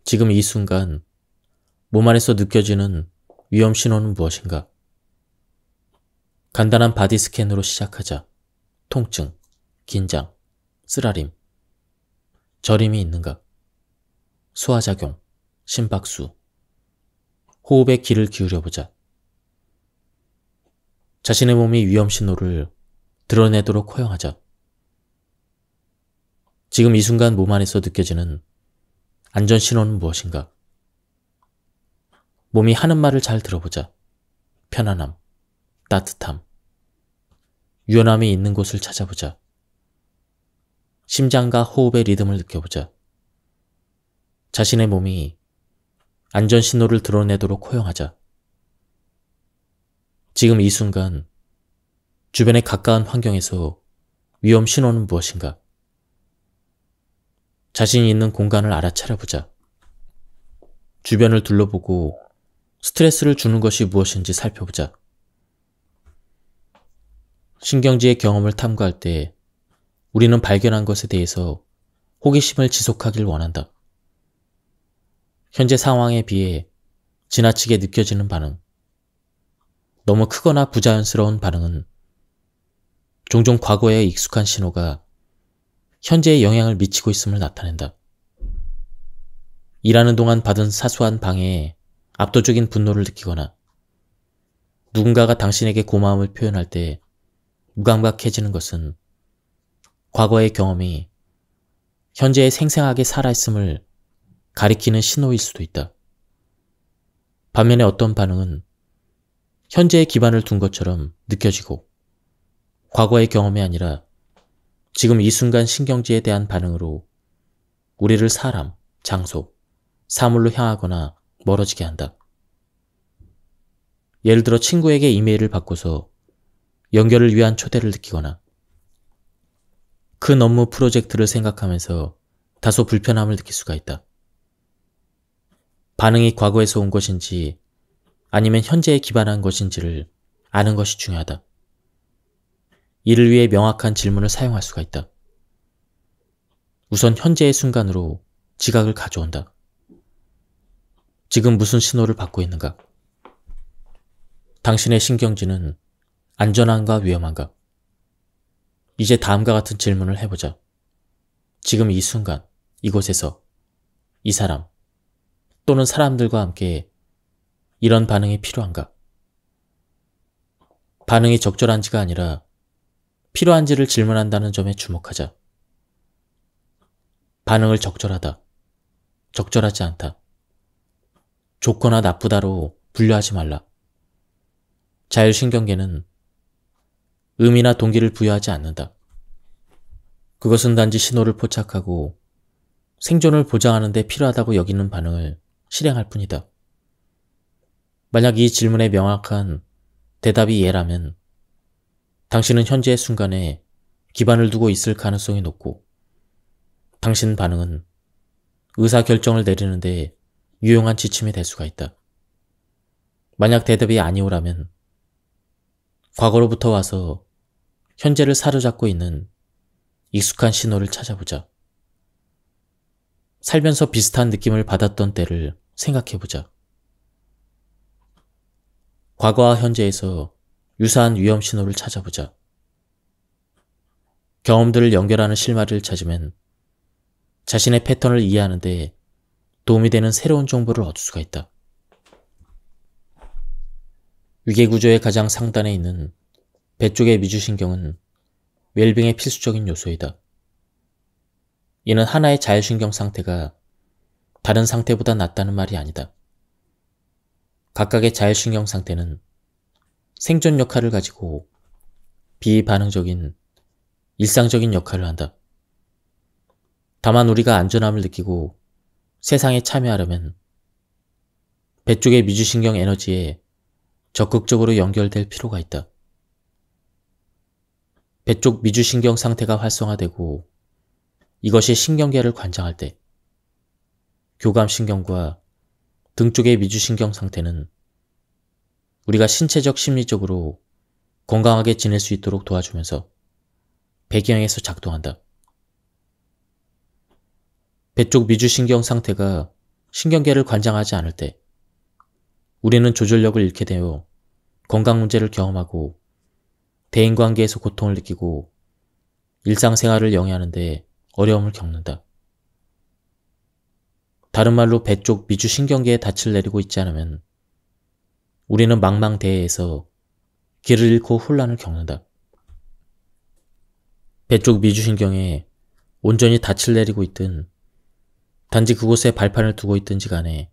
Speaker 1: 지금 이 순간 몸 안에서 느껴지는 위험 신호는 무엇인가? 간단한 바디 스캔으로 시작하자. 통증, 긴장, 쓰라림, 저림이 있는가? 소화작용, 심박수, 호흡에 귀를 기울여보자. 자신의 몸이 위험 신호를 드러내도록 허용하자. 지금 이 순간 몸 안에서 느껴지는 안전 신호는 무엇인가? 몸이 하는 말을 잘 들어보자. 편안함, 따뜻함, 유연함이 있는 곳을 찾아보자. 심장과 호흡의 리듬을 느껴보자. 자신의 몸이 안전 신호를 드러내도록 허용하자. 지금 이 순간 주변에 가까운 환경에서 위험 신호는 무엇인가? 자신이 있는 공간을 알아차려보자. 주변을 둘러보고 스트레스를 주는 것이 무엇인지 살펴보자. 신경지의 경험을 탐구할 때 우리는 발견한 것에 대해서 호기심을 지속하길 원한다. 현재 상황에 비해 지나치게 느껴지는 반응, 너무 크거나 부자연스러운 반응은 종종 과거에 익숙한 신호가 현재에 영향을 미치고 있음을 나타낸다. 일하는 동안 받은 사소한 방해에 압도적인 분노를 느끼거나 누군가가 당신에게 고마움을 표현할 때 무감각해지는 것은 과거의 경험이 현재에 생생하게 살아있음을 가리키는 신호일 수도 있다. 반면에 어떤 반응은 현재에 기반을 둔 것처럼 느껴지고 과거의 경험이 아니라 지금 이 순간 신경지에 대한 반응으로 우리를 사람, 장소, 사물로 향하거나 멀어지게 한다. 예를 들어 친구에게 이메일을 받고서 연결을 위한 초대를 느끼거나 큰 업무 프로젝트를 생각하면서 다소 불편함을 느낄 수가 있다. 반응이 과거에서 온 것인지 아니면 현재에 기반한 것인지를 아는 것이 중요하다. 이를 위해 명확한 질문을 사용할 수가 있다. 우선 현재의 순간으로 지각을 가져온다. 지금 무슨 신호를 받고 있는가? 당신의 신경지는 안전한가 위험한가? 이제 다음과 같은 질문을 해보자. 지금 이 순간, 이곳에서, 이 사람 또는 사람들과 함께 이런 반응이 필요한가? 반응이 적절한지가 아니라 필요한지를 질문한다는 점에 주목하자. 반응을 적절하다, 적절하지 않다, 좋거나 나쁘다로 분류하지 말라. 자율신경계는 의미나 동기를 부여하지 않는다. 그것은 단지 신호를 포착하고 생존을 보장하는 데 필요하다고 여기는 반응을 실행할 뿐이다. 만약 이 질문에 명확한 대답이 예라면 당신은 현재의 순간에 기반을 두고 있을 가능성이 높고 당신 반응은 의사결정을 내리는 데 유용한 지침이 될 수가 있다. 만약 대답이 아니오라면 과거로부터 와서 현재를 사로잡고 있는 익숙한 신호를 찾아보자. 살면서 비슷한 느낌을 받았던 때를 생각해보자. 과거와 현재에서 유사한 위험 신호를 찾아보자. 경험들을 연결하는 실마리를 찾으면 자신의 패턴을 이해하는 데 도움이 되는 새로운 정보를 얻을 수가 있다. 위계구조의 가장 상단에 있는 배 쪽의 미주신경은 웰빙의 필수적인 요소이다. 이는 하나의 자율신경 상태가 다른 상태보다 낫다는 말이 아니다. 각각의 자율신경 상태는 생존 역할을 가지고 비반응적인 일상적인 역할을 한다. 다만 우리가 안전함을 느끼고 세상에 참여하려면 배 쪽의 미주신경 에너지에 적극적으로 연결될 필요가 있다. 배 쪽 미주신경 상태가 활성화되고 이것이 신경계를 관장할 때 교감신경과 등 쪽의 미주신경 상태는 우리가 신체적 심리적으로 건강하게 지낼 수 있도록 도와주면서 배경에서 작동한다. 배 쪽 미주신경 상태가 신경계를 관장하지 않을 때 우리는 조절력을 잃게 되어 건강 문제를 경험하고 대인관계에서 고통을 느끼고 일상생활을 영위하는 데 어려움을 겪는다. 다른 말로 배 쪽 미주신경계에 닻을 내리고 있지 않으면 우리는 망망대해에서 길을 잃고 혼란을 겪는다. 배 쪽 미주신경에 온전히 닻을 내리고 있든 단지 그곳에 발판을 두고 있든지 간에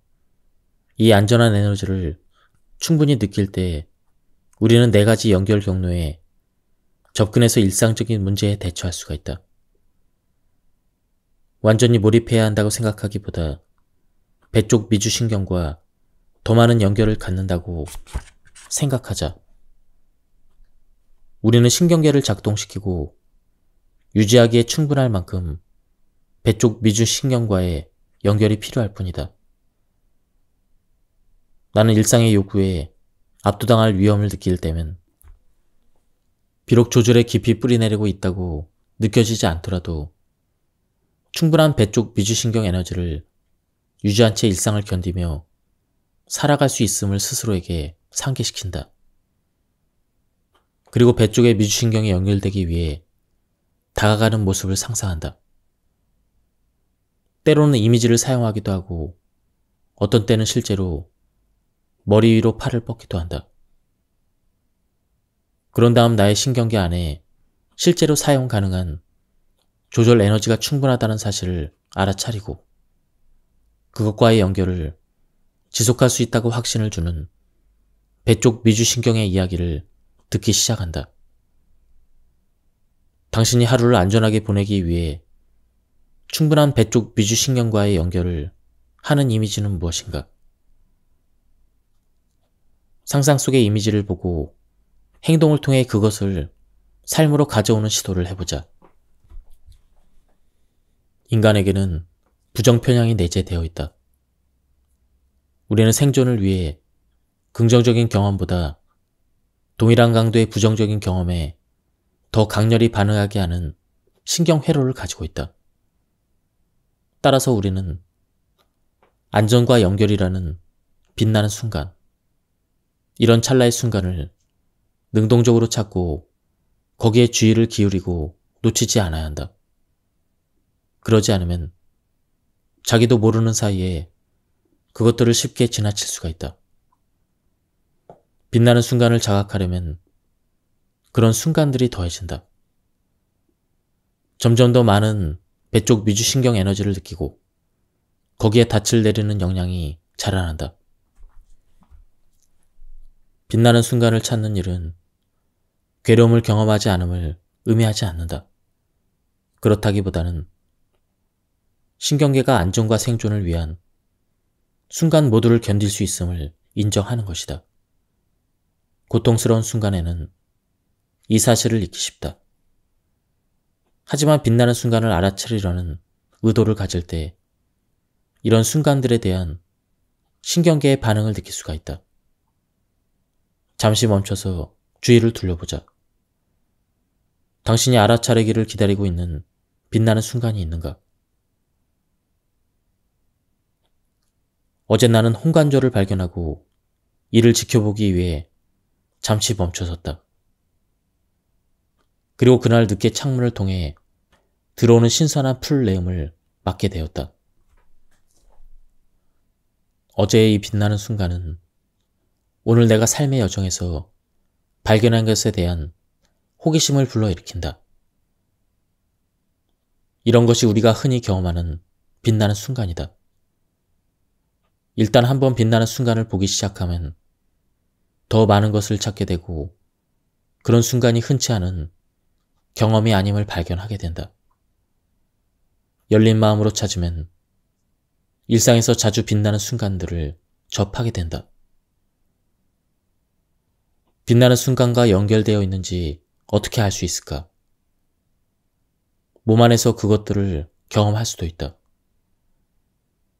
Speaker 1: 이 안전한 에너지를 충분히 느낄 때 우리는 4가지 연결 경로에 접근해서 일상적인 문제에 대처할 수가 있다. 완전히 몰입해야 한다고 생각하기보다 배 쪽 미주신경과 더 많은 연결을 갖는다고 생각하자. 우리는 신경계를 작동시키고 유지하기에 충분할 만큼 배 쪽 미주신경과의 연결이 필요할 뿐이다. 나는 일상의 요구에 압도당할 위험을 느낄 때면 비록 조절에 깊이 뿌리내리고 있다고 느껴지지 않더라도 충분한 배 쪽 미주신경 에너지를 유지한 채 일상을 견디며 살아갈 수 있음을 스스로에게 상기시킨다. 그리고 배 쪽의 미주신경에 연결되기 위해 다가가는 모습을 상상한다. 때로는 이미지를 사용하기도 하고 어떤 때는 실제로 머리 위로 팔을 뻗기도 한다. 그런 다음 나의 신경계 안에 실제로 사용 가능한 조절 에너지가 충분하다는 사실을 알아차리고 그것과의 연결을 지속할 수 있다고 확신을 주는 배 쪽 미주신경의 이야기를 듣기 시작한다. 당신이 하루를 안전하게 보내기 위해 충분한 배 쪽 미주신경과의 연결을 하는 이미지는 무엇인가? 상상 속의 이미지를 보고 행동을 통해 그것을 삶으로 가져오는 시도를 해보자. 인간에게는 부정편향이 내재되어 있다. 우리는 생존을 위해 긍정적인 경험보다 동일한 강도의 부정적인 경험에 더 강렬히 반응하게 하는 신경회로를 가지고 있다. 따라서 우리는 안전과 연결이라는 빛나는 순간, 이런 찰나의 순간을 능동적으로 찾고 거기에 주의를 기울이고 놓치지 않아야 한다. 그러지 않으면 자기도 모르는 사이에 그것들을 쉽게 지나칠 수가 있다. 빛나는 순간을 자각하려면 그런 순간들이 더해진다. 점점 더 많은 배 쪽 미주신경 에너지를 느끼고 거기에 닻을 내리는 역량이 자라난다. 빛나는 순간을 찾는 일은 괴로움을 경험하지 않음을 의미하지 않는다. 그렇다기보다는 신경계가 안전과 생존을 위한 순간 모두를 견딜 수 있음을 인정하는 것이다. 고통스러운 순간에는 이 사실을 잊기 쉽다. 하지만 빛나는 순간을 알아차리려는 의도를 가질 때 이런 순간들에 대한 신경계의 반응을 느낄 수가 있다. 잠시 멈춰서 주위를 둘러보자. 당신이 알아차리기를 기다리고 있는 빛나는 순간이 있는가? 어제 나는 홍관조를 발견하고 이를 지켜보기 위해 잠시 멈춰섰다. 그리고 그날 늦게 창문을 통해 들어오는 신선한 풀 내음을 맡게 되었다. 어제의 이 빛나는 순간은 오늘 내가 삶의 여정에서 발견한 것에 대한 호기심을 불러일으킨다. 이런 것이 우리가 흔히 경험하는 빛나는 순간이다. 일단 한번 빛나는 순간을 보기 시작하면 더 많은 것을 찾게 되고 그런 순간이 흔치 않은 경험이 아님을 발견하게 된다. 열린 마음으로 찾으면 일상에서 자주 빛나는 순간들을 접하게 된다. 빛나는 순간과 연결되어 있는지 어떻게 알 수 있을까? 몸 안에서 그것들을 경험할 수도 있다.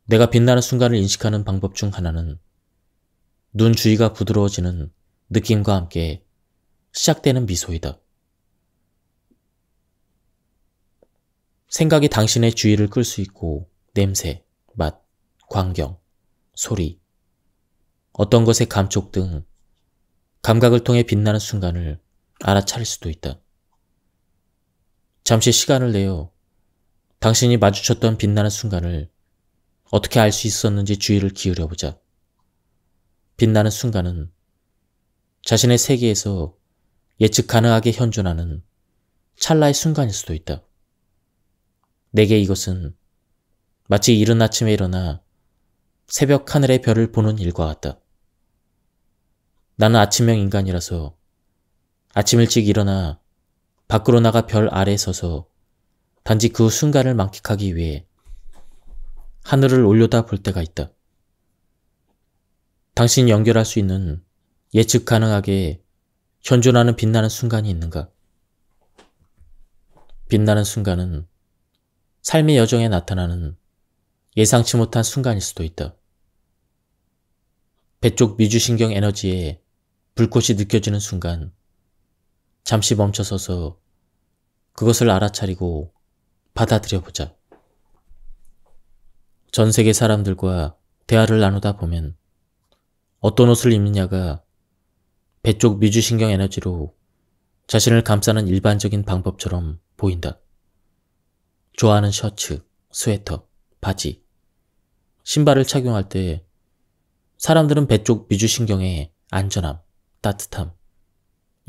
Speaker 1: 내가 빛나는 순간을 인식하는 방법 중 하나는 눈 주위가 부드러워지는 느낌과 함께 시작되는 미소이다. 생각이 당신의 주의를 끌 수 있고 냄새, 맛, 광경, 소리, 어떤 것의 감촉 등 감각을 통해 빛나는 순간을 알아차릴 수도 있다. 잠시 시간을 내어 당신이 마주쳤던 빛나는 순간을 어떻게 알 수 있었는지 주의를 기울여보자. 빛나는 순간은 자신의 세계에서 예측 가능하게 현존하는 찰나의 순간일 수도 있다. 내게 이것은 마치 이른 아침에 일어나 새벽 하늘의 별을 보는 일과 같다. 나는 아침형 인간이라서 아침 일찍 일어나 밖으로 나가 별 아래에 서서 단지 그 순간을 만끽하기 위해 하늘을 올려다 볼 때가 있다. 당신이 연결할 수 있는 예측 가능하게 현존하는 빛나는 순간이 있는가? 빛나는 순간은 삶의 여정에 나타나는 예상치 못한 순간일 수도 있다. 배 쪽 미주신경 에너지에 불꽃이 느껴지는 순간 잠시 멈춰서서 그것을 알아차리고 받아들여보자. 전 세계 사람들과 대화를 나누다 보면 어떤 옷을 입느냐가 배 쪽 미주신경 에너지로 자신을 감싸는 일반적인 방법처럼 보인다. 좋아하는 셔츠, 스웨터, 바지, 신발을 착용할 때 사람들은 배 쪽 미주신경의 안전함, 따뜻함,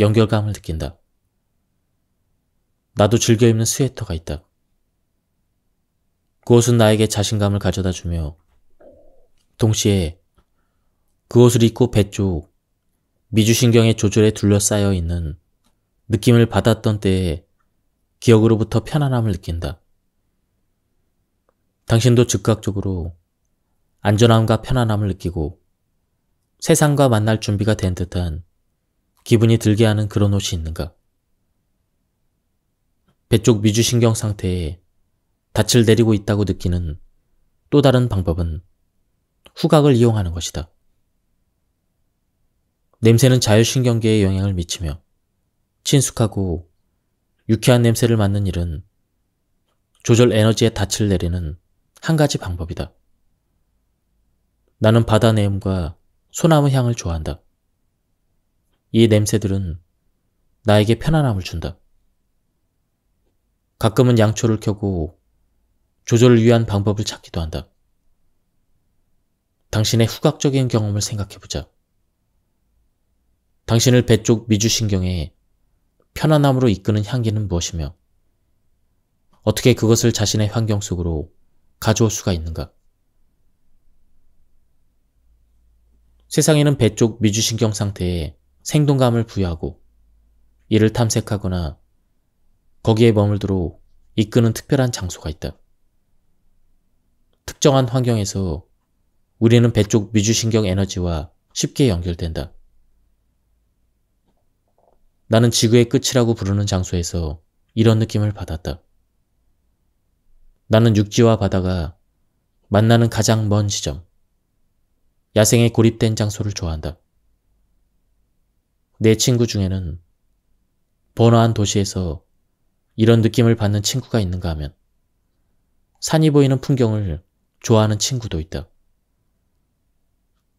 Speaker 1: 연결감을 느낀다. 나도 즐겨 입는 스웨터가 있다. 그 옷은 나에게 자신감을 가져다 주며 동시에 그 옷을 입고 배 쪽 미주신경의 조절에 둘러싸여 있는 느낌을 받았던 때의 기억으로부터 편안함을 느낀다. 당신도 즉각적으로 안전함과 편안함을 느끼고 세상과 만날 준비가 된 듯한 기분이 들게 하는 그런 옷이 있는가? 배 쪽 미주신경 상태에 닻을 내리고 있다고 느끼는 또 다른 방법은 후각을 이용하는 것이다. 냄새는 자율신경계에 영향을 미치며 친숙하고 유쾌한 냄새를 맡는 일은 조절 에너지에 닻을 내리는 한 가지 방법이다. 나는 바다 내음과 소나무 향을 좋아한다. 이 냄새들은 나에게 편안함을 준다. 가끔은 양초를 켜고 조절을 위한 방법을 찾기도 한다. 당신의 후각적인 경험을 생각해보자. 당신을 배 쪽 미주신경에 편안함으로 이끄는 향기는 무엇이며 어떻게 그것을 자신의 환경 속으로 가져올 수가 있는가? 세상에는 배 쪽 미주신경 상태에 생동감을 부여하고 이를 탐색하거나 거기에 머물도록 이끄는 특별한 장소가 있다. 특정한 환경에서 우리는 배 쪽 미주신경 에너지와 쉽게 연결된다. 나는 지구의 끝이라고 부르는 장소에서 이런 느낌을 받았다. 나는 육지와 바다가 만나는 가장 먼 지점, 야생에 고립된 장소를 좋아한다. 내 친구 중에는 번화한 도시에서 이런 느낌을 받는 친구가 있는가 하면 산이 보이는 풍경을 좋아하는 친구도 있다.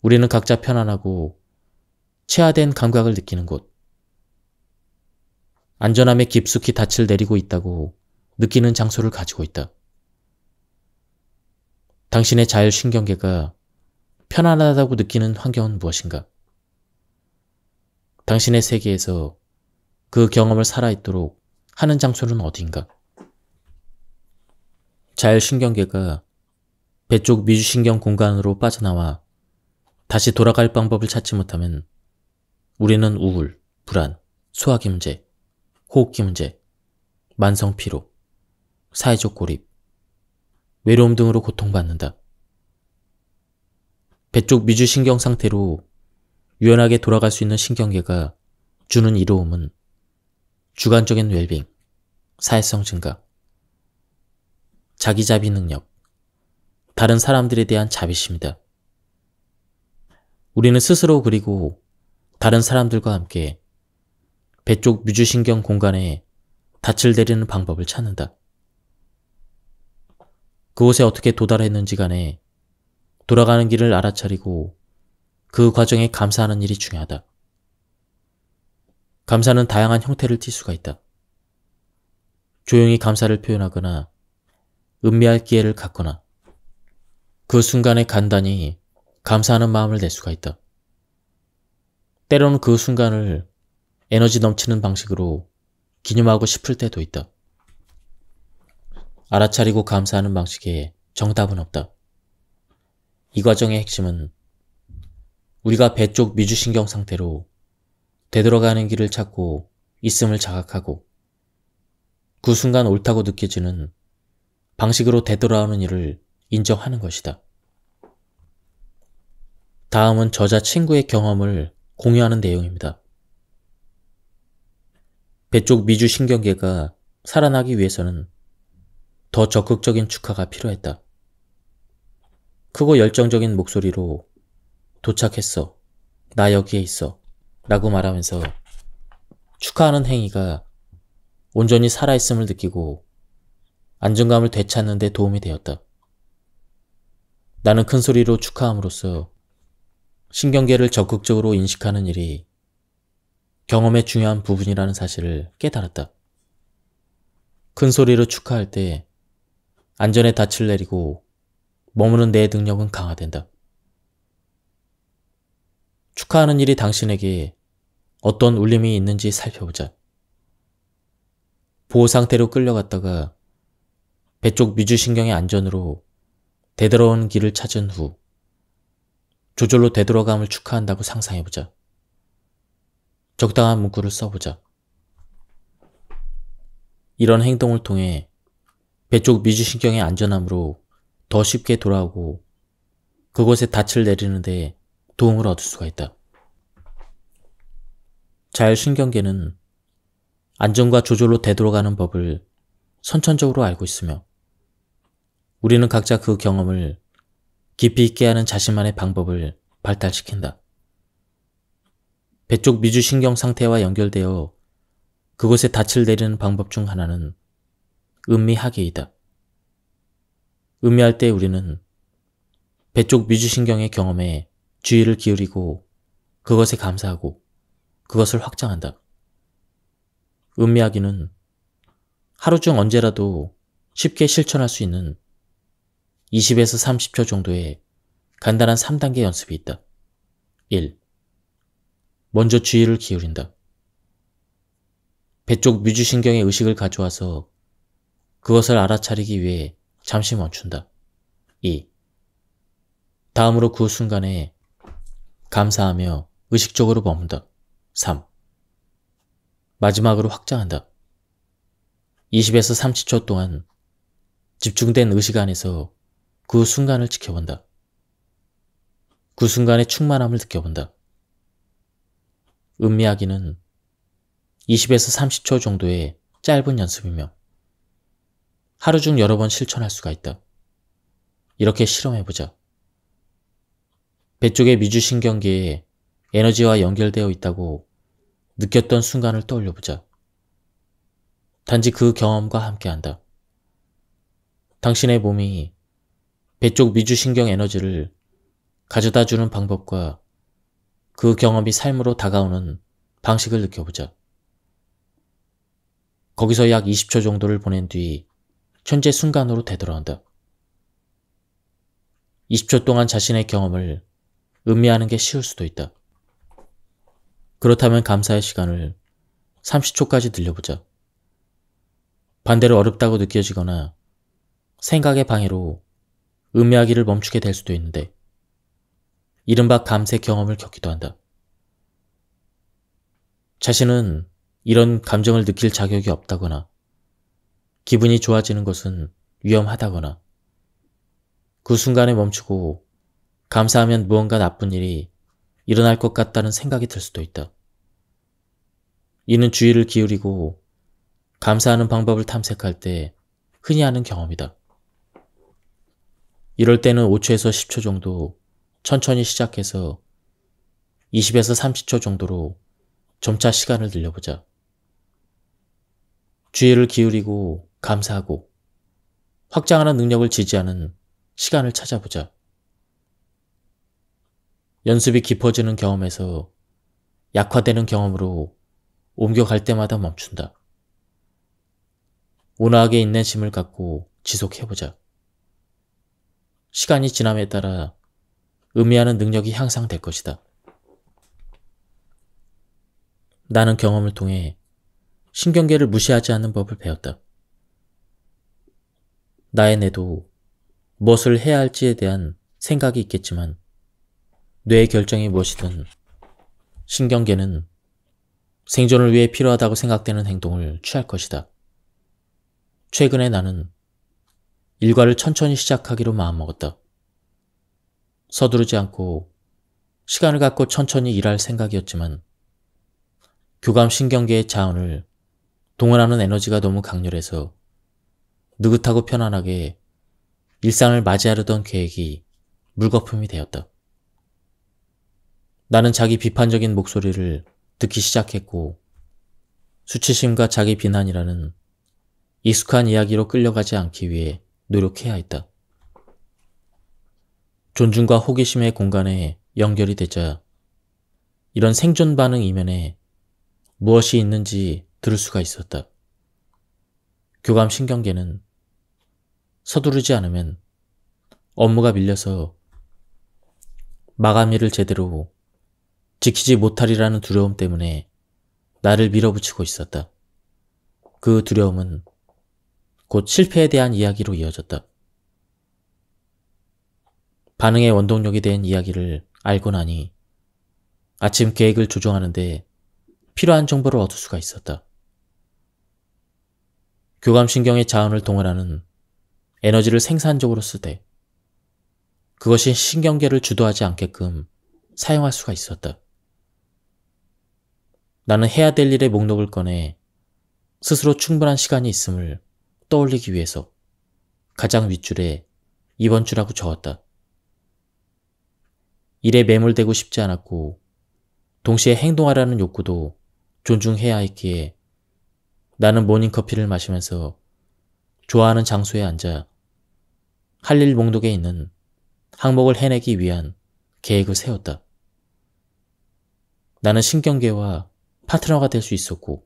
Speaker 1: 우리는 각자 편안하고 체화된 감각을 느끼는 곳, 안전함에 깊숙이 닻을 내리고 있다고 느끼는 장소를 가지고 있다. 당신의 자율신경계가 편안하다고 느끼는 환경은 무엇인가? 당신의 세계에서 그 경험을 살아있도록 하는 장소는 어디인가? 자율신경계가 배 쪽 미주신경 공간으로 빠져나와 다시 돌아갈 방법을 찾지 못하면 우리는 우울, 불안, 소화기 문제, 호흡기 문제, 만성피로, 사회적 고립, 외로움 등으로 고통받는다. 배 쪽 미주신경 상태로 유연하게 돌아갈 수 있는 신경계가 주는 이로움은 주관적인 웰빙, 사회성 증가, 자기자비 능력, 다른 사람들에 대한 자비심이다. 우리는 스스로 그리고 다른 사람들과 함께 배 쪽 미주신경 공간에 닻을 내리는 방법을 찾는다. 그곳에 어떻게 도달했는지 간에 돌아가는 길을 알아차리고 그 과정에 감사하는 일이 중요하다. 감사는 다양한 형태를 띨 수가 있다. 조용히 감사를 표현하거나 음미할 기회를 갖거나 그 순간에 간단히 감사하는 마음을 낼 수가 있다. 때로는 그 순간을 에너지 넘치는 방식으로 기념하고 싶을 때도 있다. 알아차리고 감사하는 방식에 정답은 없다. 이 과정의 핵심은 우리가 배 쪽 미주신경 상태로 되돌아가는 길을 찾고 있음을 자각하고 그 순간 옳다고 느껴지는 방식으로 되돌아오는 일을 인정하는 것이다. 다음은 저자 친구의 경험을 공유하는 내용입니다. 배 쪽 미주신경계가 살아나기 위해서는 더 적극적인 축하가 필요했다. 크고 열정적인 목소리로 도착했어, 나 여기에 있어 라고 말하면서 축하하는 행위가 온전히 살아있음을 느끼고 안정감을 되찾는 데 도움이 되었다. 나는 큰 소리로 축하함으로써 신경계를 적극적으로 인식하는 일이 경험의 중요한 부분이라는 사실을 깨달았다. 큰 소리로 축하할 때 안전의 닻을 내리고 머무는 내 능력은 강화된다. 축하하는 일이 당신에게 어떤 울림이 있는지 살펴보자. 보호 상태로 끌려갔다가 배 쪽 미주신경의 안전으로 되돌아오는 길을 찾은 후 저절로 되돌아감을 축하한다고 상상해보자. 적당한 문구를 써보자. 이런 행동을 통해 배 쪽 미주신경의 안전함으로 더 쉽게 돌아오고 그곳에 닻을 내리는 데 도움을 얻을 수가 있다. 자율신경계는 안전과 조절로 되돌아가는 법을 선천적으로 알고 있으며 우리는 각자 그 경험을 깊이 있게 하는 자신만의 방법을 발달시킨다. 배 쪽 미주신경 상태와 연결되어 그곳에 닻을 내리는 방법 중 하나는 음미하기이다. 음미할 때 우리는 배 쪽 미주신경의 경험에 주의를 기울이고 그것에 감사하고 그것을 확장한다. 음미하기는 하루 중 언제라도 쉽게 실천할 수 있는 20에서 30초 정도의 간단한 3단계 연습이 있다. 1. 먼저 주의를 기울인다. 배 쪽 미주신경의 의식을 가져와서 그것을 알아차리기 위해 잠시 멈춘다. 2. 다음으로 그 순간에 감사하며 의식적으로 머문다. 3. 마지막으로 확장한다. 20에서 30초 동안 집중된 의식 안에서 그 순간을 지켜본다. 그 순간의 충만함을 느껴본다. 음미하기는 20에서 30초 정도의 짧은 연습이며 하루 중 여러 번 실천할 수가 있다. 이렇게 실험해보자. 배 쪽의 미주신경계에 에너지와 연결되어 있다고 느꼈던 순간을 떠올려보자. 단지 그 경험과 함께한다. 당신의 몸이 배 쪽 미주신경 에너지를 가져다주는 방법과 그 경험이 삶으로 다가오는 방식을 느껴보자. 거기서 약 20초 정도를 보낸 뒤 현재 순간으로 되돌아온다. 20초 동안 자신의 경험을 음미하는 게 쉬울 수도 있다. 그렇다면 감사의 시간을 30초까지 늘려보자. 반대로 어렵다고 느껴지거나 생각의 방해로 음미하기를 멈추게 될 수도 있는데 이른바 감세 경험을 겪기도 한다. 자신은 이런 감정을 느낄 자격이 없다거나 기분이 좋아지는 것은 위험하다거나 그 순간에 멈추고 감사하면 무언가 나쁜 일이 일어날 것 같다는 생각이 들 수도 있다. 이는 주의를 기울이고 감사하는 방법을 탐색할 때 흔히 하는 경험이다. 이럴 때는 5초에서 10초 정도 천천히 시작해서 20에서 30초 정도로 점차 시간을 늘려보자. 주의를 기울이고 감사하고 확장하는 능력을 지지하는 시간을 찾아보자. 연습이 깊어지는 경험에서 약화되는 경험으로 옮겨갈 때마다 멈춘다. 온화하게 인내심을 갖고 지속해보자. 시간이 지남에 따라 음미하는 능력이 향상될 것이다. 나는 경험을 통해 신경계를 무시하지 않는 법을 배웠다. 나의 뇌도 무엇을 해야 할지에 대한 생각이 있겠지만 뇌의 결정이 무엇이든 신경계는 생존을 위해 필요하다고 생각되는 행동을 취할 것이다. 최근에 나는 일과를 천천히 시작하기로 마음먹었다. 서두르지 않고 시간을 갖고 천천히 일할 생각이었지만 교감신경계의 자원을 동원하는 에너지가 너무 강렬해서 느긋하고 편안하게 일상을 맞이하려던 계획이 물거품이 되었다. 나는 자기 비판적인 목소리를 듣기 시작했고 수치심과 자기 비난이라는 익숙한 이야기로 끌려가지 않기 위해 노력해야 했다. 존중과 호기심의 공간에 연결이 되자 이런 생존 반응 이면에 무엇이 있는지 들을 수가 있었다. 교감 신경계는 서두르지 않으면 업무가 밀려서 마감일을 제대로 지키지 못하리라는 두려움 때문에 나를 밀어붙이고 있었다. 그 두려움은 곧 실패에 대한 이야기로 이어졌다. 반응의 원동력이 된 이야기를 알고 나니 아침 계획을 조정하는데 필요한 정보를 얻을 수가 있었다. 교감신경의 자원을 동원하는 에너지를 생산적으로 쓰되 그것이 신경계를 주도하지 않게끔 사용할 수가 있었다. 나는 해야 될 일의 목록을 꺼내 스스로 충분한 시간이 있음을 떠올리기 위해서 가장 윗줄에 이번 주라고 적었다. 일에 매몰되고 싶지 않았고 동시에 행동하라는 욕구도 존중해야 했기에 나는 모닝커피를 마시면서 좋아하는 장소에 앉아 할 일 목록에 있는 항목을 해내기 위한 계획을 세웠다. 나는 신경계와 파트너가 될 수 있었고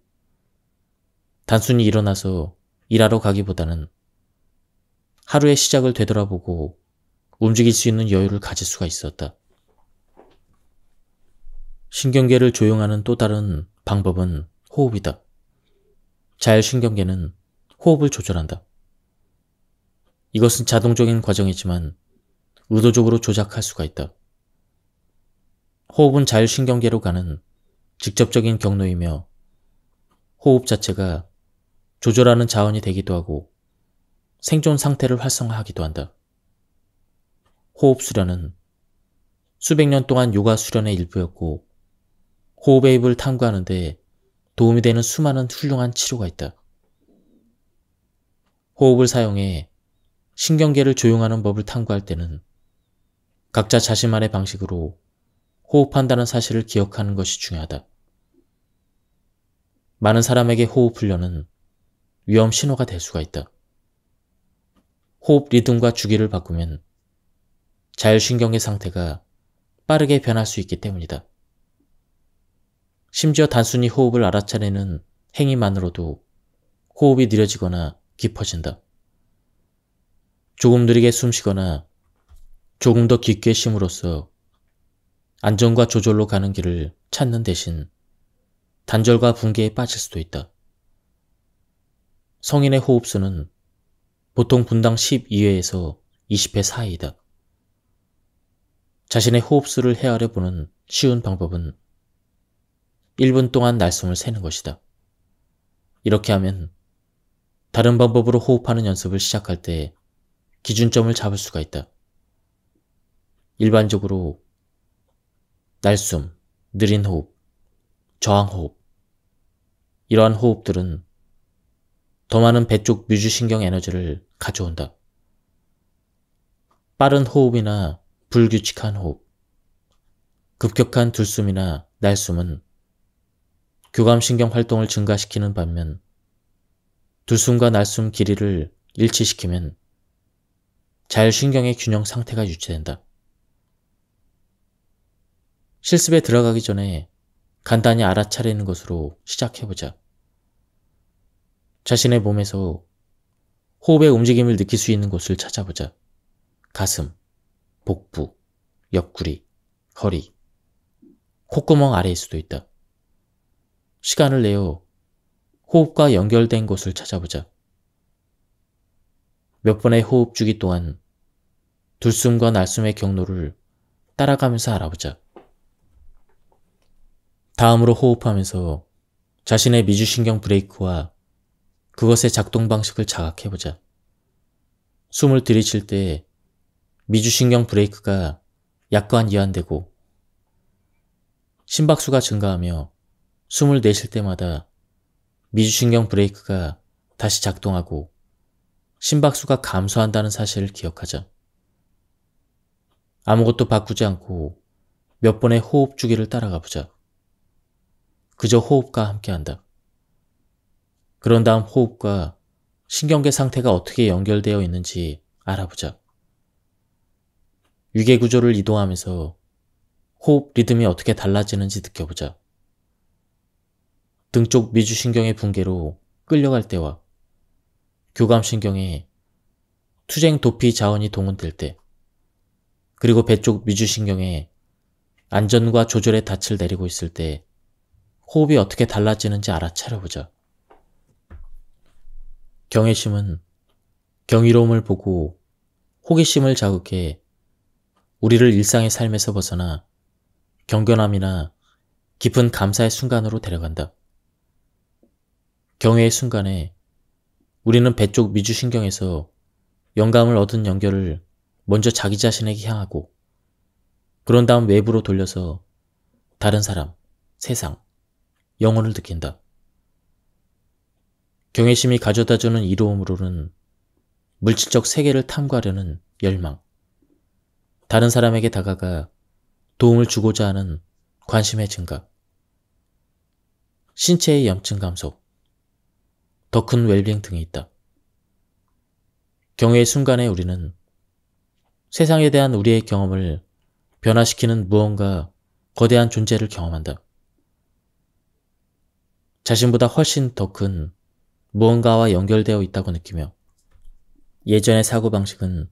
Speaker 1: 단순히 일어나서 일하러 가기보다는 하루의 시작을 되돌아보고 움직일 수 있는 여유를 가질 수가 있었다. 신경계를 조용하는 또 다른 방법은 호흡이다. 자율신경계는 호흡을 조절한다. 이것은 자동적인 과정이지만 의도적으로 조작할 수가 있다. 호흡은 자율신경계로 가는 직접적인 경로이며 호흡 자체가 조절하는 자원이 되기도 하고 생존 상태를 활성화하기도 한다. 호흡 수련은 수백 년 동안 요가 수련의 일부였고 호흡의 입을 탐구하는 데 도움이 되는 수많은 훌륭한 치료가 있다. 호흡을 사용해 신경계를 조용하는 법을 탐구할 때는 각자 자신만의 방식으로 호흡한다는 사실을 기억하는 것이 중요하다. 많은 사람에게 호흡 훈련은 위험 신호가 될 수가 있다. 호흡 리듬과 주기를 바꾸면 자율신경계 상태가 빠르게 변할 수 있기 때문이다. 심지어 단순히 호흡을 알아차리는 행위만으로도 호흡이 느려지거나 깊어진다. 조금 느리게 숨쉬거나 조금 더 깊게 쉼으로써 안정과 조절로 가는 길을 찾는 대신 단절과 붕괴에 빠질 수도 있다. 성인의 호흡수는 보통 분당 12회에서 20회 사이이다. 자신의 호흡수를 헤아려보는 쉬운 방법은 1분 동안 날숨을 새는 것이다. 이렇게 하면 다른 방법으로 호흡하는 연습을 시작할 때 기준점을 잡을 수가 있다. 일반적으로 날숨, 느린 호흡, 저항호흡 이러한 호흡들은 더 많은 배 쪽 뮤즈신경 에너지를 가져온다. 빠른 호흡이나 불규칙한 호흡, 급격한 들숨이나 날숨은 교감신경 활동을 증가시키는 반면 들숨과 날숨 길이를 일치시키면 자율신경의 균형 상태가 유지된다. 실습에 들어가기 전에 간단히 알아차리는 것으로 시작해보자. 자신의 몸에서 호흡의 움직임을 느낄 수 있는 곳을 찾아보자. 가슴, 복부, 옆구리, 허리, 콧구멍 아래일 수도 있다. 시간을 내어 호흡과 연결된 곳을 찾아보자. 몇 번의 호흡 주기 동안 들숨과 날숨의 경로를 따라가면서 알아보자. 다음으로 호흡하면서 자신의 미주신경 브레이크와 그것의 작동 방식을 자각해보자. 숨을 들이쉴 때 미주신경 브레이크가 약간 이완되고 심박수가 증가하며 숨을 내쉴 때마다 미주신경 브레이크가 다시 작동하고 심박수가 감소한다는 사실을 기억하자. 아무것도 바꾸지 않고 몇 번의 호흡 주기를 따라가 보자. 그저 호흡과 함께한다. 그런 다음 호흡과 신경계 상태가 어떻게 연결되어 있는지 알아보자. 위계 구조를 이동하면서 호흡 리듬이 어떻게 달라지는지 느껴보자. 등 쪽 미주신경의 붕괴로 끌려갈 때와 교감신경의 투쟁 도피 자원이 동원될 때, 그리고 배 쪽 미주신경의 안전과 조절의 닻을 내리고 있을 때 호흡이 어떻게 달라지는지 알아차려보자. 경외심은 경이로움을 보고 호기심을 자극해 우리를 일상의 삶에서 벗어나 경건함이나 깊은 감사의 순간으로 데려간다. 경외의 순간에 우리는 배 쪽 미주신경에서 영감을 얻은 연결을 먼저 자기 자신에게 향하고, 그런 다음 외부로 돌려서 다른 사람, 세상, 영혼을 느낀다. 경외심이 가져다주는 이로움으로는 물질적 세계를 탐구하려는 열망, 다른 사람에게 다가가 도움을 주고자 하는 관심의 증가, 신체의 염증 감소, 더 큰 웰빙 등이 있다. 경외의 순간에 우리는 세상에 대한 우리의 경험을 변화시키는 무언가 거대한 존재를 경험한다. 자신보다 훨씬 더 큰 무언가와 연결되어 있다고 느끼며 예전의 사고방식은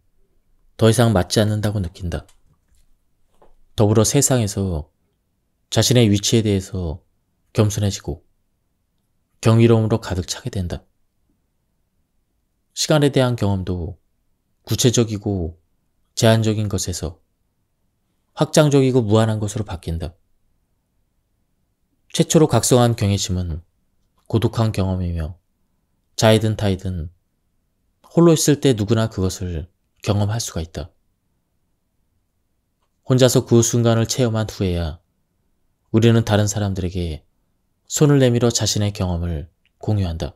Speaker 1: 더 이상 맞지 않는다고 느낀다. 더불어 세상에서 자신의 위치에 대해서 겸손해지고 경이로움으로 가득 차게 된다. 시간에 대한 경험도 구체적이고 제한적인 것에서 확장적이고 무한한 것으로 바뀐다. 최초로 각성한 경외심은 고독한 경험이며 자이든 타이든 홀로 있을 때 누구나 그것을 경험할 수가 있다. 혼자서 그 순간을 체험한 후에야 우리는 다른 사람들에게 손을 내밀어 자신의 경험을 공유한다.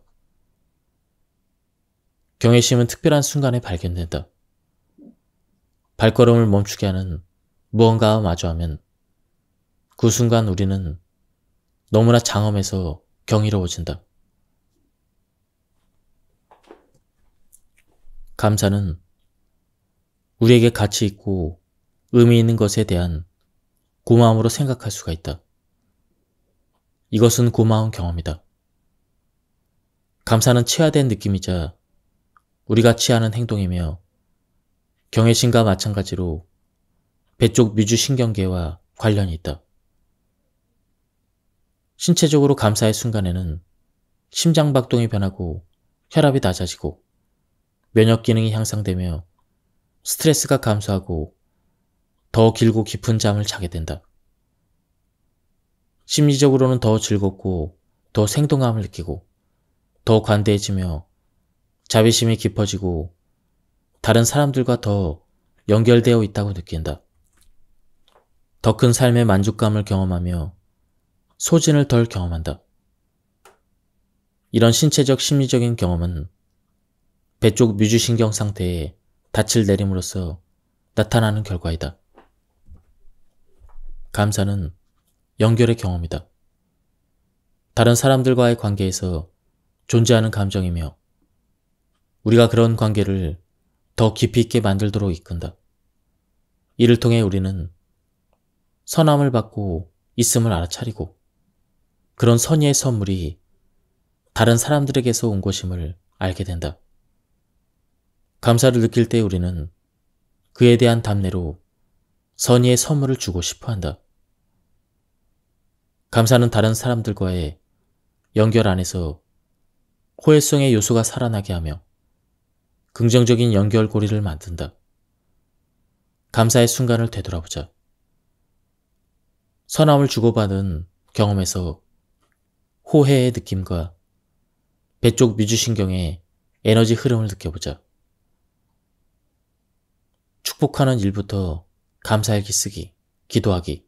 Speaker 1: 경외심은 특별한 순간에 발견된다. 발걸음을 멈추게 하는 무언가와 마주하면 그 순간 우리는 너무나 장엄해서 경이로워진다. 감사는 우리에게 가치 있고 의미 있는 것에 대한 고마움으로 생각할 수가 있다. 이것은 고마운 경험이다. 감사는 치화된 느낌이자 우리가 취하는 행동이며 경외심과 마찬가지로 배 쪽 미주신경계와 관련이 있다. 신체적으로 감사의 순간에는 심장박동이 변하고 혈압이 낮아지고 면역 기능이 향상되며 스트레스가 감소하고 더 길고 깊은 잠을 자게 된다. 심리적으로는 더 즐겁고 더 생동감을 느끼고 더 관대해지며 자비심이 깊어지고 다른 사람들과 더 연결되어 있다고 느낀다. 더 큰 삶의 만족감을 경험하며 소진을 덜 경험한다. 이런 신체적 심리적인 경험은 배 쪽 미주신경 상태에 닻을 내림으로써 나타나는 결과이다. 감사는 연결의 경험이다. 다른 사람들과의 관계에서 존재하는 감정이며 우리가 그런 관계를 더 깊이 있게 만들도록 이끈다. 이를 통해 우리는 선함을 받고 있음을 알아차리고 그런 선의의 선물이 다른 사람들에게서 온 것임을 알게 된다. 감사를 느낄 때 우리는 그에 대한 답례로 선의의 선물을 주고 싶어 한다. 감사는 다른 사람들과의 연결 안에서 호혜성의 요소가 살아나게 하며 긍정적인 연결고리를 만든다. 감사의 순간을 되돌아보자. 선함을 주고받은 경험에서 호혜의 느낌과 배 쪽 미주신경의 에너지 흐름을 느껴보자. 축복하는 일부터 감사일기 쓰기, 기도하기,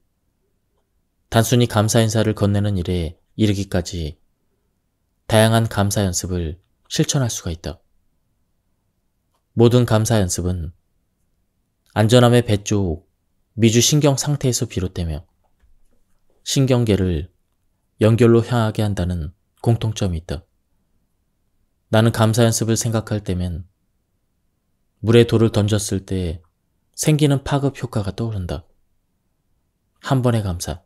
Speaker 1: 단순히 감사 인사를 건네는 일에 이르기까지 다양한 감사 연습을 실천할 수가 있다. 모든 감사 연습은 안전함의 배 쪽 미주신경 상태에서 비롯되며 신경계를 연결로 향하게 한다는 공통점이 있다. 나는 감사 연습을 생각할 때면 물에 돌을 던졌을 때 생기는 파급 효과가 떠오른다. 한 번의 감사.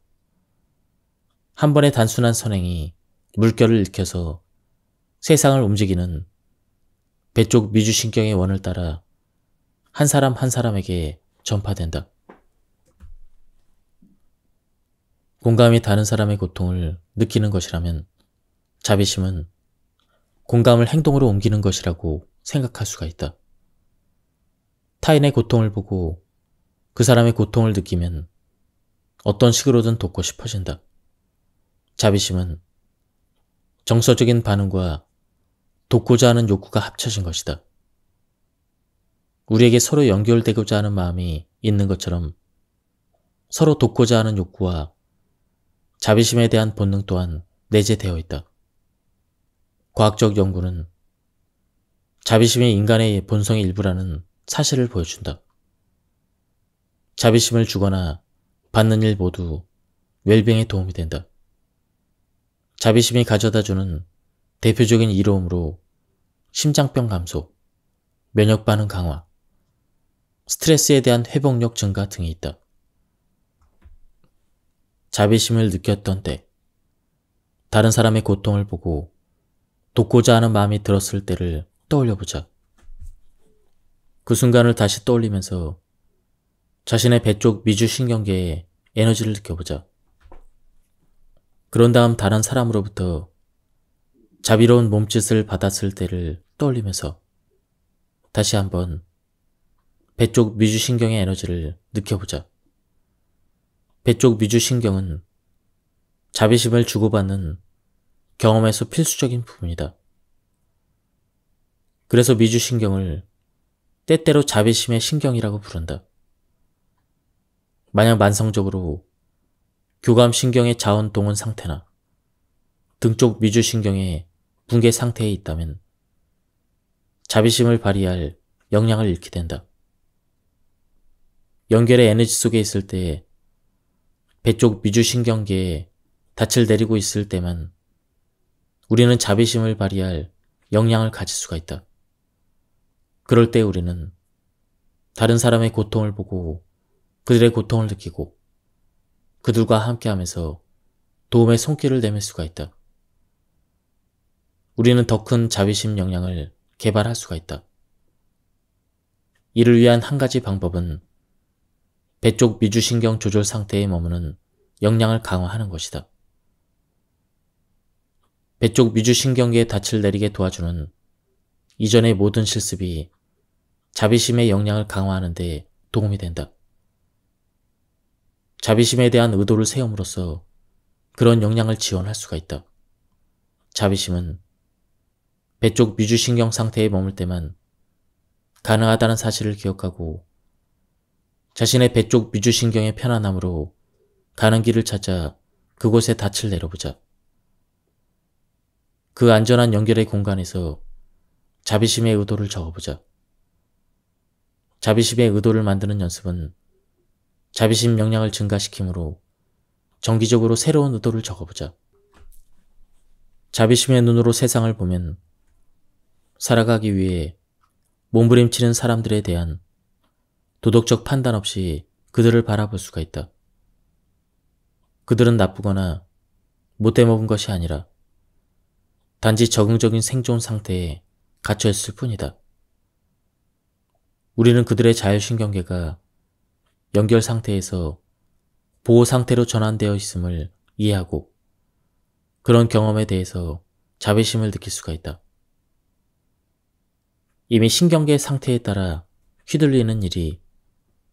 Speaker 1: 한 번의 단순한 선행이 물결을 일으켜서 세상을 움직이는 배 쪽 미주신경의 원을 따라 한 사람 한 사람에게 전파된다. 공감이 다른 사람의 고통을 느끼는 것이라면 자비심은 공감을 행동으로 옮기는 것이라고 생각할 수가 있다. 타인의 고통을 보고 그 사람의 고통을 느끼면 어떤 식으로든 돕고 싶어진다. 자비심은 정서적인 반응과 돕고자 하는 욕구가 합쳐진 것이다. 우리에게 서로 연결되고자 하는 마음이 있는 것처럼 서로 돕고자 하는 욕구와 자비심에 대한 본능 또한 내재되어 있다. 과학적 연구는 자비심이 인간의 본성의 일부라는 사실을 보여준다. 자비심을 주거나 받는 일 모두 웰빙에 도움이 된다. 자비심이 가져다주는 대표적인 이로움으로 심장병 감소, 면역 반응 강화, 스트레스에 대한 회복력 증가 등이 있다. 자비심을 느꼈던 때, 다른 사람의 고통을 보고 돕고자 하는 마음이 들었을 때를 떠올려보자. 그 순간을 다시 떠올리면서 자신의 배 쪽 미주신경계의 에너지를 느껴보자. 그런 다음 다른 사람으로부터 자비로운 몸짓을 받았을 때를 떠올리면서 다시 한번 배 쪽 미주신경의 에너지를 느껴보자. 배 쪽 미주신경은 자비심을 주고받는 경험에서 필수적인 부분이다. 그래서 미주신경을 때때로 자비심의 신경이라고 부른다. 만약 만성적으로 교감신경의 자원 동원 상태나 등 쪽 미주신경의 붕괴 상태에 있다면 자비심을 발휘할 역량을 잃게 된다. 연결의 에너지 속에 있을 때 배 쪽 미주신경계에 닻을 내리고 있을 때만 우리는 자비심을 발휘할 역량을 가질 수가 있다. 그럴 때 우리는 다른 사람의 고통을 보고 그들의 고통을 느끼고 그들과 함께하면서 도움의 손길을 내밀 수가 있다. 우리는 더 큰 자비심 역량을 개발할 수가 있다. 이를 위한 한 가지 방법은 배 쪽 미주신경 조절 상태에 머무는 역량을 강화하는 것이다. 배 쪽 미주신경계에 닻을 내리게 도와주는 이전의 모든 실습이 자비심의 역량을 강화하는 데 도움이 된다. 자비심에 대한 의도를 세움으로써 그런 역량을 지원할 수가 있다. 자비심은 배 쪽 미주신경 상태에 머물 때만 가능하다는 사실을 기억하고 자신의 배 쪽 미주신경의 편안함으로 가는 길을 찾아 그곳에 닻을 내려보자. 그 안전한 연결의 공간에서 자비심의 의도를 적어보자. 자비심의 의도를 만드는 연습은 자비심 역량을 증가시키므로 정기적으로 새로운 의도를 적어보자. 자비심의 눈으로 세상을 보면 살아가기 위해 몸부림치는 사람들에 대한 도덕적 판단 없이 그들을 바라볼 수가 있다. 그들은 나쁘거나 못돼 먹은 것이 아니라 단지 적응적인 생존 상태에 갇혀 있을 뿐이다. 우리는 그들의 자율신경계가 연결 상태에서 보호 상태로 전환되어 있음을 이해하고 그런 경험에 대해서 자비심을 느낄 수가 있다. 이미 신경계 상태에 따라 휘둘리는 일이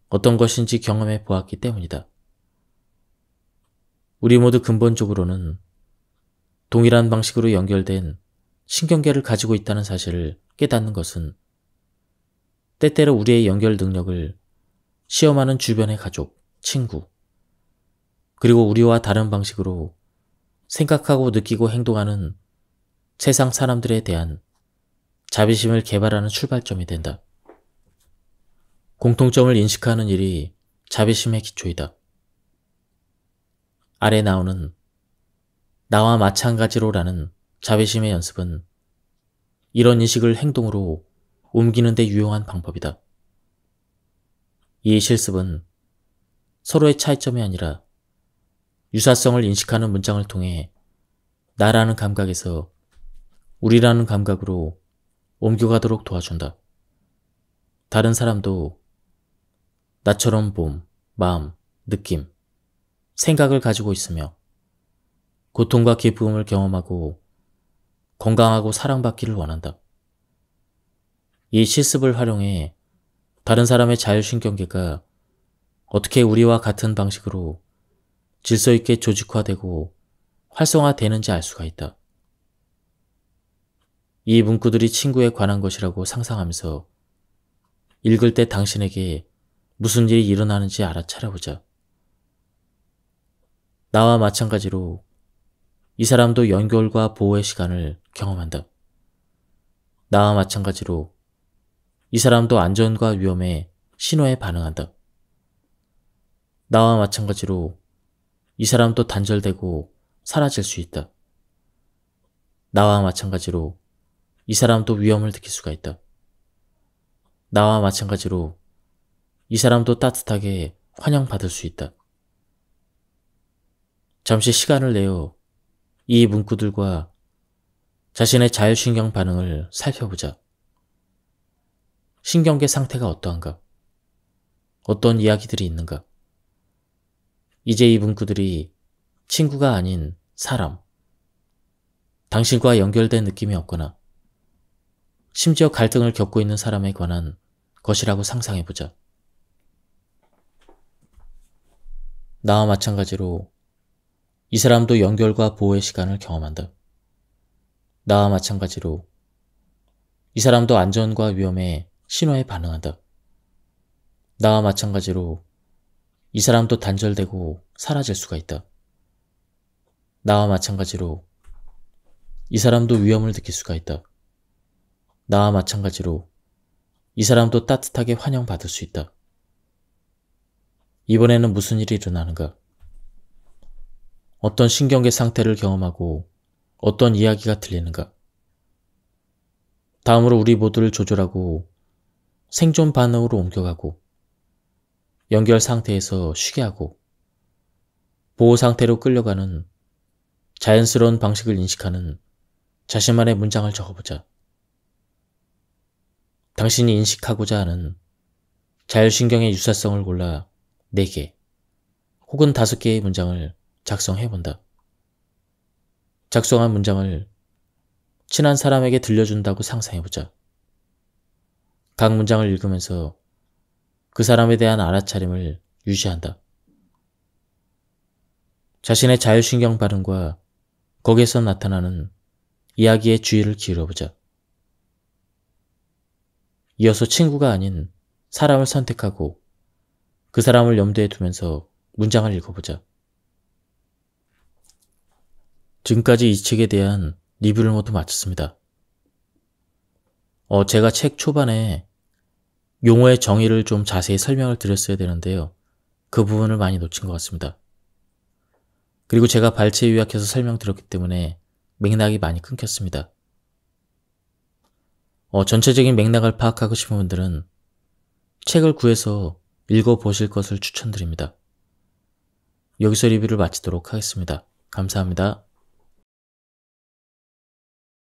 Speaker 1: 어떤 것인지 경험해 보았기 때문이다. 우리 모두 근본적으로는 동일한 방식으로 연결된 신경계를 가지고 있다는 사실을 깨닫는 것은 때때로 우리의 연결 능력을 시험하는 주변의 가족, 친구, 그리고 우리와 다른 방식으로 생각하고 느끼고 행동하는 세상 사람들에 대한 자비심을 개발하는 출발점이 된다. 공통점을 인식하는 일이 자비심의 기초이다. 아래 나오는 나와 마찬가지로라는 자비심의 연습은 이런 인식을 행동으로 옮기는 데 유용한 방법이다. 이 실습은 서로의 차이점이 아니라 유사성을 인식하는 문장을 통해 나라는 감각에서 우리라는 감각으로 옮겨가도록 도와준다. 다른 사람도 나처럼 몸, 마음, 느낌, 생각을 가지고 있으며 고통과 기쁨을 경험하고 건강하고 사랑받기를 원한다. 이 실습을 활용해 다른 사람의 자율신경계가 어떻게 우리와 같은 방식으로 질서 있게 조직화되고 활성화되는지 알 수가 있다. 이 문구들이 친구에 관한 것이라고 상상하면서 읽을 때 당신에게 무슨 일이 일어나는지 알아차려보자. 나와 마찬가지로 이 사람도 연결과 보호의 시간을 경험한다. 나와 마찬가지로 이 사람도 안전과 위험의 신호에 반응한다. 나와 마찬가지로 이 사람도 단절되고 사라질 수 있다. 나와 마찬가지로 이 사람도 위험을 느낄 수가 있다. 나와 마찬가지로 이 사람도 따뜻하게 환영받을 수 있다. 잠시 시간을 내어 이 문구들과 자신의 자율신경 반응을 살펴보자. 신경계 상태가 어떠한가? 어떤 이야기들이 있는가? 이제 이 문구들이 친구가 아닌 사람, 당신과 연결된 느낌이 없거나 심지어 갈등을 겪고 있는 사람에 관한 것이라고 상상해보자. 나와 마찬가지로 이 사람도 연결과 보호의 시간을 경험한다. 나와 마찬가지로 이 사람도 안전과 위험의 신호에 반응한다. 나와 마찬가지로 이 사람도 단절되고 사라질 수가 있다. 나와 마찬가지로 이 사람도 위험을 느낄 수가 있다. 나와 마찬가지로 이 사람도 따뜻하게 환영받을 수 있다. 이번에는 무슨 일이 일어나는가? 어떤 신경계 상태를 경험하고 어떤 이야기가 들리는가? 다음으로 우리 모두를 조절하고 생존 반응으로 옮겨가고 연결 상태에서 쉬게 하고 보호 상태로 끌려가는 자연스러운 방식을 인식하는 자신만의 문장을 적어보자. 당신이 인식하고자 하는 자율신경의 유사성을 골라 4개 혹은 5개의 문장을 작성해본다. 작성한 문장을 친한 사람에게 들려준다고 상상해보자. 각 문장을 읽으면서 그 사람에 대한 알아차림을 유지한다. 자신의 자율신경 반응과 거기에서 나타나는 이야기에 주의를 기울여보자. 이어서 친구가 아닌 사람을 선택하고 그 사람을 염두에 두면서 문장을 읽어보자. 지금까지 이 책에 대한 리뷰를 모두 마쳤습니다. 제가 책 초반에 용어의 정의를 좀 자세히 설명을 드렸어야 되는데요. 그 부분을 많이 놓친 것 같습니다. 그리고 제가 발췌 요약해서 설명드렸기 때문에 맥락이 많이 끊겼습니다. 전체적인 맥락을 파악하고 싶은 분들은 책을 구해서 읽어보실 것을 추천드립니다. 여기서 리뷰를 마치도록 하겠습니다. 감사합니다.